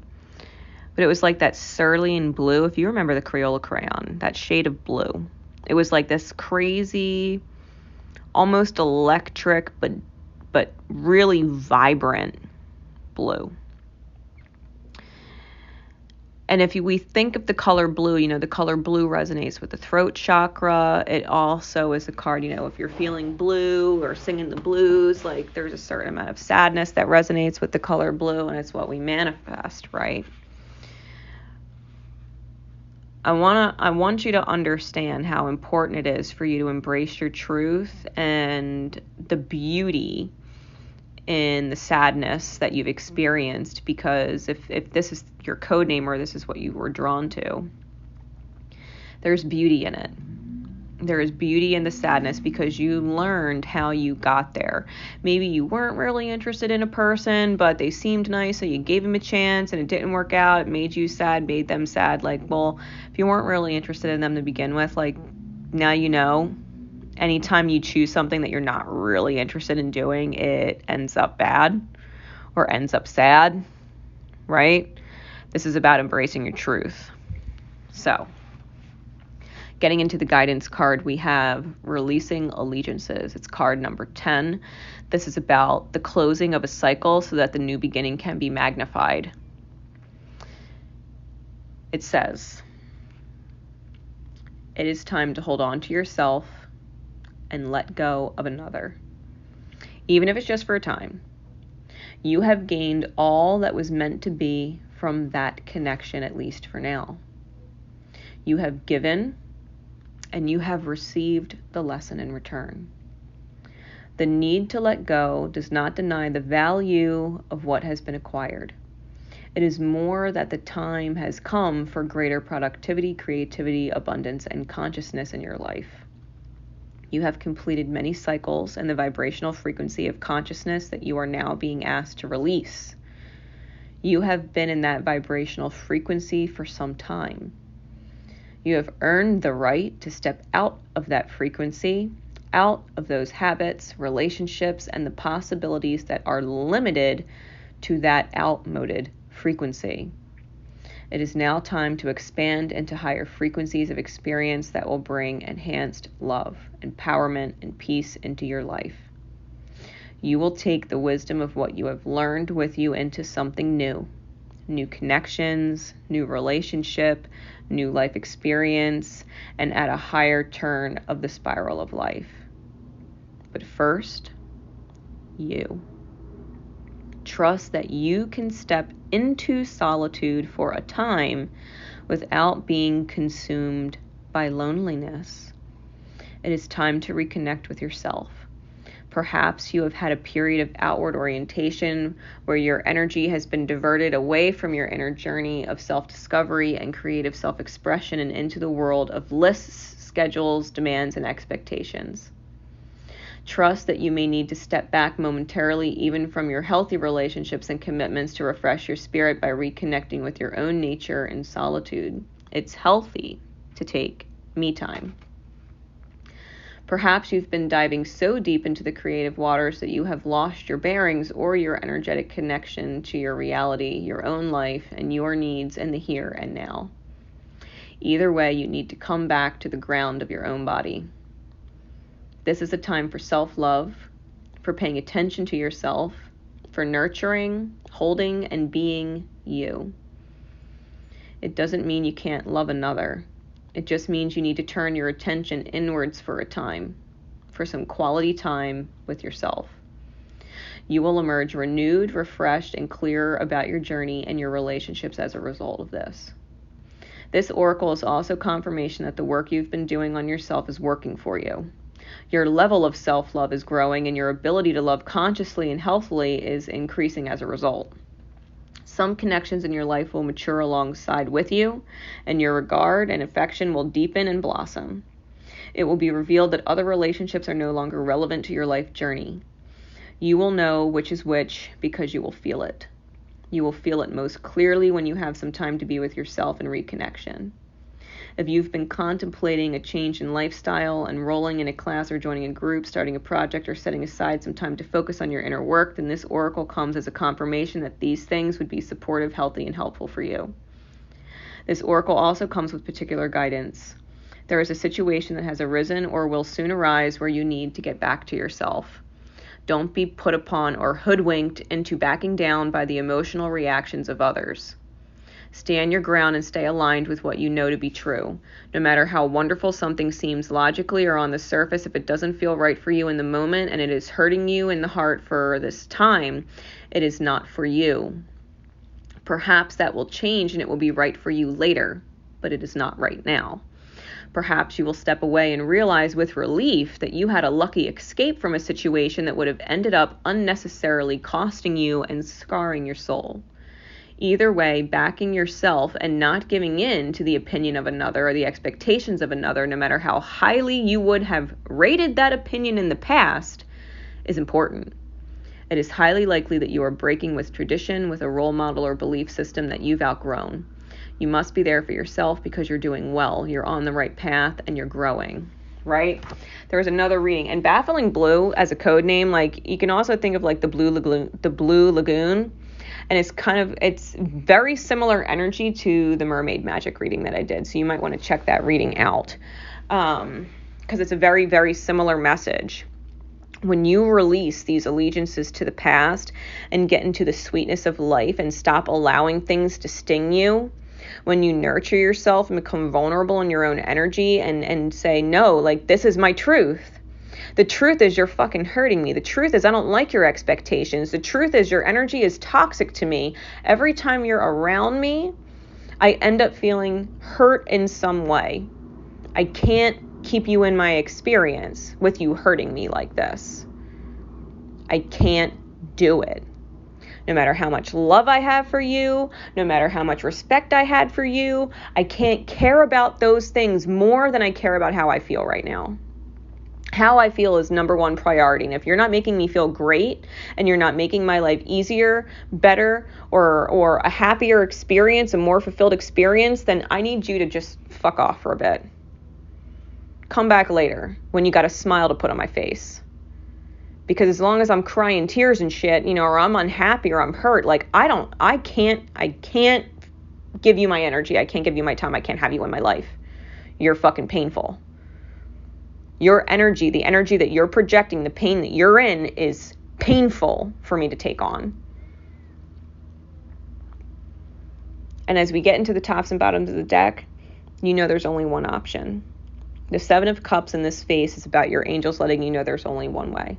But it was like that cerulean blue, if you remember the Crayola crayon, that shade of blue. It was like this crazy, almost electric, but really vibrant blue. And if we think of the color blue, you know, the color blue resonates with the throat chakra. It also is a card, you know, if you're feeling blue or singing the blues, like there's a certain amount of sadness that resonates with the color blue, and it's what we manifest, right? I want you to understand how important it is for you to embrace your truth and the beauty in the sadness that you've experienced, because if this is your code name or this is what you were drawn to, there's beauty in it. There is beauty in the sadness because you learned how you got there. Maybe you weren't really interested in a person, but they seemed nice, so you gave them a chance and it didn't work out. It made you sad, made them sad. Like, well, if you weren't really interested in them to begin with, like, now you know. Anytime you choose something that you're not really interested in doing, it ends up bad or ends up sad, right? This is about embracing your truth. So, getting into the guidance card, we have Releasing Allegiances. It's card number 10. This is about the closing of a cycle so that the new beginning can be magnified. It says, it is time to hold on to yourself and let go of another, even if it's just for a time. You have gained all that was meant to be from that connection, at least for now. You have given, and you have received the lesson in return. The need to let go does not deny the value of what has been acquired. It is more that the time has come for greater productivity, creativity, abundance, and consciousness in your life. You have completed many cycles in the vibrational frequency of consciousness that you are now being asked to release. You have been in that vibrational frequency for some time. You have earned the right to step out of that frequency, out of those habits, relationships, and the possibilities that are limited to that outmoded frequency. It is now time to expand into higher frequencies of experience that will bring enhanced love, empowerment, and peace into your life. You will take the wisdom of what you have learned with you into something new. New connections, new relationship, new life experience, and at a higher turn of the spiral of life. But first, you. Trust that you can step into solitude for a time without being consumed by loneliness. It is time to reconnect with yourself. Perhaps you have had a period of outward orientation where your energy has been diverted away from your inner journey of self-discovery and creative self-expression and into the world of lists, schedules, demands, and expectations. Trust that you may need to step back momentarily even from your healthy relationships and commitments to refresh your spirit by reconnecting with your own nature in solitude. It's healthy to take me time. Perhaps you've been diving so deep into the creative waters that you have lost your bearings or your energetic connection to your reality, your own life, and your needs in the here and now. Either way, you need to come back to the ground of your own body. This is a time for self-love, for paying attention to yourself, for nurturing, holding, and being you. It doesn't mean you can't love another. It just means you need to turn your attention inwards for a time, for some quality time with yourself. You will emerge renewed, refreshed, and clearer about your journey and your relationships as a result of this. This oracle is also confirmation that the work you've been doing on yourself is working for you. Your level of self-love is growing, and your ability to love consciously and healthfully is increasing as a result. Some connections in your life will mature alongside with you, and your regard and affection will deepen and blossom. It will be revealed that other relationships are no longer relevant to your life journey. You will know which is which because you will feel it. You will feel it most clearly when you have some time to be with yourself and reconnection. If you've been contemplating a change in lifestyle, enrolling in a class or joining a group, starting a project, or setting aside some time to focus on your inner work, then this oracle comes as a confirmation that these things would be supportive, healthy, and helpful for you. This oracle also comes with particular guidance. There is a situation that has arisen or will soon arise where you need to get back to yourself. Don't be put upon or hoodwinked into backing down by the emotional reactions of others. Stand your ground and stay aligned with what you know to be true. No matter how wonderful something seems logically or on the surface, if it doesn't feel right for you in the moment and it is hurting you in the heart for this time, it is not for you. Perhaps that will change and it will be right for you later, but it is not right now. Perhaps you will step away and realize with relief that you had a lucky escape from a situation that would have ended up unnecessarily costing you and scarring your soul. Either way, backing yourself and not giving in to the opinion of another or the expectations of another, no matter how highly you would have rated that opinion in the past, is important. It is highly likely that you are breaking with tradition, with a role model or belief system that you've outgrown. You must be there for yourself because you're doing well, you're on the right path, and you're growing, right? There's another reading. And Baffling Blue as a code name, like, you can also think of like the Blue Lagoon. And it's very similar energy to the Mermaid Magic reading that I did. So you might want to check that reading out. Because it's a very, very similar message. When you release these allegiances to the past and get into the sweetness of life and stop allowing things to sting you, when you nurture yourself and become vulnerable in your own energy and say, no, like, this is my truth. The truth is you're fucking hurting me. The truth is I don't like your expectations. The truth is your energy is toxic to me. Every time you're around me, I end up feeling hurt in some way. I can't keep you in my experience with you hurting me like this. I can't do it. No matter how much love I have for you, no matter how much respect I had for you, I can't care about those things more than I care about how I feel right now. How I feel is number one priority. And if you're not making me feel great and you're not making my life easier, better, or a happier experience, a more fulfilled experience, then I need you to just fuck off for a bit. Come back later when you got a smile to put on my face. Because as long as I'm crying tears and shit, or I'm unhappy or I'm hurt, like, I can't give you my energy. I can't give you my time. I can't have you in my life. You're fucking painful. Your energy, the energy that you're projecting, the pain that you're in is painful for me to take on. And as we get into the tops and bottoms of the deck, there's only one option. The Seven of Cups in this face is about your angels letting you know there's only one way.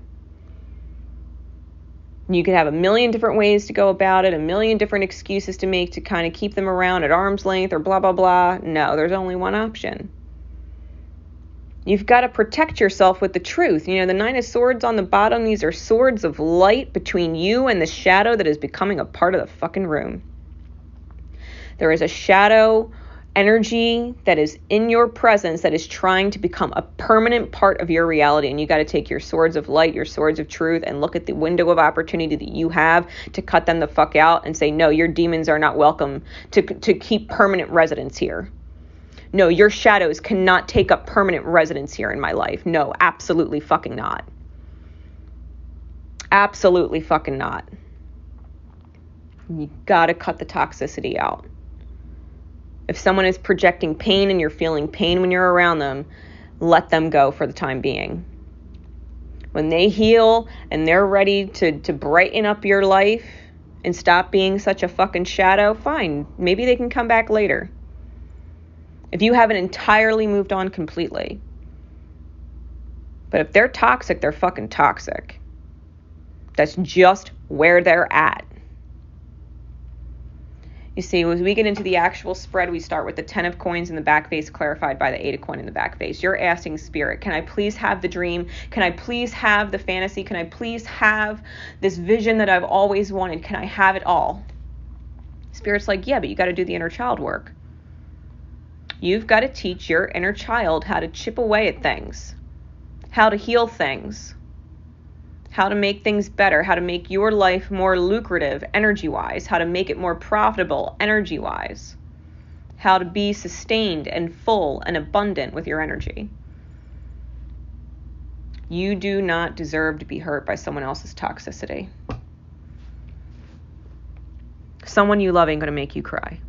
You could have a million different ways to go about it, a million different excuses to make to kind of keep them around at arm's length or blah, blah, blah. No, there's only one option. You've got to protect yourself with the truth. The Nine of Swords on the bottom, these are swords of light between you and the shadow that is becoming a part of the fucking room. There is a shadow energy that is in your presence that is trying to become a permanent part of your reality. And you got to take your swords of light, your swords of truth, and look at the window of opportunity that you have to cut them the fuck out and say, no, your demons are not welcome to keep permanent residence here. No, your shadows cannot take up permanent residence here in my life. No, absolutely fucking not. Absolutely fucking not. You gotta cut the toxicity out. If someone is projecting pain and you're feeling pain when you're around them, let them go for the time being. When they heal and they're ready to brighten up your life and stop being such a fucking shadow, fine. Maybe they can come back later. If you haven't entirely moved on completely. But if they're toxic, they're fucking toxic. That's just where they're at. You see, as we get into the actual spread, we start with the 10 of coins in the back face, clarified by the 8 of coin in the back face. You're asking Spirit, can I please have the dream? Can I please have the fantasy? Can I please have this vision that I've always wanted? Can I have it all? Spirit's like, yeah, but you got to do the inner child work. You've got to teach your inner child how to chip away at things, how to heal things, how to make things better, how to make your life more lucrative energy-wise, how to make it more profitable energy-wise, how to be sustained and full and abundant with your energy. You do not deserve to be hurt by someone else's toxicity. Someone you love ain't going to make you cry.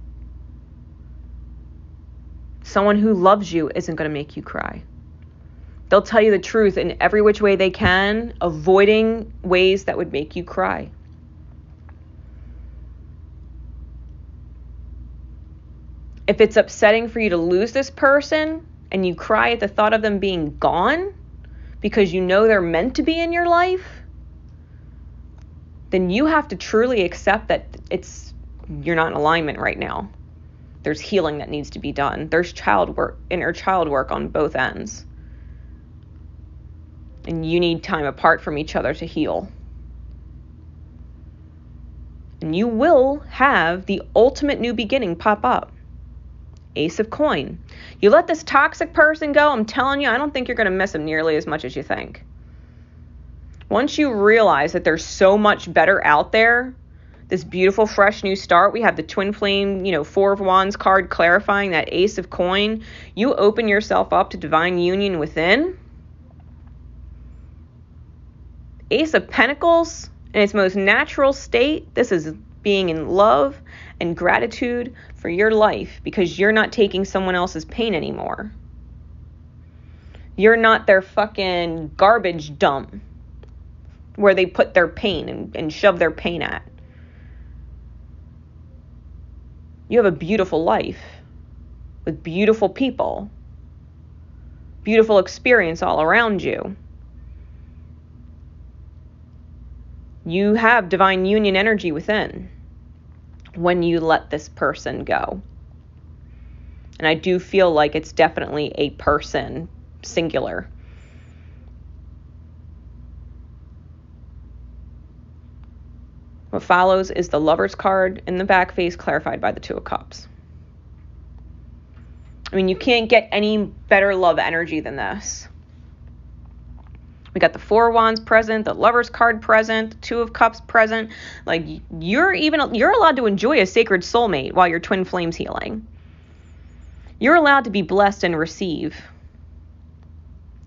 Someone who loves you isn't going to make you cry. They'll tell you the truth in every which way they can, avoiding ways that would make you cry. If it's upsetting for you to lose this person and you cry at the thought of them being gone because you know they're meant to be in your life, then you have to truly accept that you're not in alignment right now. There's healing that needs to be done. There's inner child work on both ends. And you need time apart from each other to heal. And you will have the ultimate new beginning pop up. Ace of coin. You let this toxic person go, I'm telling you, I don't think you're going to miss them nearly as much as you think. Once you realize that there's so much better out there, this beautiful, fresh new start, we have the twin flame, Four of Wands card clarifying that Ace of coin. You open yourself up to divine union within. Ace of Pentacles, in its most natural state, this is being in love and gratitude for your life because you're not taking someone else's pain anymore. You're not their fucking garbage dump where they put their pain and shove their pain at. You have a beautiful life with beautiful people, beautiful experience all around you. You have divine union energy within when you let this person go. And I do feel like it's definitely a person, singular. What follows is the Lover's card in the back face, clarified by the Two of Cups. I mean, you can't get any better love energy than this. We got the Four of Wands present, the Lover's card present, the Two of Cups present. Like, you're allowed to enjoy a sacred soulmate while your twin flames healing. You're allowed to be blessed and receive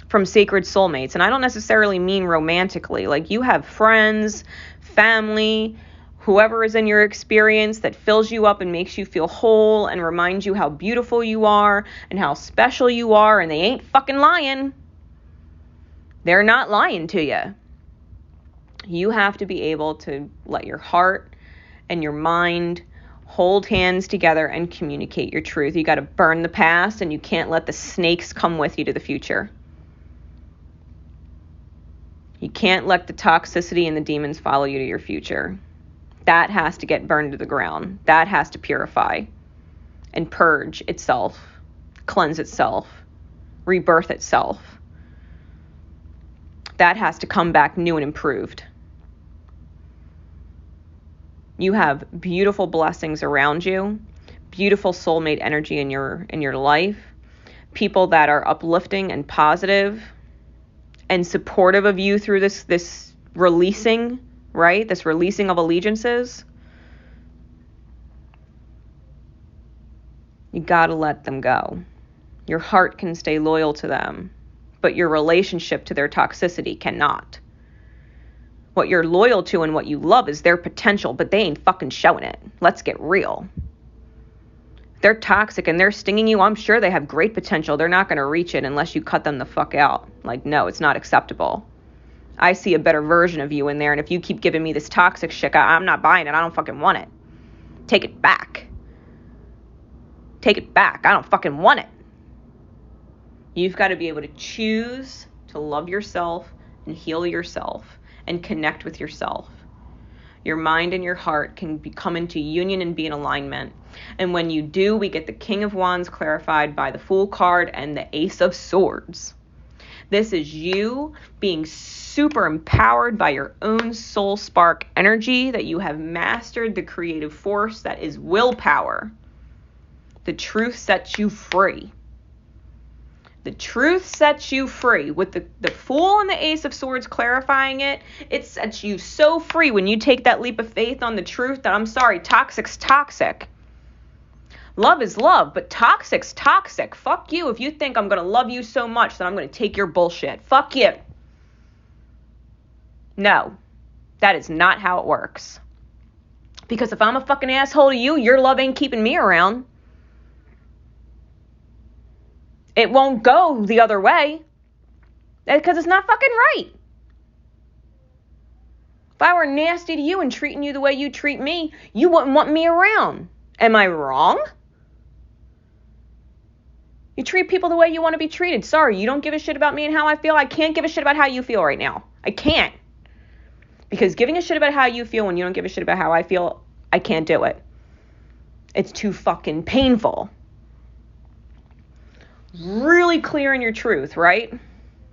from sacred soulmates. And I don't necessarily mean romantically. Like, you have friends, family, whoever is in your experience that fills you up and makes you feel whole and reminds you how beautiful you are and how special you are, and they ain't fucking lying. They're not lying to you. You have to be able to let your heart and your mind hold hands together and communicate your truth. You got to burn the past, and you can't let the snakes come with you to the future. You can't let the toxicity and the demons follow you to your future. That has to get burned to the ground. That has to purify and purge itself, cleanse itself, rebirth itself. That has to come back new and improved. You have beautiful blessings around you, beautiful soulmate energy in your life, people that are uplifting and positive and supportive of you through this releasing, right? This releasing of allegiances. You gotta let them go. Your heart can stay loyal to them, but your relationship to their toxicity cannot. What you're loyal to and what you love is their potential, but they ain't fucking showing it. Let's get real. If they're toxic and they're stinging you, I'm sure they have great potential. They're not going to reach it unless you cut them the fuck out. Like, no, it's not acceptable. I see a better version of you in there, and if you keep giving me this toxic shit, I'm not buying it. I don't fucking want it. Take it back. Take it back. I don't fucking want it. You've got to be able to choose to love yourself and heal yourself and connect with yourself. Your mind and your heart can come into union and be in alignment. And when you do, we get the King of Wands clarified by the Fool card and the Ace of Swords. This is you being super empowered by your own soul spark energy, that you have mastered the creative force that is willpower. The truth sets you free. The truth sets you free. With the Fool and the Ace of Swords clarifying it, it sets you so free when you take that leap of faith on the truth that, I'm sorry, toxic's toxic. Love is love, but toxic's toxic. Fuck you if you think I'm going to love you so much that I'm going to take your bullshit. Fuck you. No, that is not how it works. Because if I'm a fucking asshole to you, your love ain't keeping me around. It won't go the other way. Because it's not fucking right. If I were nasty to you and treating you the way you treat me, you wouldn't want me around. Am I wrong? You treat people the way you want to be treated. Sorry, you don't give a shit about me and how I feel. I can't give a shit about how you feel right now. I can't. Because giving a shit about how you feel when you don't give a shit about how I feel, I can't do it. It's too fucking painful. Really clear in your truth, right?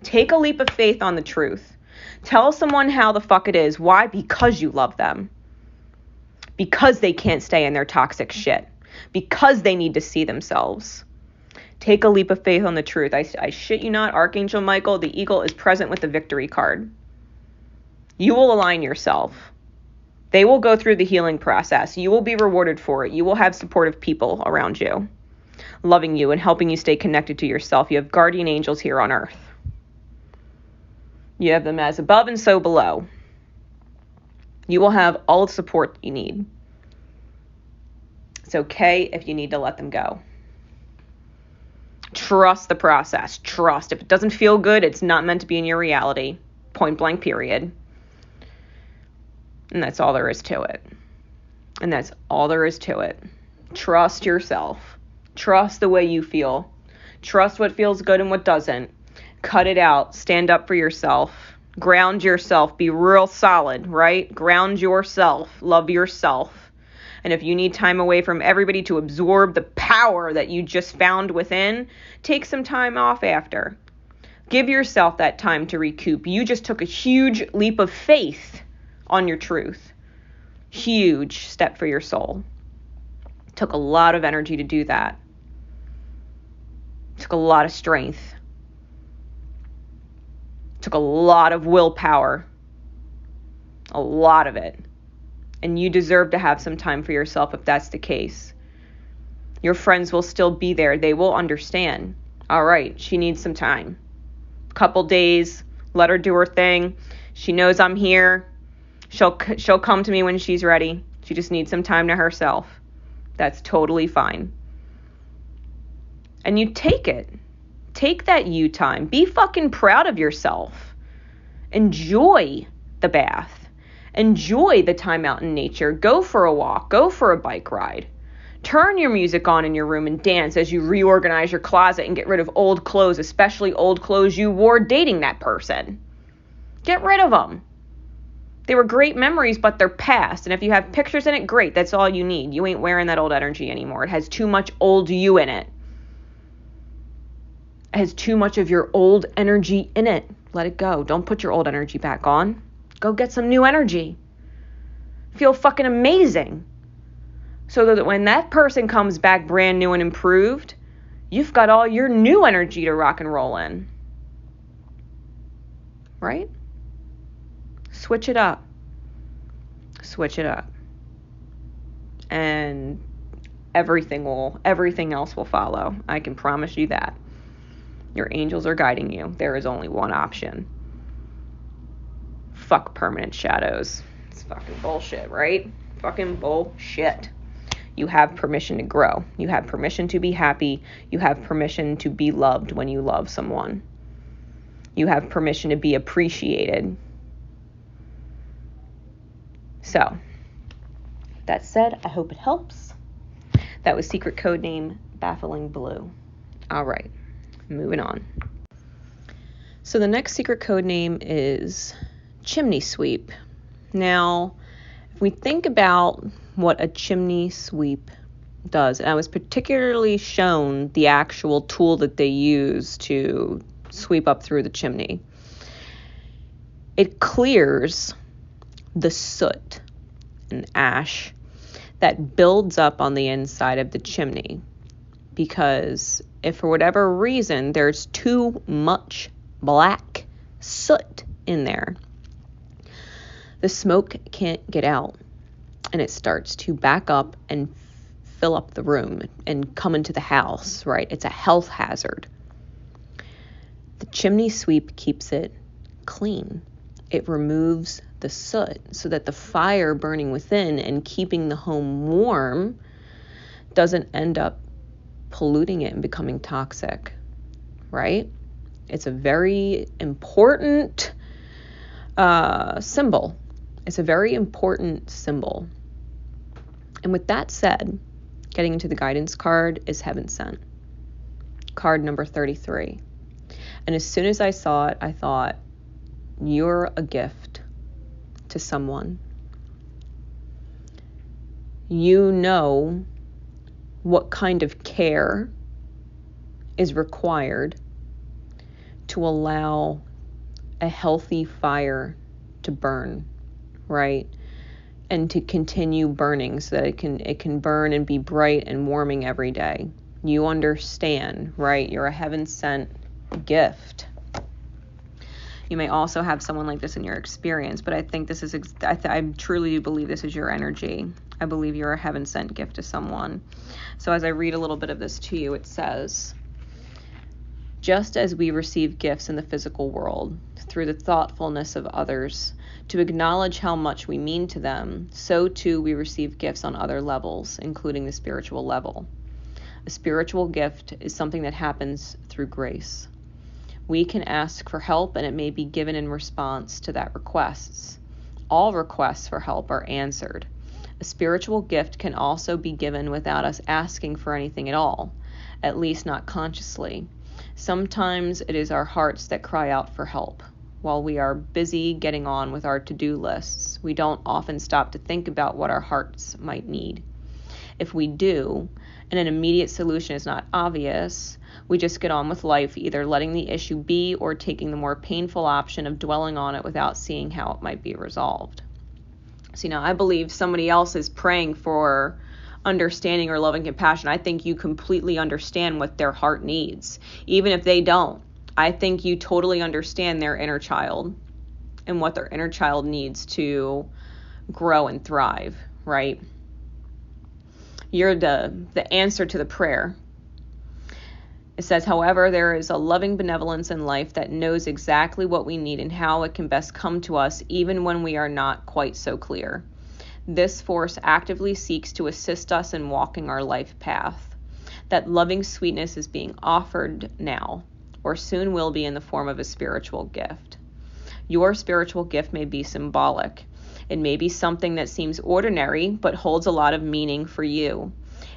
Take a leap of faith on the truth. Tell someone how the fuck it is. Why? Because you love them. because they can't stay in their toxic shit, because they need to see themselves. Take a leap of faith on the truth. I shit you not, Archangel Michael, the eagle is present with the victory card. You will align yourself. They will go through the healing process. You will be rewarded for it. You will have supportive people around you, loving you and helping you stay connected to yourself. You have guardian angels here on earth. You have them as above and so below. You will have all the support you need. It's okay if you need to let them go. Trust the process. Trust. If it doesn't feel good, it's not meant to be in your reality. Point blank, period. And that's all there is to it. And that's all there is to it. Trust yourself. Trust the way you feel. Trust what feels good and what doesn't. Cut it out. Stand up for yourself. Ground yourself. Be real solid, right? Ground yourself. Love yourself. And if you need time away from everybody to absorb the power that you just found within, take some time off after. Give yourself that time to recoup. You just took a huge leap of faith on your truth. Huge step for your soul. Took a lot of energy to do that. Took a lot of strength. Took a lot of willpower. A lot of it. And you deserve to have some time for yourself if that's the case. Your friends will still be there. They will understand. All right, she needs some time. Couple days, let her do her thing. She knows I'm here. She'll come to me when she's ready. She just needs some time to herself. That's totally fine. And you take it. Take that you time. Be fucking proud of yourself. Enjoy the bath. Enjoy the time out in nature. Go for a walk. Go for a bike ride. Turn your music on in your room and dance as you reorganize your closet and get rid of old clothes, especially old clothes you wore dating that person. Get rid of them. They were great memories, but they're past. And if you have pictures in it, great. That's all you need. You ain't wearing that old energy anymore. It has too much old you in it. It has too much of your old energy in it. Let it go. Don't put your old energy back on. Go get some new energy. Feel fucking amazing. So that when that person comes back brand new and improved, you've got all your new energy to rock and roll in. Right? Switch it up. Switch it up. And everything else will follow. I can promise you that. Your angels are guiding you. There is only one option. Fuck permanent shadows. It's fucking bullshit, right? Fucking bullshit. You have permission to grow. You have permission to be happy. You have permission to be loved when you love someone. You have permission to be appreciated. So, that said, I hope it helps. That was secret code name Baffling Blue. All right, moving on. So the next secret code name is Chimney Sweep. Now, if we think about what a chimney sweep does, and I was particularly shown the actual tool that they use to sweep up through the chimney. It clears the soot and ash that builds up on the inside of the chimney, because if for whatever reason there's too much black soot in there, the smoke can't get out, and it starts to back up and fill up the room and come into the house, right? It's a health hazard. The chimney sweep keeps it clean. It removes the soot so that the fire burning within and keeping the home warm doesn't end up polluting it and becoming toxic, right? It's a very important symbol. It's a very important symbol. And with that said, getting into the guidance card is Heaven Sent. Card number 33. And as soon as I saw it, I thought, you're a gift to someone. You know what kind of care is required to allow a healthy fire to burn, right? and to continue burning so that it can burn and be bright and warming every day. You understand, right? You're a heaven-sent gift. You may also have someone like this in your experience, but I think this is, I truly do believe this is your energy. I believe you're a heaven-sent gift to someone. So as I read a little bit of this to you, it says, just as we receive gifts in the physical world through the thoughtfulness of others, to acknowledge how much we mean to them, so too we receive gifts on other levels, including the spiritual level. A spiritual gift is something that happens through grace. We can ask for help, and it may be given in response to that request. All requests for help are answered. A spiritual gift can also be given without us asking for anything at all, at least not consciously. Sometimes it is our hearts that cry out for help. While we are busy getting on with our to-do lists, we don't often stop to think about what our hearts might need. If we do, and an immediate solution is not obvious, we just get on with life, either letting the issue be or taking the more painful option of dwelling on it without seeing how it might be resolved. See, now I believe somebody else is praying for understanding or love and compassion. I think you completely understand what their heart needs. Even if they don't, I think you totally understand their inner child and what their inner child needs to grow and thrive, right? You're the answer to the prayer. It says, however, there is a loving benevolence in life that knows exactly what we need and how it can best come to us, even when we are not quite so clear. This force actively seeks to assist us in walking our life path. That loving sweetness is being offered now, or soon will be in the form of a spiritual gift. Your spiritual gift may be symbolic. It may be something that seems ordinary, but holds a lot of meaning for you.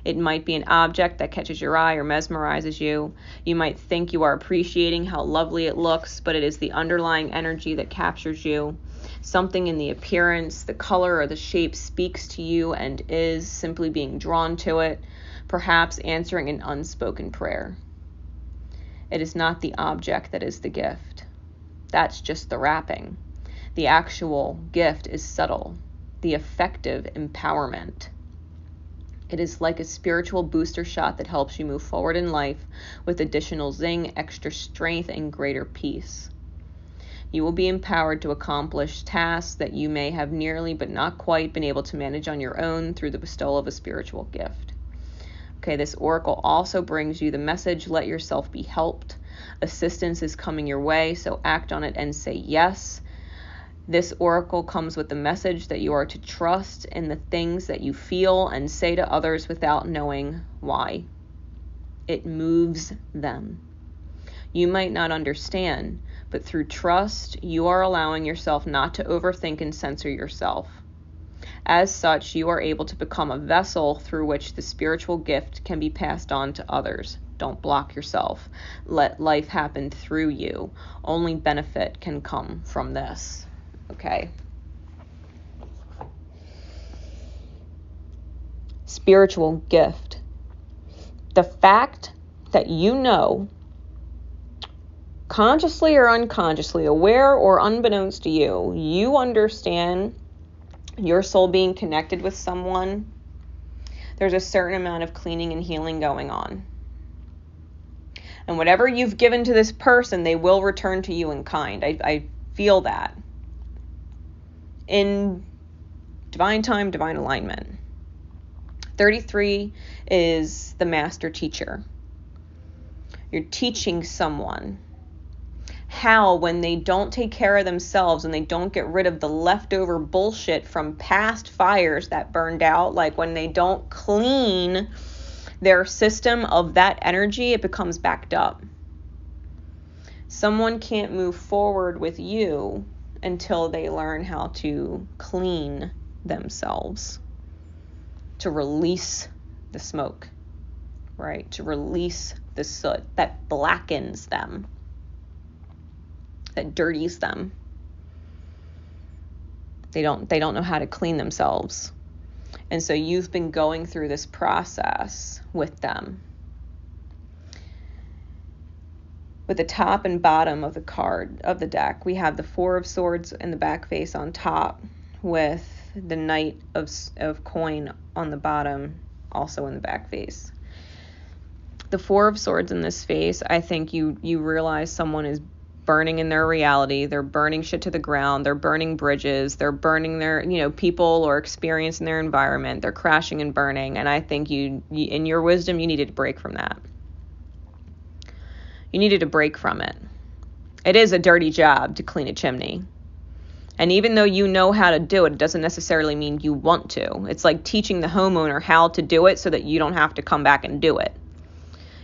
It might be an object that catches your eye or mesmerizes you. You might think you are appreciating how lovely it looks, but it is the underlying energy that captures you. Something in the appearance, the color, or the shape speaks to you and is simply being drawn to it, perhaps answering an unspoken prayer. It is not the object that is the gift. That's just the wrapping. The actual gift is subtle, the effective empowerment. It is like a spiritual booster shot that helps you move forward in life with additional zing, extra strength, and greater peace. You will be empowered to accomplish tasks that you may have nearly but not quite been able to manage on your own through the bestowal of a spiritual gift. Okay, this oracle also brings you the message, let yourself be helped. Assistance is coming your way, so act on it and say yes. This oracle comes with the message that you are to trust in the things that you feel and say to others without knowing why. It moves them. You might not understand, but through trust, you are allowing yourself not to overthink and censor yourself. As such, you are able to become a vessel through which the spiritual gift can be passed on to others. Don't block yourself. Let life happen through you. Only benefit can come from this. Okay. Spiritual gift. The fact that you know, consciously or unconsciously, aware or unbeknownst to you, you understand your soul being connected with someone, there's a certain amount of cleaning and healing going on. And whatever you've given to this person, they will return to you in kind. I feel that. In divine time, divine alignment. 33 is the master teacher. You're teaching someone how, when they don't take care of themselves and they don't get rid of the leftover bullshit from past fires that burned out, like when they don't clean their system of that energy, it becomes backed up. Someone can't move forward with you until they learn how to clean themselves, to release the smoke, right? To release the soot that blackens them, that dirties them. They don't know how to clean themselves. And so you've been going through this process with them. With the top and bottom of the card of the deck, we have the Four of Swords in the back face on top with the Knight of Coin on the bottom, also in the back face. The Four of Swords in this face, I think you realize someone is burning in their reality. They're burning shit to the ground. They're burning bridges. They're burning their, people or experience in their environment. They're crashing and burning. And I think you in your wisdom, you needed to break from that. You needed to break from it. It is a dirty job to clean a chimney. And even though you know how to do it, it doesn't necessarily mean you want to. It's like teaching the homeowner how to do it so that you don't have to come back and do it.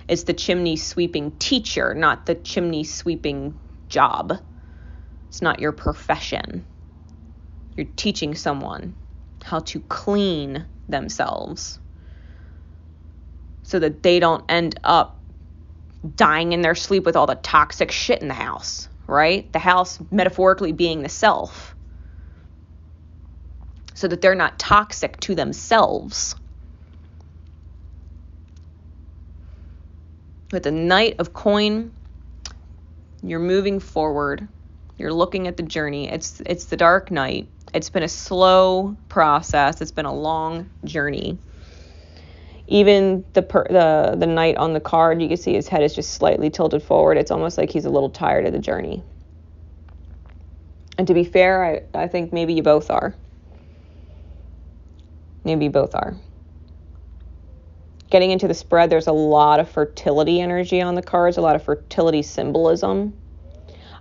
It's the chimney sweeping teacher, not the chimney sweeping job. It's not your profession. You're teaching someone how to clean themselves so that they don't end up dying in their sleep with all the toxic shit in the house, right? The house metaphorically being the self. So that they're not toxic to themselves. With the Knight of Coin, you're moving forward. You're looking at the journey. It's the dark night. It's been a slow process. It's been a long journey. Even the knight on the card, you can see his head is just slightly tilted forward. It's almost like he's a little tired of the journey. And to be fair, I think maybe you both are. Maybe you both are. Getting into the spread, there's a lot of fertility energy on the cards, a lot of fertility symbolism.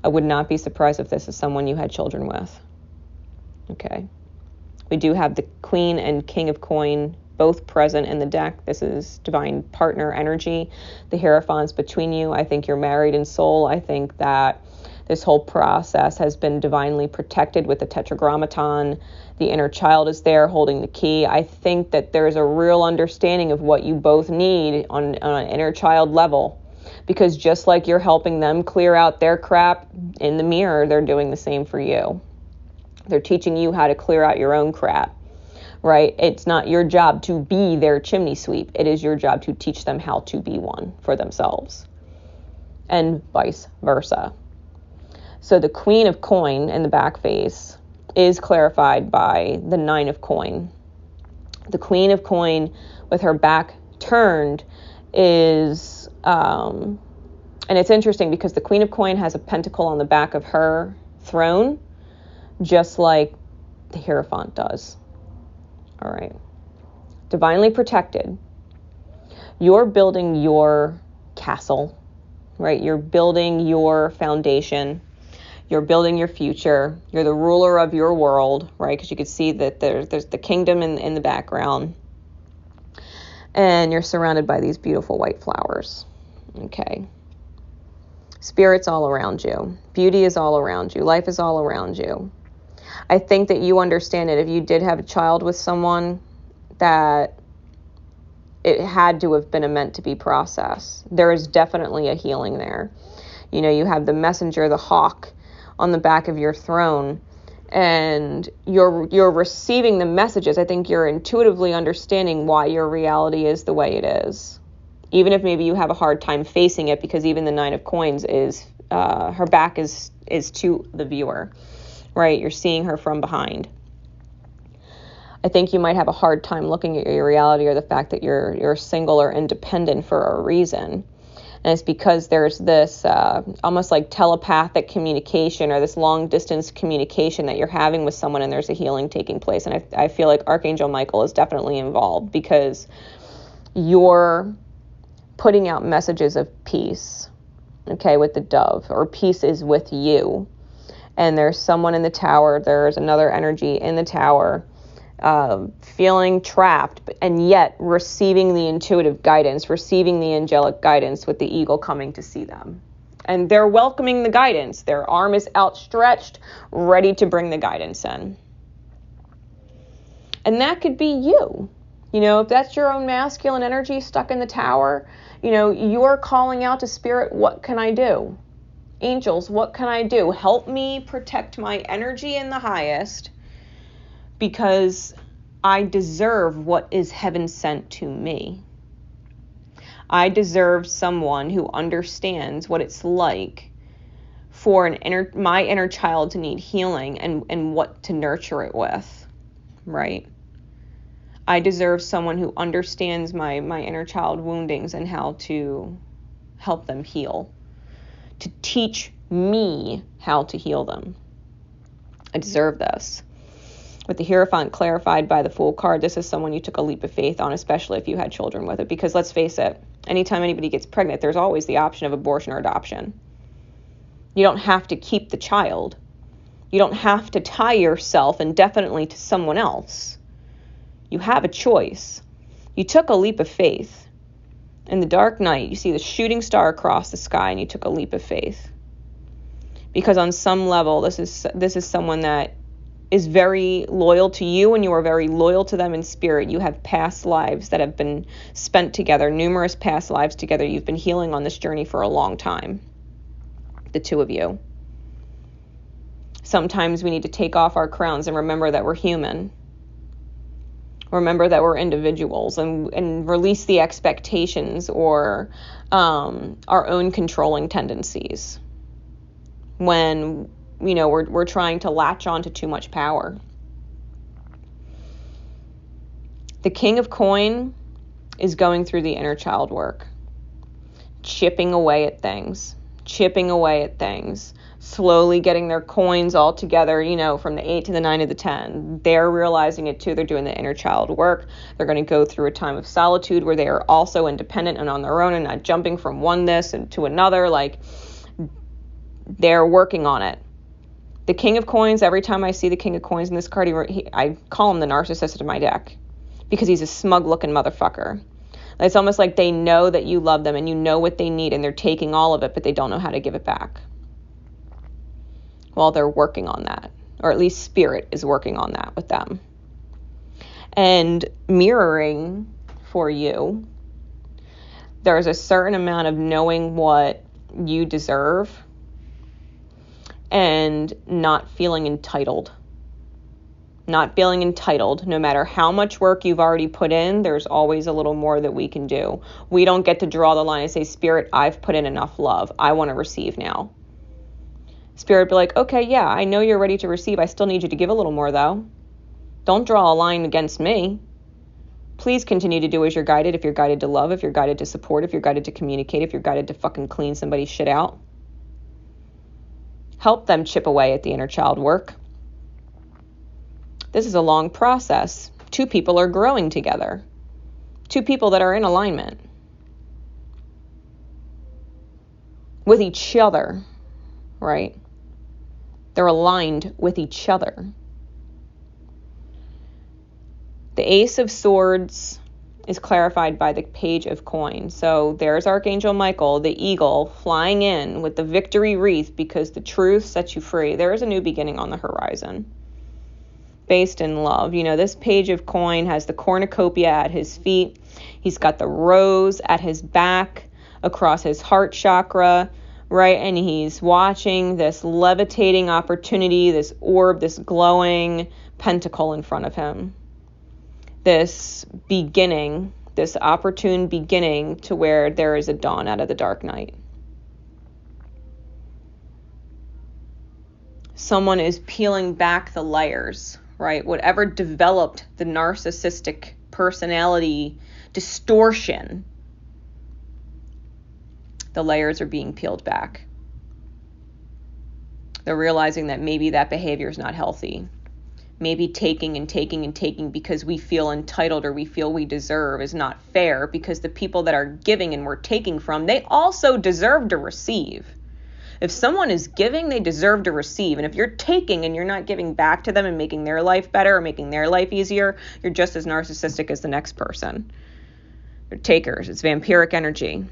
I would not be surprised if this is someone you had children with. Okay. We do have the Queen and King of Coin both present in the deck. This is divine partner energy. The Hierophant's between you. I think you're married in soul. I think that this whole process has been divinely protected with the Tetragrammaton. The inner child is there holding the key. I think that there's a real understanding of what you both need on an inner child level. Because just like you're helping them clear out their crap in the mirror, they're doing the same for you. They're teaching you how to clear out your own crap, right? It's not your job to be their chimney sweep. It is your job to teach them how to be one for themselves. And vice versa. So the Queen of Coin in the back face is clarified by the Nine of Coin. The Queen of Coin with her back turned is, and it's interesting because the Queen of Coin has a pentacle on the back of her throne, just like the Hierophant does. All right. Divinely protected. You're building your castle, right? You're building your foundation. You're building your future. You're the ruler of your world, right? Because you can see that there's the kingdom in the background. And you're surrounded by these beautiful white flowers. Okay. Spirit's all around you. Beauty is all around you. Life is all around you. I think that you understand that if you did have a child with someone, that it had to have been a meant to be process. There is definitely a healing there. You know, you have the messenger, the hawk, on the back of your throne, and you're receiving the messages. I think you're intuitively understanding why your reality is the way it is, even if maybe you have a hard time facing it, because even the Nine of Coins is her back is to the viewer, right? You're seeing her from behind. I think you might have a hard time looking at your reality or the fact that you're single or independent for a reason. And it's because there's this almost like telepathic communication or this long distance communication that you're having with someone, and there's a healing taking place. And I feel like Archangel Michael is definitely involved, because you're putting out messages of peace, okay, with the dove, or peace is with you. And there's someone in the tower, there's another energy in the tower, feeling trapped, and yet receiving the intuitive guidance, receiving the angelic guidance, with the eagle coming to see them. And they're welcoming the guidance. Their arm is outstretched, ready to bring the guidance in. And that could be you. You know, if that's your own masculine energy stuck in the tower, you know, you're calling out to spirit, what can I do? Angels, what can I do? Help me protect my energy in the highest, because I deserve what is heaven sent to me. I deserve someone who understands what it's like for my inner child to need healing, and what to nurture it with, right? I deserve someone who understands my inner child woundings and how to help them heal, to teach me how to heal them. I deserve this. With the Hierophant clarified by the Fool card, this is someone you took a leap of faith on, especially if you had children with it. Because let's face it, anytime anybody gets pregnant, there's always the option of abortion or adoption. You don't have to keep the child. You don't have to tie yourself indefinitely to someone else. You have a choice. You took a leap of faith. In the dark night, you see the shooting star across the sky, and you took a leap of faith. Because on some level, this is someone that is very loyal to you, and you are very loyal to them in spirit. You have past lives that have been spent together, numerous past lives together. You've been healing on this journey for a long time, the two of you. Sometimes we need to take off our crowns and remember that we're human. Remember that we're individuals, and release the expectations or our own controlling tendencies when we're trying to latch on to too much power. The King of Coin is going through the inner child work, chipping away at things, slowly getting their coins all together, from the 8 to the 9 to the 10. They're realizing it too. They're doing the inner child work. They're going to go through a time of solitude where they are also independent and on their own and not jumping from one this and to another. Like, they're working on it. The King of Coins, every time I see the King of Coins in this card, I call him the narcissist of my deck because he's a smug-looking motherfucker. It's almost like they know that you love them and you know what they need, and they're taking all of it, but they don't know how to give it back. Well, they're working on that, or at least spirit is working on that with them. And mirroring for you, there's a certain amount of knowing what you deserve and not feeling entitled. Not feeling entitled. No matter how much work you've already put in, there's always a little more that we can do. We don't get to draw the line and say, Spirit, I've put in enough love. I want to receive now. Spirit be like, okay, yeah, I know you're ready to receive. I still need you to give a little more, though. Don't draw a line against me. Please continue to do as you're guided. If you're guided to love, if you're guided to support, if you're guided to communicate, if you're guided to fucking clean somebody's shit out. Help them chip away at the inner child work. This is a long process. 2 people are growing together. 2 people that are in alignment with each other, right? They're aligned with each other. The Ace of Swords is clarified by the Page of Coins. So there's Archangel Michael, the eagle, flying in with the victory wreath because the truth sets you free. There is a new beginning on the horizon based in love. This Page of Coin has the cornucopia at his feet. He's got the rose at his back across his heart chakra, right? And he's watching this levitating opportunity, this orb, this glowing pentacle in front of him. This beginning, this opportune beginning to where there is a dawn out of the dark night. Someone is peeling back the layers, right? Whatever developed the narcissistic personality distortion, the layers are being peeled back. They're realizing that maybe that behavior is not healthy. Maybe taking and taking and taking because we feel entitled or we feel we deserve is not fair, because the people that are giving and we're taking from, they also deserve to receive. If someone is giving, they deserve to receive. And if you're taking and you're not giving back to them and making their life better or making their life easier, you're just as narcissistic as the next person. They're takers. It's vampiric energy.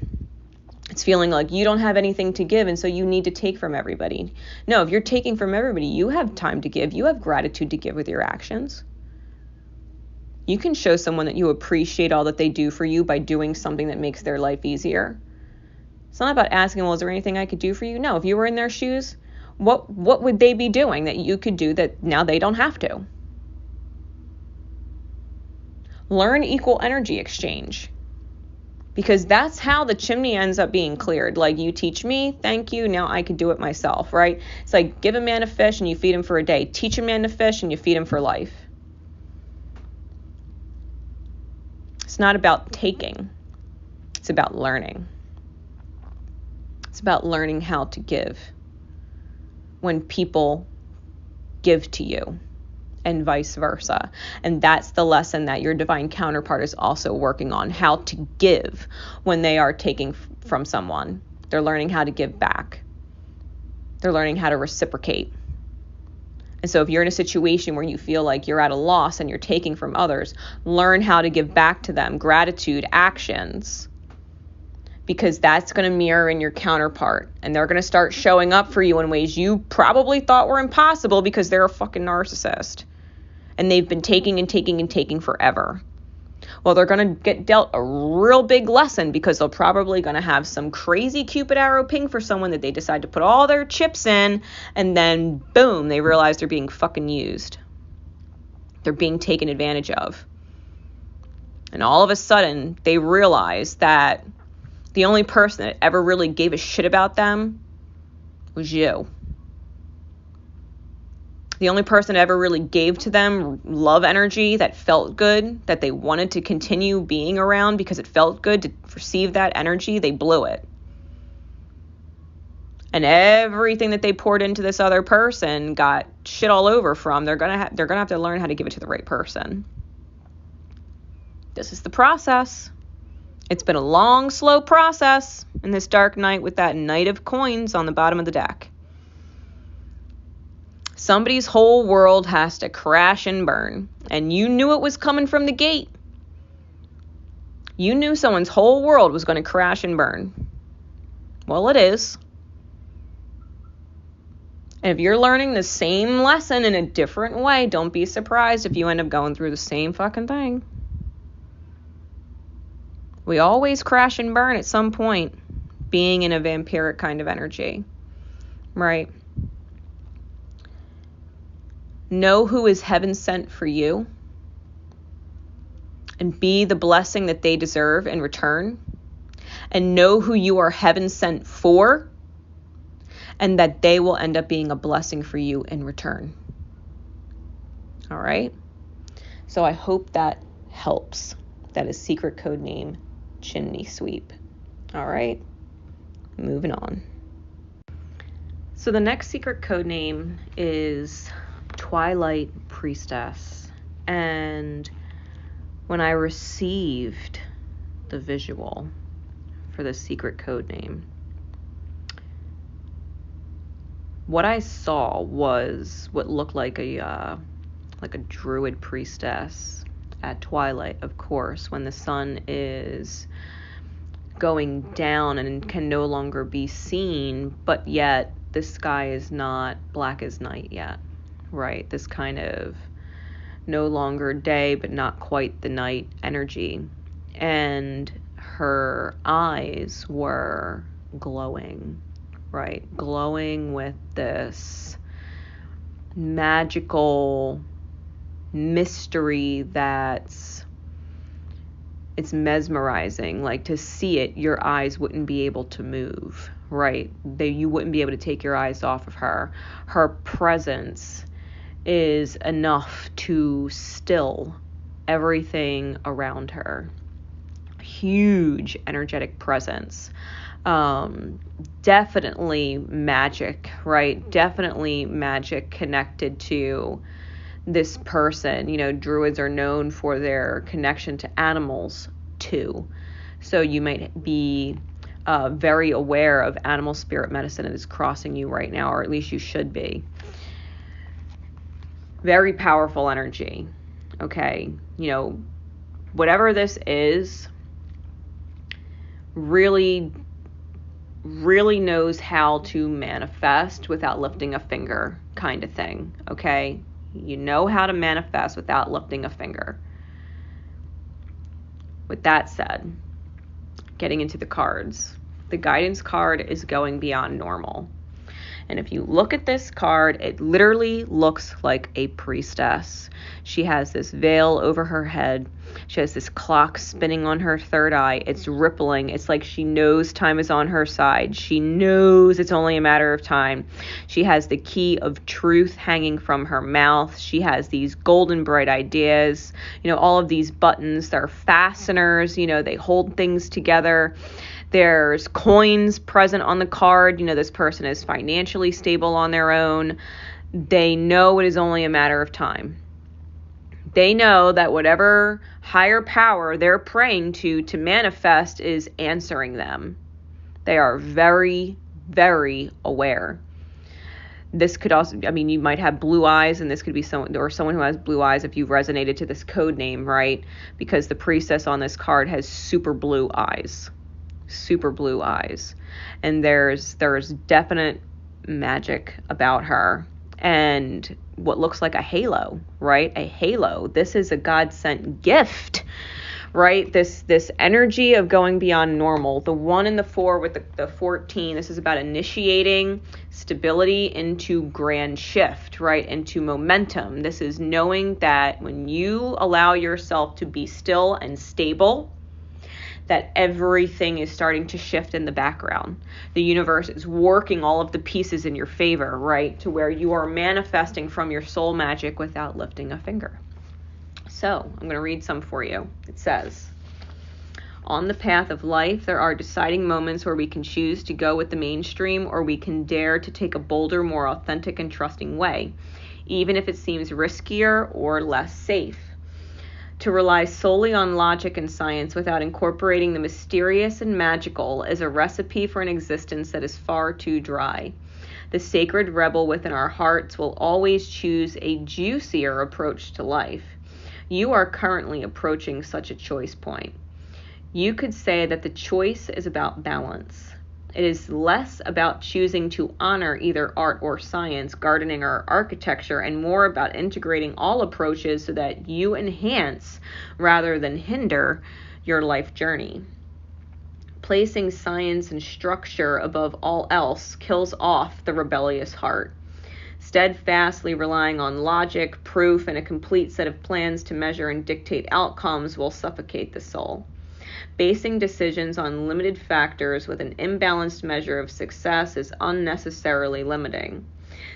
It's feeling like you don't have anything to give, and so you need to take from everybody. No, if you're taking from everybody, you have time to give. You have gratitude to give with your actions. You can show someone that you appreciate all that they do for you by doing something that makes their life easier. It's not about asking, well, is there anything I could do for you? No, if you were in their shoes, what would they be doing that you could do that now they don't have to? Learn equal energy exchange. Because that's how the chimney ends up being cleared. Like, you teach me, thank you, now I can do it myself, right? It's like, give a man a fish and you feed him for a day. Teach a man to fish and you feed him for life. It's not about taking. It's about learning. It's about learning how to give when people give to you, and vice versa. And that's the lesson that your divine counterpart is also working on, how to give when they are taking from someone. They're learning how to give back. They're learning how to reciprocate. And so if you're in a situation where you feel like you're at a loss and you're taking from others, learn how to give back to them. Gratitude, actions. Because that's going to mirror in your counterpart. And they're going to start showing up for you in ways you probably thought were impossible because they're a fucking narcissist. And they've been taking and taking and taking forever. Well, they're going to get dealt a real big lesson because they're probably going to have some crazy Cupid arrow ping for someone that they decide to put all their chips in, and then boom, they realize they're being fucking used. They're being taken advantage of. And all of a sudden, they realize that the only person that ever really gave a shit about them was you. The only person that ever really gave to them love energy that felt good, that they wanted to continue being around because it felt good to receive that energy, they blew it. And everything that they poured into this other person got shit all over from. They're gonna have to learn how to give it to the right person. This is the process. It's been a long, slow process in this dark night with that Knight of Coins on the bottom of the deck. Somebody's whole world has to crash and burn. And you knew it was coming from the gate. You knew someone's whole world was going to crash and burn. Well, it is. And if you're learning the same lesson in a different way, don't be surprised if you end up going through the same fucking thing. We always crash and burn at some point, being in a vampiric kind of energy, right? Know who is heaven sent for you and be the blessing that they deserve in return. And know who you are heaven sent for and that they will end up being a blessing for you in return. All right? So I hope that helps. That is secret code name Chimney Sweep. All right? Moving on. So the next secret code name is Twilight Priestess. And when I received the visual for the secret code name, what I saw was what looked like a druid priestess at twilight, of course, when the sun is going down and can no longer be seen, but yet the sky is not black as night yet. Right, this kind of no longer day, but not quite the night energy. And her eyes were glowing, right? Glowing with this magical mystery it's mesmerizing. Like, to see it, your eyes wouldn't be able to move, right? You wouldn't be able to take your eyes off of her. Her presence is enough to still everything around her. Huge energetic presence. Definitely magic, right? Definitely magic connected to this person. You know, druids are known for their connection to animals too. So you might be very aware of animal spirit medicine that is crossing you right now, or at least you should be. Very powerful energy, okay? You know, whatever this is, really knows how to manifest without lifting a finger, kind of thing, okay? You know how to manifest without lifting a finger. With that said, getting into the cards, the guidance card is going beyond normal. And if you look at this card, it literally looks like a priestess. She has this veil over her head. She has this clock spinning on her third eye. It's rippling. It's like she knows time is on her side. She knows it's only a matter of time. She has the key of truth hanging from her mouth. She has these golden bright ideas. All of these buttons, they're fasteners. They hold things together. There's coins present on the card. This person is financially stable on their own. They know it is only a matter of time. They know that whatever higher power they're praying to manifest is answering them. They are very, very aware. This could also, you might have blue eyes, and this could be someone who has blue eyes if you've resonated to this code name, right? Because the priestess on this card has super blue eyes. Super blue eyes. And there's definite magic about her. And what looks like a halo, right? A halo. This is a God-sent gift, right? This energy of going beyond normal. The 1 and the 4 with the 14, this is about initiating stability into grand shift, right? Into momentum. This is knowing that when you allow yourself to be still and stable, that everything is starting to shift in the background. The universe is working all of the pieces in your favor, right? To where you are manifesting from your soul magic without lifting a finger. So, I'm going to read some for you. It says, on the path of life, there are deciding moments where we can choose to go with the mainstream, or we can dare to take a bolder, more authentic and trusting way, even if it seems riskier or less safe. To rely solely on logic and science without incorporating the mysterious and magical is a recipe for an existence that is far too dry. The sacred rebel within our hearts will always choose a juicier approach to life. You are currently approaching such a choice point. You could say that the choice is about balance. It is less about choosing to honor either art or science, gardening or architecture, and more about integrating all approaches so that you enhance rather than hinder your life journey. Placing science and structure above all else kills off the rebellious heart. Steadfastly relying on logic, proof, and a complete set of plans to measure and dictate outcomes will suffocate the soul. Basing decisions on limited factors with an imbalanced measure of success is unnecessarily limiting.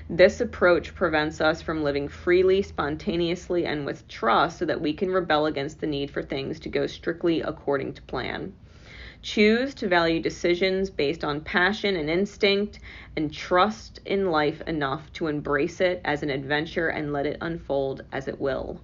This approach prevents us from living freely, spontaneously, and with trust so that we can rebel against the need for things to go strictly according to plan. Choose to value decisions based on passion and instinct, and trust in life enough to embrace it as an adventure and let it unfold as it will.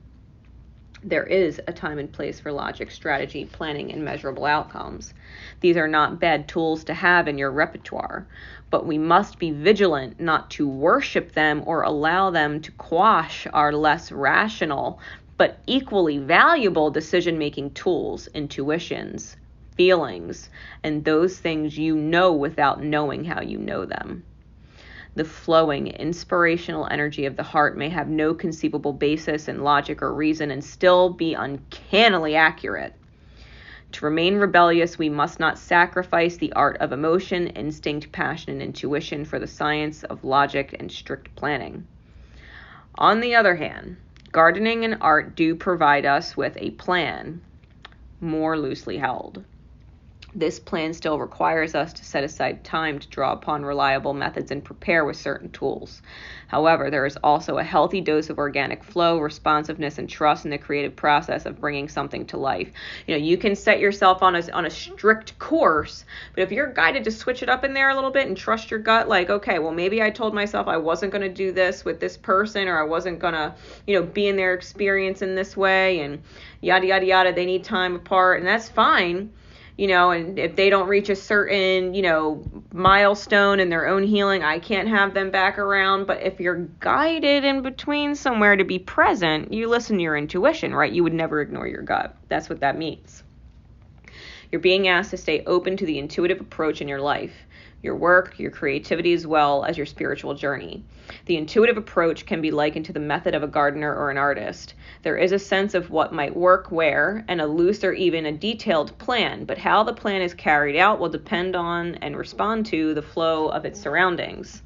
There is a time and place for logic, strategy, planning, and measurable outcomes. These are not bad tools to have in your repertoire, but we must be vigilant not to worship them or allow them to quash our less rational, but equally valuable decision-making tools, intuitions, feelings, and those things you know without knowing how you know them. The flowing, inspirational energy of the heart may have no conceivable basis in logic or reason and still be uncannily accurate. To remain rebellious, we must not sacrifice the art of emotion, instinct, passion, and intuition for the science of logic and strict planning. On the other hand, gardening and art do provide us with a plan, more loosely held. This plan still requires us to set aside time to draw upon reliable methods and prepare with certain tools. However, there is also a healthy dose of organic flow, responsiveness, and trust in the creative process of bringing something to life. You can set yourself on a strict course, but if you're guided to switch it up in there a little bit and trust your gut, like, okay, well, maybe I told myself I wasn't going to do this with this person, or I wasn't going to, be in their experience in this way, and yada, yada, yada, they need time apart, and that's fine. And if they don't reach a certain, milestone in their own healing, I can't have them back around. But if you're guided in between somewhere to be present, you listen to your intuition, right? You would never ignore your gut. That's what that means. You're being asked to stay open to the intuitive approach in your life, your work, your creativity, as well as your spiritual journey. The intuitive approach can be likened to the method of a gardener or an artist. There is a sense of what might work where, and a loose or even a detailed plan, but how the plan is carried out will depend on and respond to the flow of its surroundings.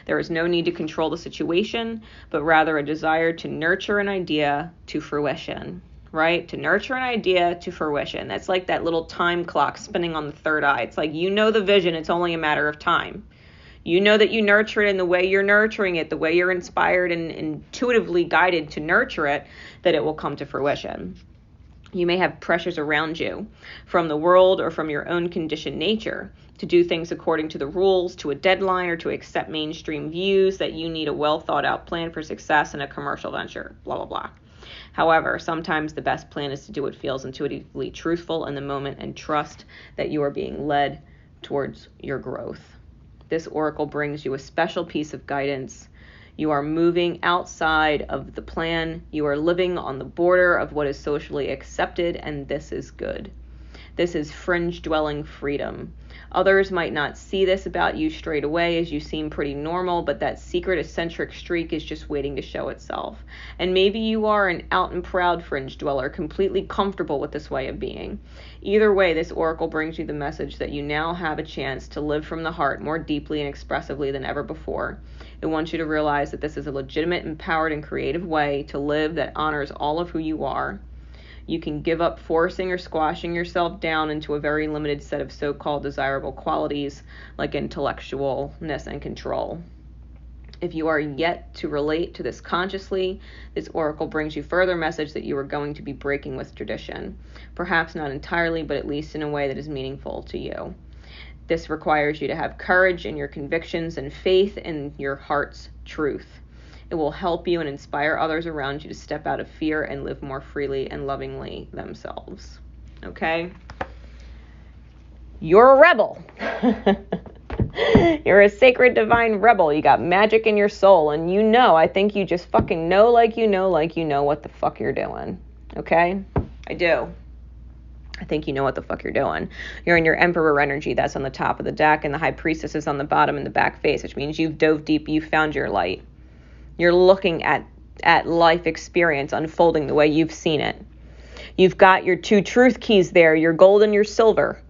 There is no need to control the situation, but rather a desire to nurture an idea to fruition, right? To nurture an idea to fruition. That's like that little time clock spinning on the third eye. It's like, you know the vision, it's only a matter of time. You know that you nurture it, and the way you're nurturing it, the way you're inspired and intuitively guided to nurture it, that it will come to fruition. You may have pressures around you from the world or from your own conditioned nature to do things according to the rules, to a deadline, or to accept mainstream views that you need a well thought out plan for success in a commercial venture, blah, blah, blah. However, sometimes the best plan is to do what feels intuitively truthful in the moment and trust that you are being led towards your growth. This oracle brings you a special piece of guidance. You are moving outside of the plan. You are living on the border of what is socially accepted, and this is good. This is fringe-dwelling freedom. Others might not see this about you straight away, as you seem pretty normal, but that secret eccentric streak is just waiting to show itself. And maybe you are an out and proud fringe dweller, completely comfortable with this way of being. Either way, this oracle brings you the message that you now have a chance to live from the heart more deeply and expressively than ever before. It wants you to realize that this is a legitimate, empowered, and creative way to live that honors all of who you are. You can give up forcing or squashing yourself down into a very limited set of so-called desirable qualities like intellectualness and control. If you are yet to relate to this consciously, this oracle brings you further message that you are going to be breaking with tradition. Perhaps not entirely, but at least in a way that is meaningful to you. This requires you to have courage in your convictions and faith in your heart's truth. It will help you and inspire others around you to step out of fear and live more freely and lovingly themselves. Okay? You're a rebel. You're a sacred divine rebel. You got magic in your soul, and you know, I think you just fucking know like you know what the fuck you're doing. Okay? I do. I think you know what the fuck you're doing. You're in your Emperor energy. That's on the top of the deck, and the High Priestess is on the bottom in the back face, which means you've dove deep, you've found your light. You're looking at life experience unfolding the way you've seen it. You've got your two truth keys there, your gold and your silver,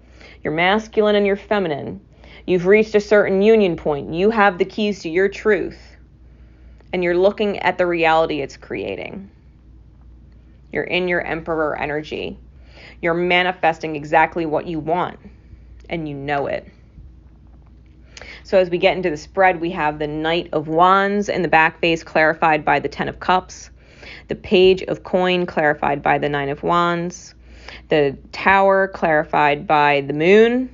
your masculine and your feminine. You've reached a certain union point. You have the keys to your truth, and you're looking at the reality it's creating. You're in your Emperor energy. You're manifesting exactly what you want, and you know it. So as we get into the spread, we have the Knight of Wands in the back face clarified by the Ten of Cups, the Page of Coin clarified by the Nine of Wands, the Tower clarified by the Moon,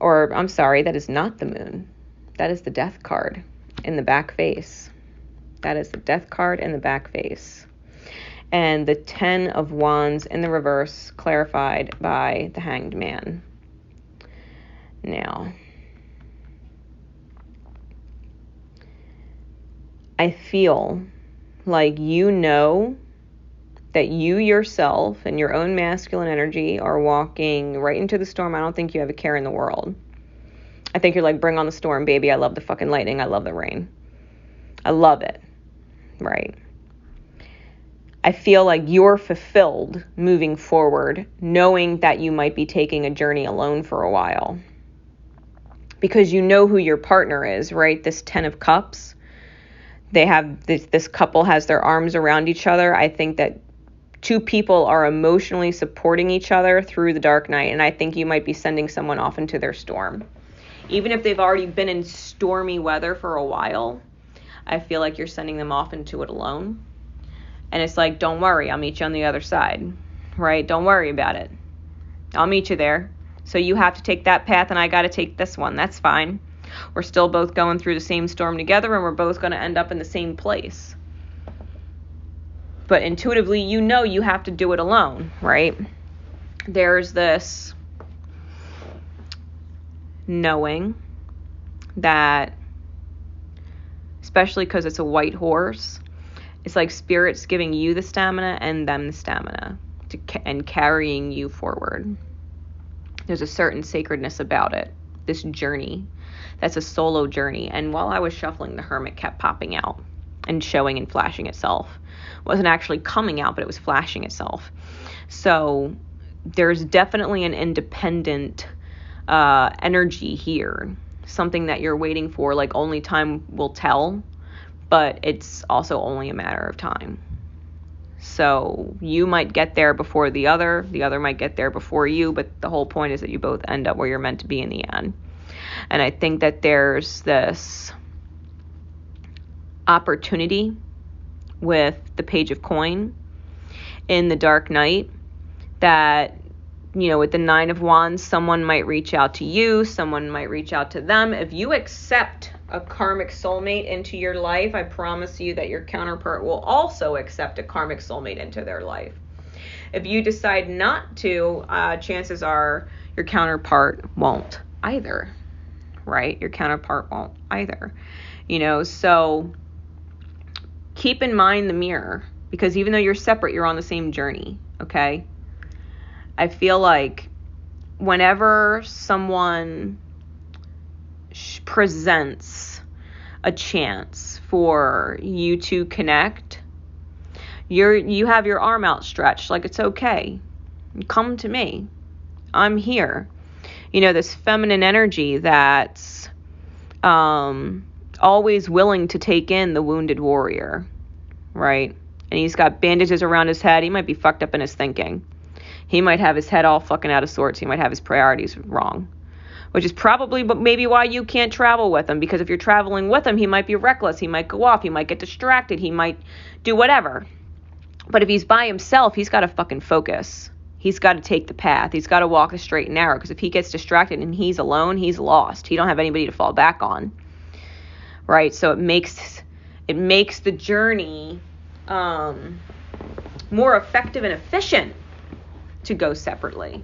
or I'm sorry, that is not the Moon. That is the Death card in the back face. That is the Death card in the back face. And the Ten of Wands in the reverse clarified by the Hanged Man. Now, I feel like you know that you yourself and your own masculine energy are walking right into the storm. I don't think you have a care in the world. I think you're like, bring on the storm, baby. I love the fucking lightning. I love the rain. I love it. Right. I feel like you're fulfilled moving forward, knowing that you might be taking a journey alone for a while. Because you know who your partner is, right? This Ten of Cups. They have this couple has their arms around each other. I think that two people are emotionally supporting each other through the dark night, and I think you might be sending someone off into their storm. Even if they've already been in stormy weather for a while, I feel like you're sending them off into it alone. And it's like, don't worry, I'll meet you on the other side, right? Don't worry about it. I'll meet you there. So you have to take that path, and I got to take this one. That's fine. We're still both going through the same storm together, and we're both going to end up in the same place. But intuitively, you know you have to do it alone, right? There's this knowing that, especially because it's a white horse, it's like spirit's giving you the stamina and them the stamina and carrying you forward. There's a certain sacredness about it, this journey. That's a solo journey. And while I was shuffling, the Hermit kept popping out and showing and flashing itself. It wasn't actually coming out, but it was flashing itself. So there's definitely an independent energy here. something that you're waiting for, like only time will tell, but it's also only a matter of time. So you might get there before the other might get there before you, but the whole point is that you both end up where you're meant to be in the end. And I think that there's this opportunity with the Page of Coin in the Dark Knight that, you know, with the Nine of Wands, someone might reach out to you, someone might reach out to them. If you accept a karmic soulmate into your life, I promise you that your counterpart will also accept a karmic soulmate into their life. If you decide not to, chances are your counterpart won't either, right? Your counterpart won't either, you know, so keep in mind the mirror, because even though you're separate, you're on the same journey, okay? I feel like whenever someone presents a chance for you to connect, you have your arm outstretched, like it's okay. Come to me. I'm here. You know, this feminine energy that's always willing to take in the wounded warrior, right? And he's got bandages around his head. He might be fucked up in his thinking. He might have his head all fucking out of sorts. He might have his priorities wrong, which is probably maybe why you can't travel with him, because if you're traveling with him, he might be reckless. He might go off. He might get distracted. He might do whatever. But if he's by himself, he's got to fucking focus. He's got to take the path. He's got to walk the straight and narrow, because if he gets distracted and he's alone, he's lost. He don't have anybody to fall back on, right? So it makes the journey more effective and efficient to go separately,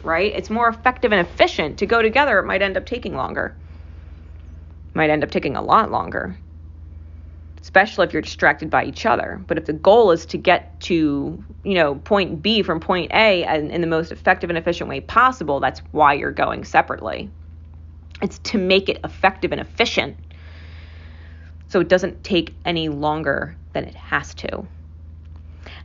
right? It's more effective and efficient to go together. It might end up taking longer. It might end up taking a lot longer, especially if you're distracted by each other. But if the goal is to get to, you know, point B from point A and in the most effective and efficient way possible, that's why you're going separately. It's to make it effective and efficient so it doesn't take any longer than it has to.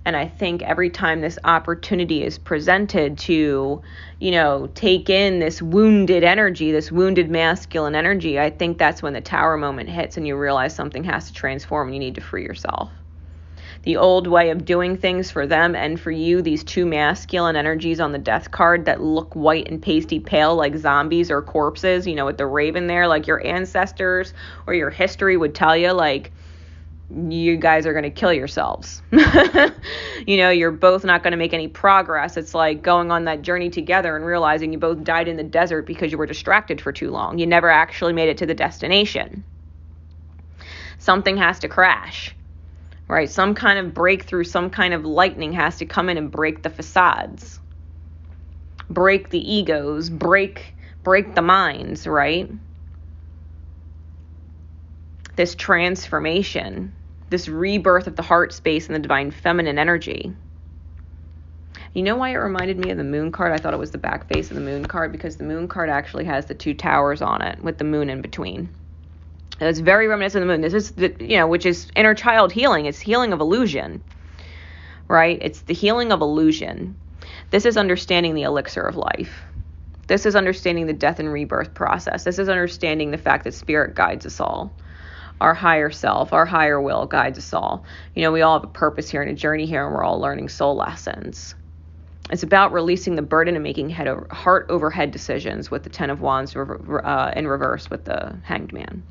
And I think every time this opportunity is presented to, you know, take in this wounded energy, this wounded masculine energy, I think that's when the Tower moment hits and you realize something has to transform and you need to free yourself. The old way of doing things for them and for you, these two masculine energies on the death card that look white and pasty pale like zombies or corpses, you know, with the raven there, like your ancestors or your history would tell you, like, you guys are going to kill yourselves. You know, you're both not going to make any progress. It's like going on that journey together and realizing you both died in the desert because you were distracted for too long. You never actually made it to the destination. Something has to crash, right? Some kind of breakthrough, some kind of lightning has to come in and break the facades, break the egos, break the minds, right? This transformation, this rebirth of the heart space and the divine feminine energy. You know why it reminded me of the moon card? I thought it was the back face of the moon card, because the moon card actually has the two towers on it with the moon in between. It's very reminiscent of the moon. This is, which is inner child healing. It's healing of illusion, right? It's the healing of illusion. This is understanding the elixir of life. This is understanding the death and rebirth process. This is understanding the fact that spirit guides us all. Our higher self, our higher will guides us all. You know, we all have a purpose here and a journey here, and we're all learning soul lessons. It's about releasing the burden and making heart over head decisions with the Ten of Wands in reverse with the Hanged Man.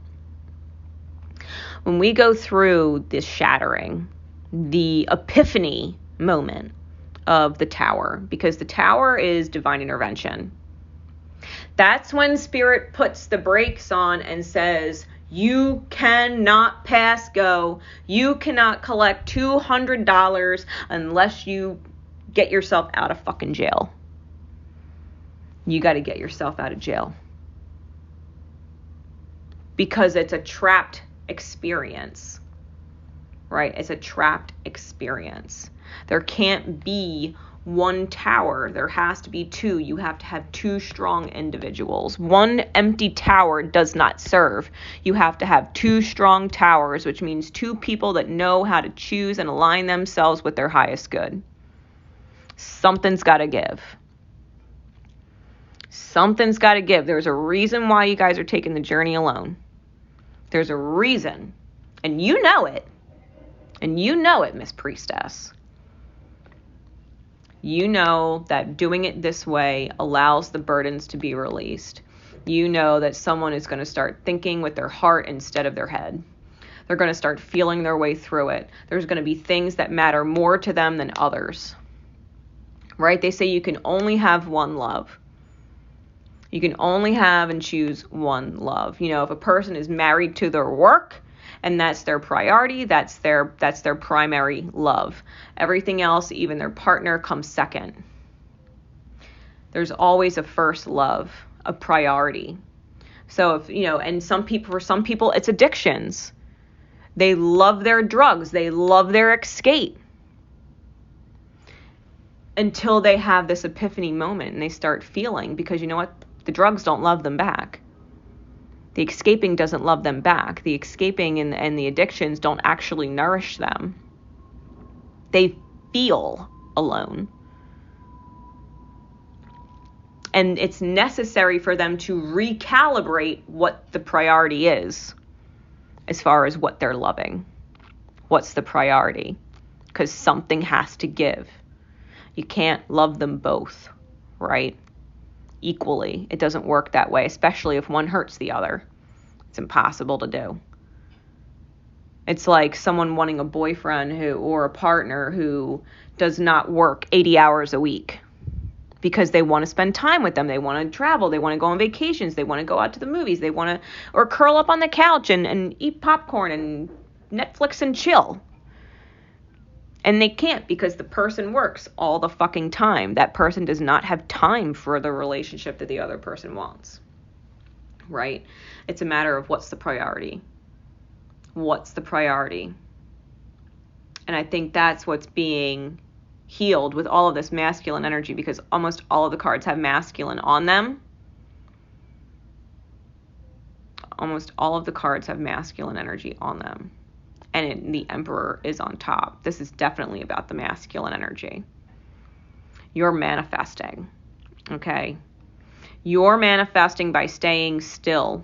When we go through this shattering, the epiphany moment of the Tower, because the Tower is divine intervention, that's when Spirit puts the brakes on and says, you cannot pass go. You cannot collect $200 unless you get yourself out of fucking jail. You got to get yourself out of jail. Because it's a trapped experience, right? It's a trapped experience. There can't be one tower. There has to be two. You have to have two strong individuals. One empty tower does not serve. You have to have two strong towers, which means two people that know how to choose and align themselves with their highest good. Something's got to give. Something's got to give. There's a reason why you guys are taking the journey alone. There's a reason. And you know it. And you know it, Miss Priestess. You know that doing it this way allows the burdens to be released. You know that someone is going to start thinking with their heart instead of their head. They're going to start feeling their way through it. There's going to be things that matter more to them than others. Right? They say you can only have one love. You can only have and choose one love. You know, if a person is married to their work and that's their priority, that's their primary love. Everything else, even their partner, comes second. There's always a first love, a priority. So if, you know, and for some people it's addictions. They love their drugs, they love their escape. Until they have this epiphany moment and they start feeling, because you know what? The drugs don't love them back. The escaping doesn't love them back. The escaping and the addictions don't actually nourish them. They feel alone. And it's necessary for them to recalibrate what the priority is as far as what they're loving. What's the priority? Because something has to give. You can't love them both, right? Equally. It doesn't work that way, especially if one hurts the other. It's impossible to do. It's like someone wanting a boyfriend or a partner who does not work 80 hours a week because they want to spend time with them. They want to travel. They want to go on vacations. They want to go out to the movies. They want to, or curl up on the couch and eat popcorn and Netflix and chill. And they can't because the person works all the fucking time. That person does not have time for the relationship that the other person wants. Right? It's a matter of what's the priority. What's the priority? And I think that's what's being healed with all of this masculine energy, because almost all of the cards have masculine on them. Almost all of the cards have masculine energy on them. And the Emperor is on top. This is definitely about the masculine energy. You're manifesting, okay? You're manifesting by staying still.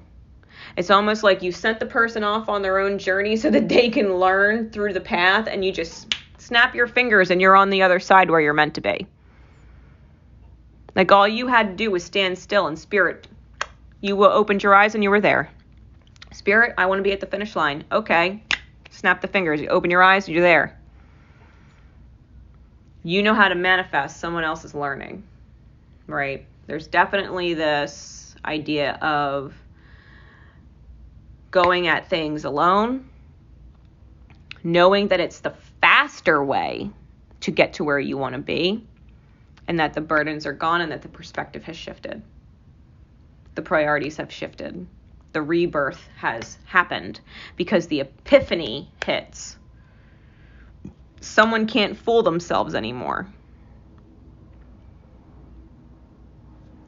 It's almost like you sent the person off on their own journey so that they can learn through the path, and you just snap your fingers and you're on the other side where you're meant to be. Like all you had to do was stand still, and Spirit, you opened your eyes and you were there. Spirit, I want to be at the finish line. Okay. Snap the fingers. You open your eyes, you're there. You know how to manifest. Someone else is learning, right? There's definitely this idea of going at things alone, knowing that it's the faster way to get to where you want to be, and that the burdens are gone and that the perspective has shifted. The priorities have shifted. The rebirth has happened because the epiphany hits. Someone can't fool themselves anymore.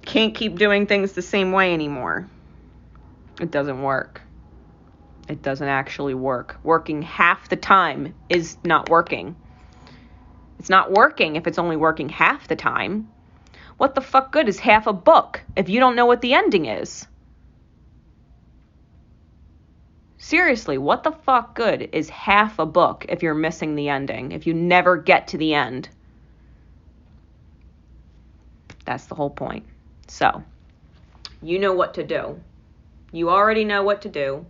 Can't keep doing things the same way anymore. It doesn't work. It doesn't actually work. Working half the time is not working. It's not working if it's only working half the time. What the fuck good is half a book if you don't know what the ending is? Seriously, what the fuck good is half a book if you're missing the ending, if you never get to the end? That's the whole point. So, you know what to do. You already know what to do.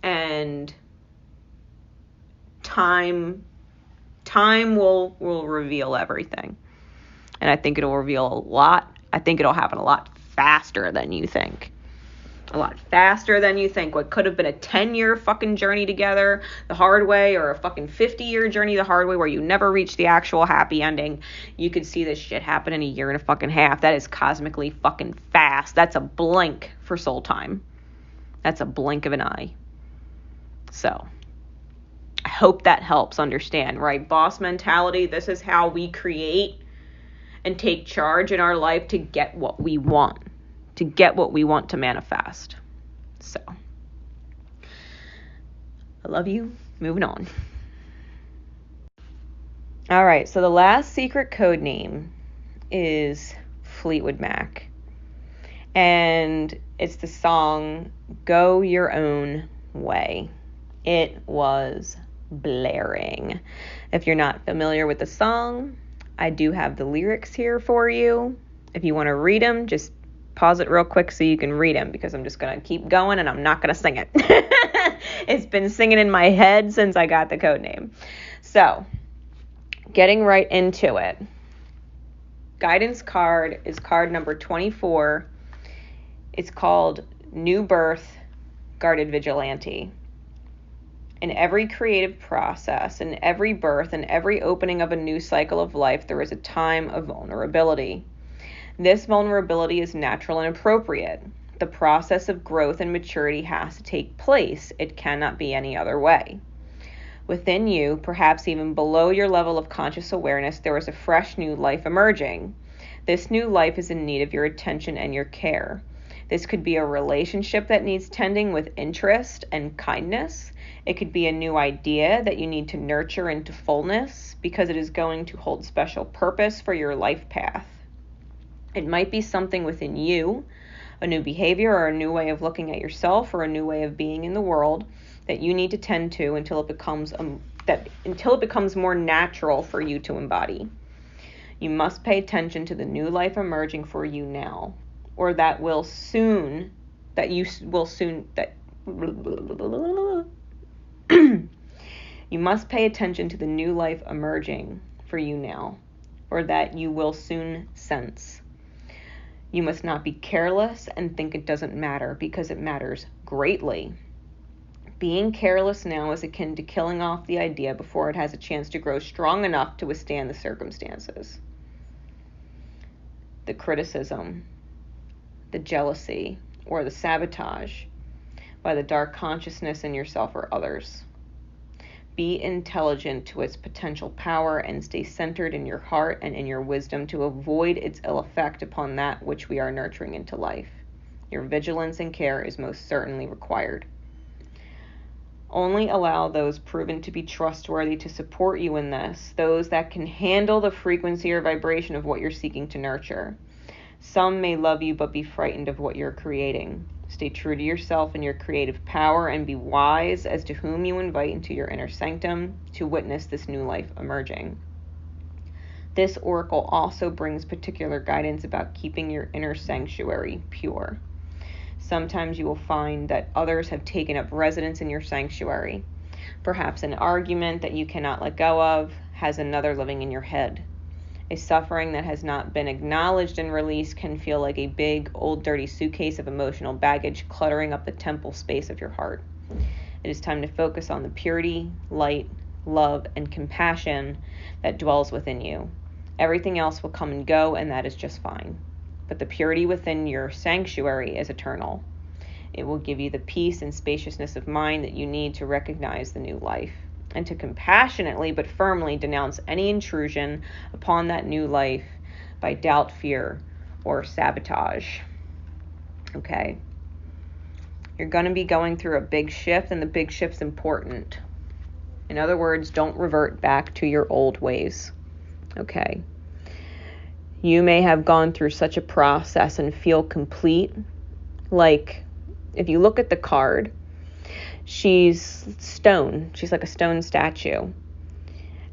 And time will reveal everything. And I think it'll reveal a lot. I think it'll happen a lot faster than you think. A lot faster than you think. What could have been a 10-year fucking journey together the hard way, or a fucking 50-year journey the hard way where you never reach the actual happy ending, you could see this shit happen in a year and a fucking half. That is cosmically fucking fast. That's a blink for soul time. That's a blink of an eye. So, I hope that helps understand, right? Boss mentality, this is how we create and take charge in our life to get what we want. To get what we want to manifest. So, I love you. Moving on. All right, so the last secret code name is Fleetwood Mac. And it's the song Go Your Own Way. It was blaring. If you're not familiar with the song, I do have the lyrics here for you. If you want to read them, just pause it real quick so you can read them, because I'm just going to keep going and I'm not going to sing it. It's been singing in my head since I got the code name. So, getting right into it. Guidance card is card number 24. It's called New Birth, Guarded Vigilante. In every creative process, in every birth, in every opening of a new cycle of life, there is a time of vulnerability. This vulnerability is natural and appropriate. The process of growth and maturity has to take place. It cannot be any other way. Within you, perhaps even below your level of conscious awareness, there is a fresh new life emerging. This new life is in need of your attention and your care. This could be a relationship that needs tending with interest and kindness. It could be a new idea that you need to nurture into fullness because it is going to hold special purpose for your life path. It might be something within you, a new behavior or a new way of looking at yourself or a new way of being in the world that you need to tend to until it becomes more natural for you to embody. You must pay attention to the new life emerging for you now, or you will soon you must pay attention to the new life emerging for you now, or that you will soon sense. You must not be careless and think it doesn't matter, because it matters greatly. Being careless now is akin to killing off the idea before it has a chance to grow strong enough to withstand the circumstances. The criticism, the jealousy, or the sabotage by the dark consciousness in yourself or others. Be intelligent to its potential power and stay centered in your heart and in your wisdom to avoid its ill effect upon that which we are nurturing into life. Your vigilance and care is most certainly required. Only allow those proven to be trustworthy to support you in this, those that can handle the frequency or vibration of what you're seeking to nurture. Some may love you but be frightened of what you're creating. Stay true to yourself and your creative power, and be wise as to whom you invite into your inner sanctum to witness this new life emerging. This oracle also brings particular guidance about keeping your inner sanctuary pure. Sometimes you will find that others have taken up residence in your sanctuary. Perhaps an argument that you cannot let go of has another living in your head. A suffering that has not been acknowledged and released can feel like a big, old, dirty suitcase of emotional baggage cluttering up the temple space of your heart. It is time to focus on the purity, light, love, and compassion that dwells within you. Everything else will come and go, and that is just fine. But the purity within your sanctuary is eternal. It will give you the peace and spaciousness of mind that you need to recognize the new life, and to compassionately but firmly denounce any intrusion upon that new life by doubt, fear, or sabotage. Okay? You're going to be going through a big shift, and the big shift's important. In other words, don't revert back to your old ways. Okay? You may have gone through such a process and feel complete. Like, if you look at the card, she's stone. She's like a stone statue.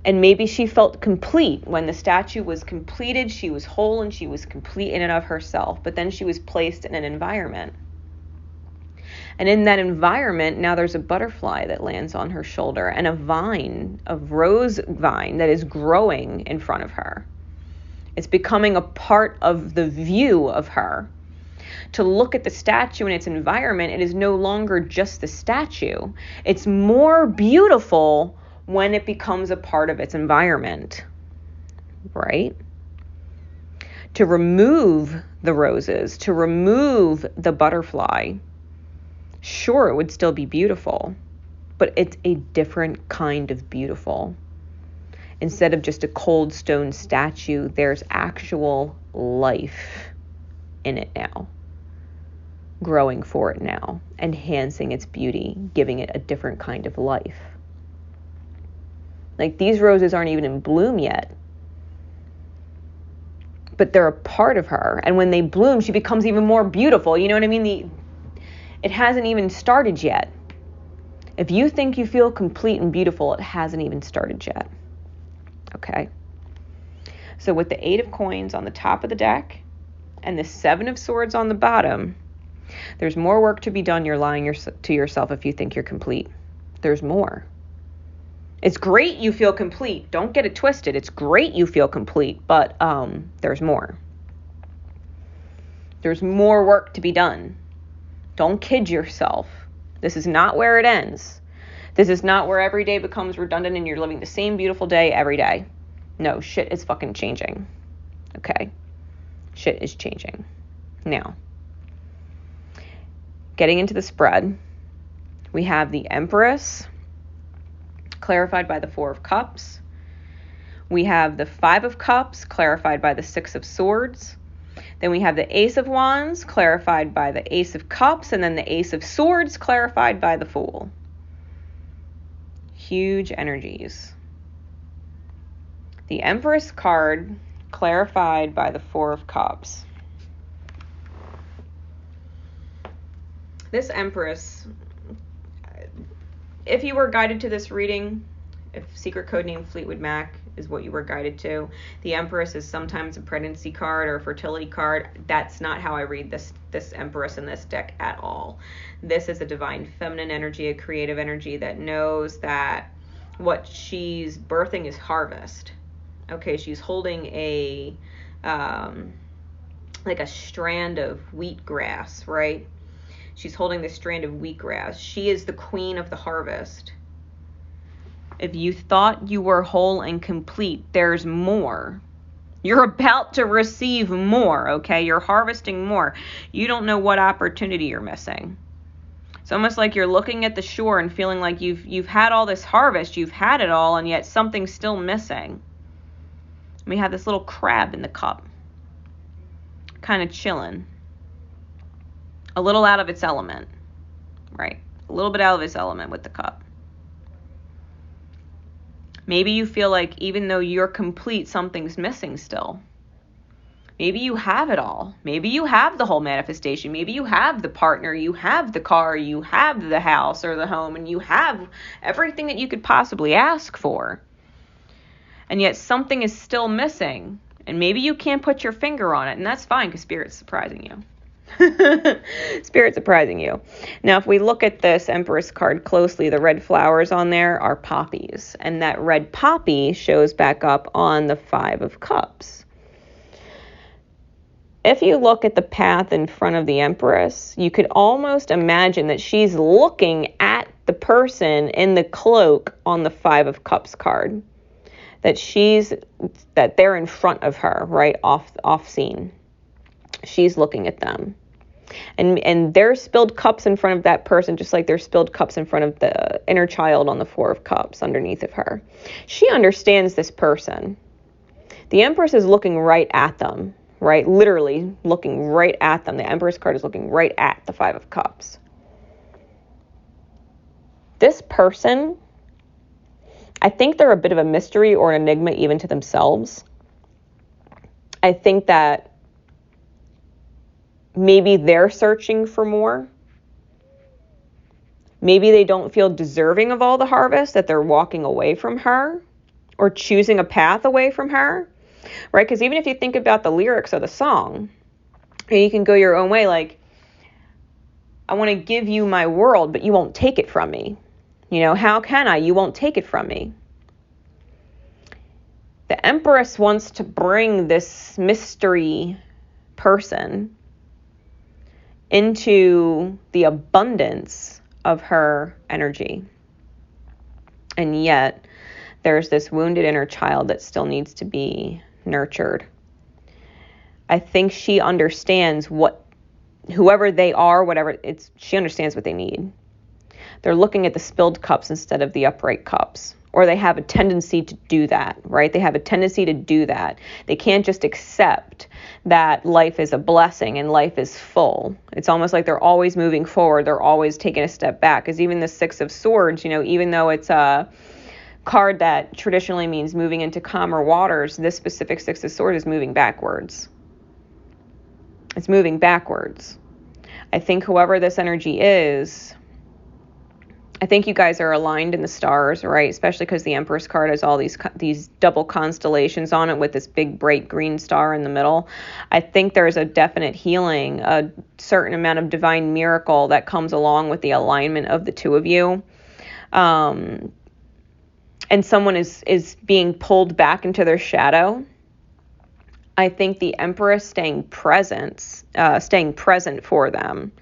And maybe she felt complete when the statue was completed. She was whole and she was complete in and of herself. But then she was placed in an environment. And in that environment, now there's a butterfly that lands on her shoulder and a vine, a rose vine that is growing in front of her. It's becoming a part of the view of her. To look at the statue and its environment, it is no longer just the statue. It's more beautiful when it becomes a part of its environment, right? To remove the roses, to remove the butterfly, sure, it would still be beautiful, but it's a different kind of beautiful. Instead of just a cold stone statue, there's actual life in it now, growing for it now, enhancing its beauty, giving it a different kind of life. Like, these roses aren't even in bloom yet, but they're a part of her. And when they bloom, she becomes even more beautiful. You know what I mean? It hasn't even started yet. If you think you feel complete and beautiful, it hasn't even started yet. Okay? So with the 8 of coins on the top of the deck and the 7 of swords on the bottom, there's more work to be done. You're lying to yourself if you think you're complete. There's more. It's great you feel complete. Don't get it twisted. It's great you feel complete, but there's more. There's more work to be done. Don't kid yourself. This is not where it ends. This is not where every day becomes redundant and you're living the same beautiful day every day. No, shit is fucking changing. Okay? Shit is changing. Now, getting into the spread, we have the Empress, clarified by the 4 of Cups. We have the 5 of Cups, clarified by the 6 of Swords. Then we have the Ace of Wands, clarified by the Ace of Cups, and then the Ace of Swords, clarified by the Fool. Huge energies. The Empress card, clarified by the 4 of Cups. This Empress, if you were guided to this reading, if secret code name Fleetwood Mac is what you were guided to, the Empress is sometimes a pregnancy card or a fertility card. That's not how I read this Empress in this deck at all. This is a divine feminine energy, a creative energy that knows that what she's birthing is harvest. Okay, she's holding a like a strand of wheatgrass, right? She's holding this strand of wheatgrass. She is the queen of the harvest. If you thought you were whole and complete, there's more. You're about to receive more, okay? You're harvesting more. You don't know what opportunity you're missing. It's almost like you're looking at the shore and feeling like you've had all this harvest, you've had it all, and yet something's still missing. We have this little crab in the cup, kind of chilling. A little out of its element, right? A little bit out of its element with the cup. Maybe you feel like even though you're complete, something's missing still. Maybe you have it all. Maybe you have the whole manifestation. Maybe you have the partner, you have the car, you have the house or the home, and you have everything that you could possibly ask for. And yet something is still missing. And maybe you can't put your finger on it, and that's fine because Spirit's surprising you. Spirit surprising you. Now, if we look at this Empress card closely, the red flowers on there are poppies. And that red poppy shows back up on the 5 of Cups. If you look at the path in front of the Empress, you could almost imagine that she's looking at the person in the cloak on the 5 of Cups card. That they're in front of her, right, off scene. She's looking at them. And there's spilled cups in front of that person, just like there's spilled cups in front of the inner child on the 4 of Cups underneath of her. She understands this person. The Empress is looking right at them, right? Literally looking right at them. The Empress card is looking right at the 5 of Cups. This person, I think they're a bit of a mystery or an enigma even to themselves. I think that maybe they're searching for more. Maybe they don't feel deserving of all the harvest, that they're walking away from her or choosing a path away from her, right? Because even if you think about the lyrics of the song, you can go your own way, like, I want to give you my world, but you won't take it from me. You know, how can I? You won't take it from me. The Empress wants to bring this mystery person into the abundance of her energy. And yet, there's this wounded inner child that still needs to be nurtured. I think she understands whoever they are, she understands what they need. They're looking at the spilled cups instead of the upright cups. Or they have a tendency to do that, right? They have a tendency to do that. They can't just accept that life is a blessing and life is full. It's almost like they're always moving forward. They're always taking a step back. Because even the 6 of Swords, you know, even though it's card that traditionally means moving into calmer waters, this specific Six of Swords is moving backwards. It's moving backwards. I think whoever this energy is, I think you guys are aligned in the stars, right? Especially because the Empress card has all these double constellations on it with this big bright green star in the middle. I think there's a definite healing, a certain amount of divine miracle that comes along with the alignment of the two of you. And someone is being pulled back into their shadow. I think the Empress staying present for them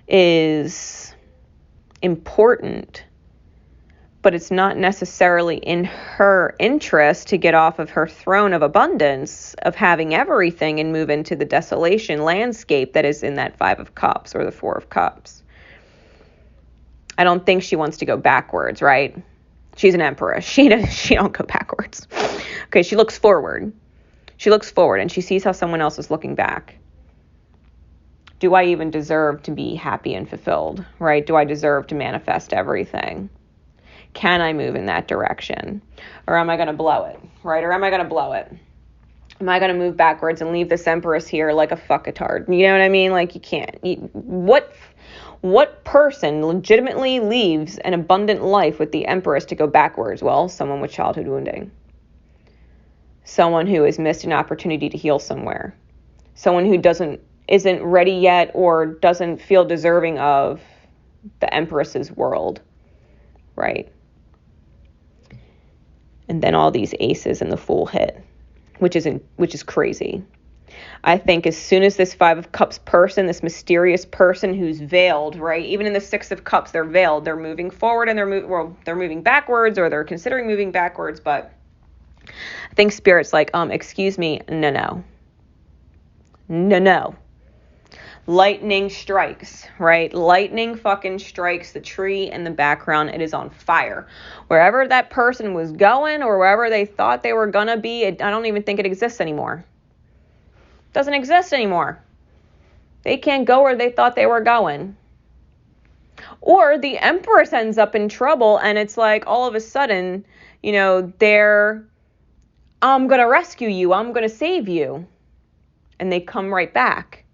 is important, but it's not necessarily in her interest to get off of her throne of abundance, of having everything, and move into the desolation landscape that is in that Five of Cups or the Four of Cups. I don't think she wants to go backwards, right? She's an empress. She don't go backwards. Okay, she looks forward. She looks forward and she sees how someone else is looking back. Do I even deserve to be happy and fulfilled, right? Do I deserve to manifest everything? Can I move in that direction? Or am I going to blow it, right? Or am I going to blow it? Am I going to move backwards and leave this Empress here like a fuckatard? You know what I mean? Like, you can't. What person legitimately leaves an abundant life with the Empress to go backwards? Well, someone with childhood wounding. Someone who has missed an opportunity to heal somewhere. Someone who isn't ready yet or doesn't feel deserving of the Empress's world, right? And then all these aces and the Fool hit, which is crazy. I think as soon as this Five of Cups person, this mysterious person who's veiled, right? Even in the Six of Cups, they're veiled. They're moving forward and they're moving backwards, or they're considering moving backwards. But I think Spirit's like, excuse me, no. Lightning strikes, right? Lightning fucking strikes the tree in the background. It is on fire. Wherever that person was going or wherever they thought they were gonna be, I don't even think it exists anymore. Doesn't exist anymore. They can't go where they thought they were going. Or the Empress ends up in trouble and it's like all of a sudden, I'm going to rescue you. I'm going to save you. And they come right back.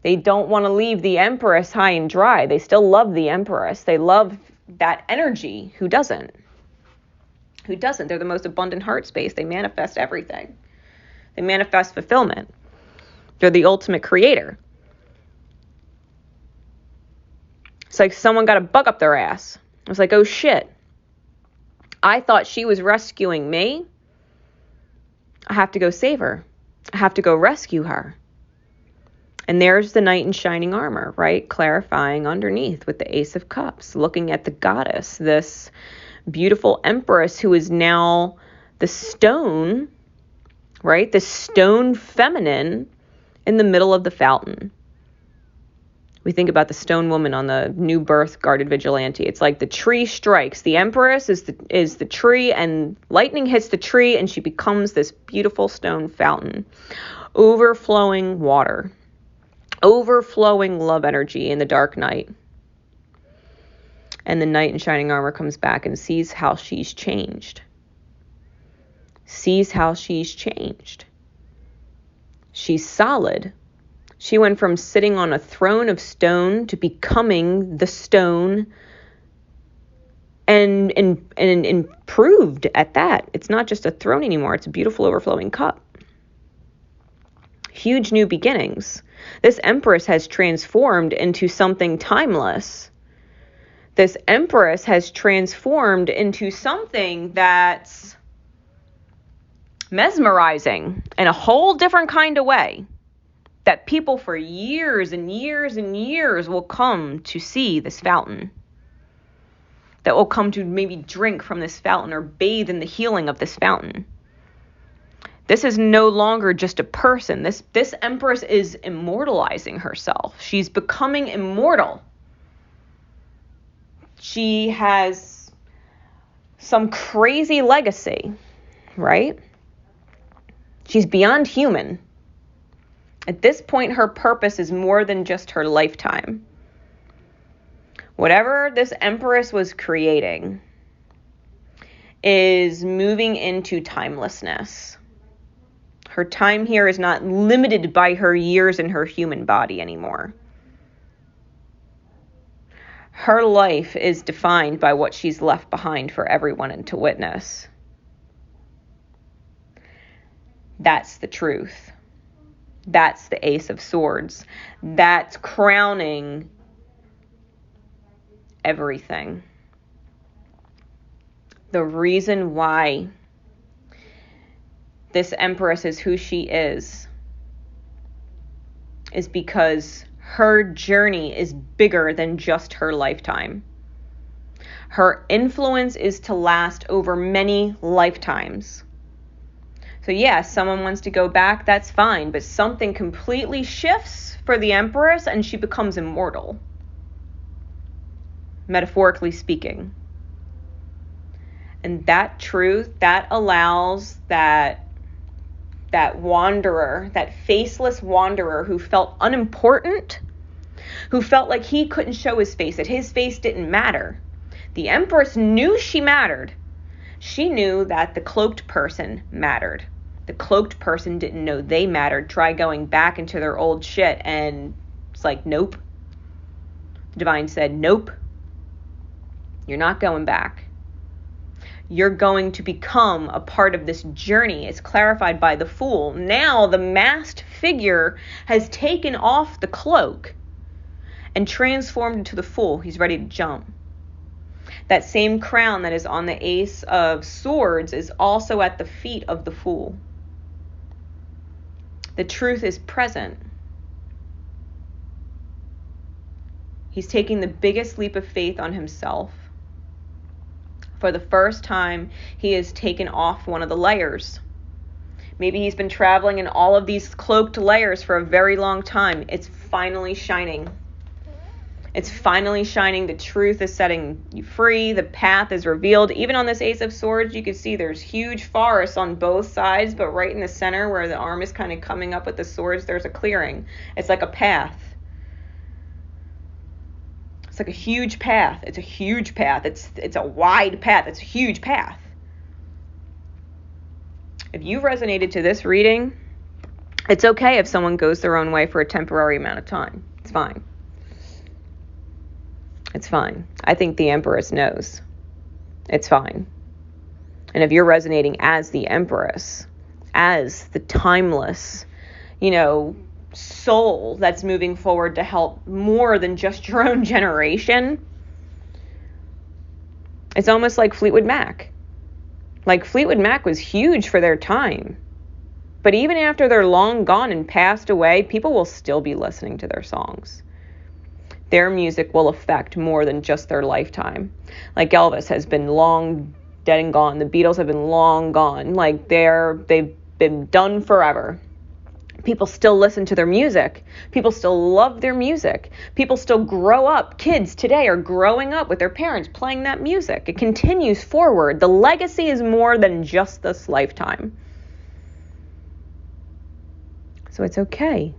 They don't want to leave the Empress high and dry. They still love the Empress. They love that energy. Who doesn't? They're the most abundant heart space. They manifest everything. They manifest fulfillment. They're the ultimate creator. It's like someone got a bug up their ass. I was like, oh shit. I thought she was rescuing me. I have to go save her. I have to go rescue her. And there's the knight in shining armor, right? Clarifying underneath with the Ace of Cups, looking at the goddess, this beautiful Empress who is now the stone, right? The stone feminine in the middle of the fountain. We think about the stone woman on the New Birth Guarded Vigilante. It's like the tree strikes. The Empress is the tree, and lightning hits the tree, and she becomes this beautiful stone fountain. Overflowing water. Overflowing love energy in the dark night. And the knight in shining armor comes back and sees how she's changed. Sees how she's changed. She's solid. She went from sitting on a throne of stone to becoming the stone and improved at that. It's not just a throne anymore. It's a beautiful overflowing cup. Huge new beginnings. This Empress has transformed into something timeless. This Empress has transformed into something that's mesmerizing in a whole different kind of way. That people for years and years and years will come to see this fountain. That will come to maybe drink from this fountain or bathe in the healing of this fountain. This is no longer just a person. This Empress is immortalizing herself. She's becoming immortal. She has some crazy legacy, right? She's beyond human. At this point, her purpose is more than just her lifetime. Whatever this Empress was creating is moving into timelessness. Her time here is not limited by her years in her human body anymore. Her life is defined by what she's left behind for everyone to witness. That's the truth. That's the Ace of Swords. That's crowning everything. The reason why this Empress is who she is because her journey is bigger than just her lifetime. Her influence is to last over many lifetimes. So yes, someone wants to go back, that's fine, but something completely shifts for the Empress and she becomes immortal. Metaphorically speaking. And that truth, that allows that wanderer, that faceless wanderer who felt unimportant, who felt like he couldn't show his face, that his face didn't matter. The Empress knew she mattered. She knew that the cloaked person mattered. The cloaked person didn't know they mattered. Try going back into their old shit, and it's like, nope. The Divine said, nope. You're not going back. You're going to become a part of this journey. It's clarified by the Fool. Now the masked figure has taken off the cloak and transformed into the Fool. He's ready to jump. That same crown that is on the Ace of Swords is also at the feet of the Fool. The truth is present. He's taking the biggest leap of faith on himself. For the first time, he has taken off one of the layers. Maybe he's been traveling in all of these cloaked layers for a very long time. It's finally shining. It's finally shining. The truth is setting you free. The path is revealed. Even on this Ace of Swords, you can see there's huge forests on both sides, but right in the center where the arm is kind of coming up with the swords, there's a clearing. It's like a path. It's like a huge path. It's a huge path. It's a wide path. It's a huge path. If you resonated to this reading, it's okay if someone goes their own way for a temporary amount of time. It's fine. It's fine. I think the Empress knows. It's fine. And if you're resonating as the Empress, as the timeless, soul that's moving forward to help more than just your own generation, it's almost like Fleetwood Mac. Like Fleetwood Mac was huge for their time. But even after they're long gone and passed away, people will still be listening to their songs. Their music will affect more than just their lifetime. Like Elvis has been long dead and gone. The Beatles have been long gone. Like they've been done forever. People still listen to their music. People still love their music. People still grow up. Kids today are growing up with their parents playing that music. It continues forward. The legacy is more than just this lifetime. So it's okay.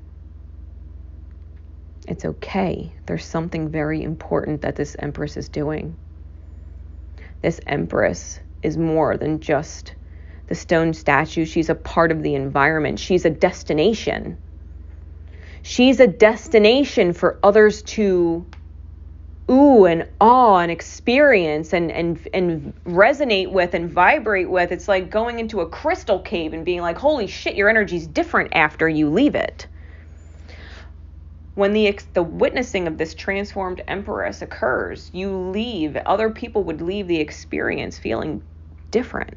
It's okay. There's something very important that this Empress is doing. This Empress is more than just the stone statue. She's a part of the environment. She's a destination. She's a destination for others to ooh and awe and experience and resonate with and vibrate with. It's like going into a crystal cave and being like, holy shit, your energy's different after you leave it. When the witnessing of this transformed Empress occurs, other people would leave the experience feeling different.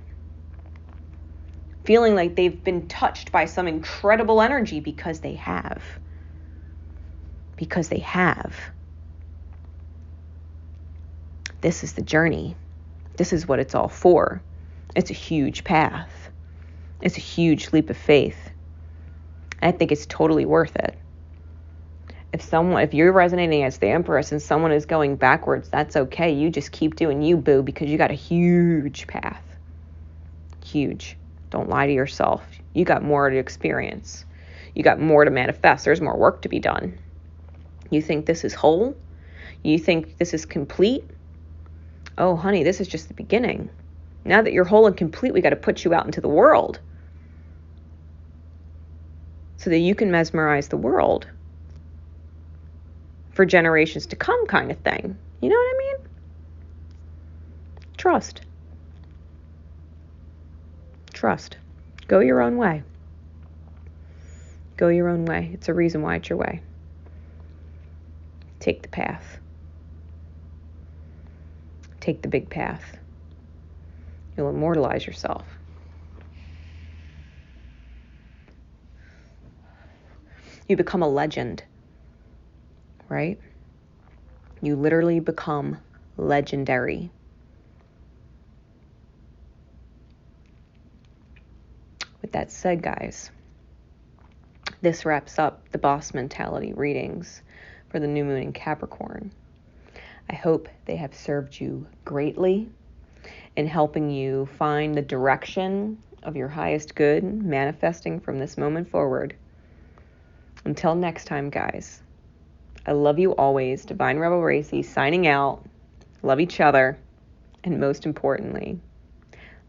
Feeling like they've been touched by some incredible energy because they have. Because they have. This is the journey. This is what it's all for. It's a huge path. It's a huge leap of faith. I think it's totally worth it. If you're resonating as the Empress and someone is going backwards, that's okay. You just keep doing you, boo, because you got a huge path. Huge. Don't lie to yourself. You got more to experience. You got more to manifest. There's more work to be done. You think this is whole? You think this is complete? Oh, honey, this is just the beginning. Now that you're whole and complete, we got to put you out into the world so that you can mesmerize the world for generations to come, kind of thing. You know what I mean? Trust. Trust. Go your own way. Go your own way. It's a reason why it's your way. Take the path. Take the big path. You'll immortalize yourself. You become a legend, right? You literally become legendary. With that said, guys, this wraps up the boss mentality readings for the new moon in Capricorn. I hope they have served you greatly in helping you find the direction of your highest good, manifesting from this moment forward. Until next time, guys, I love you always. Divine Rebel Racy signing out. Love each other. And most importantly,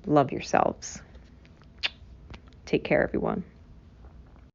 love yourselves. Take care, everyone.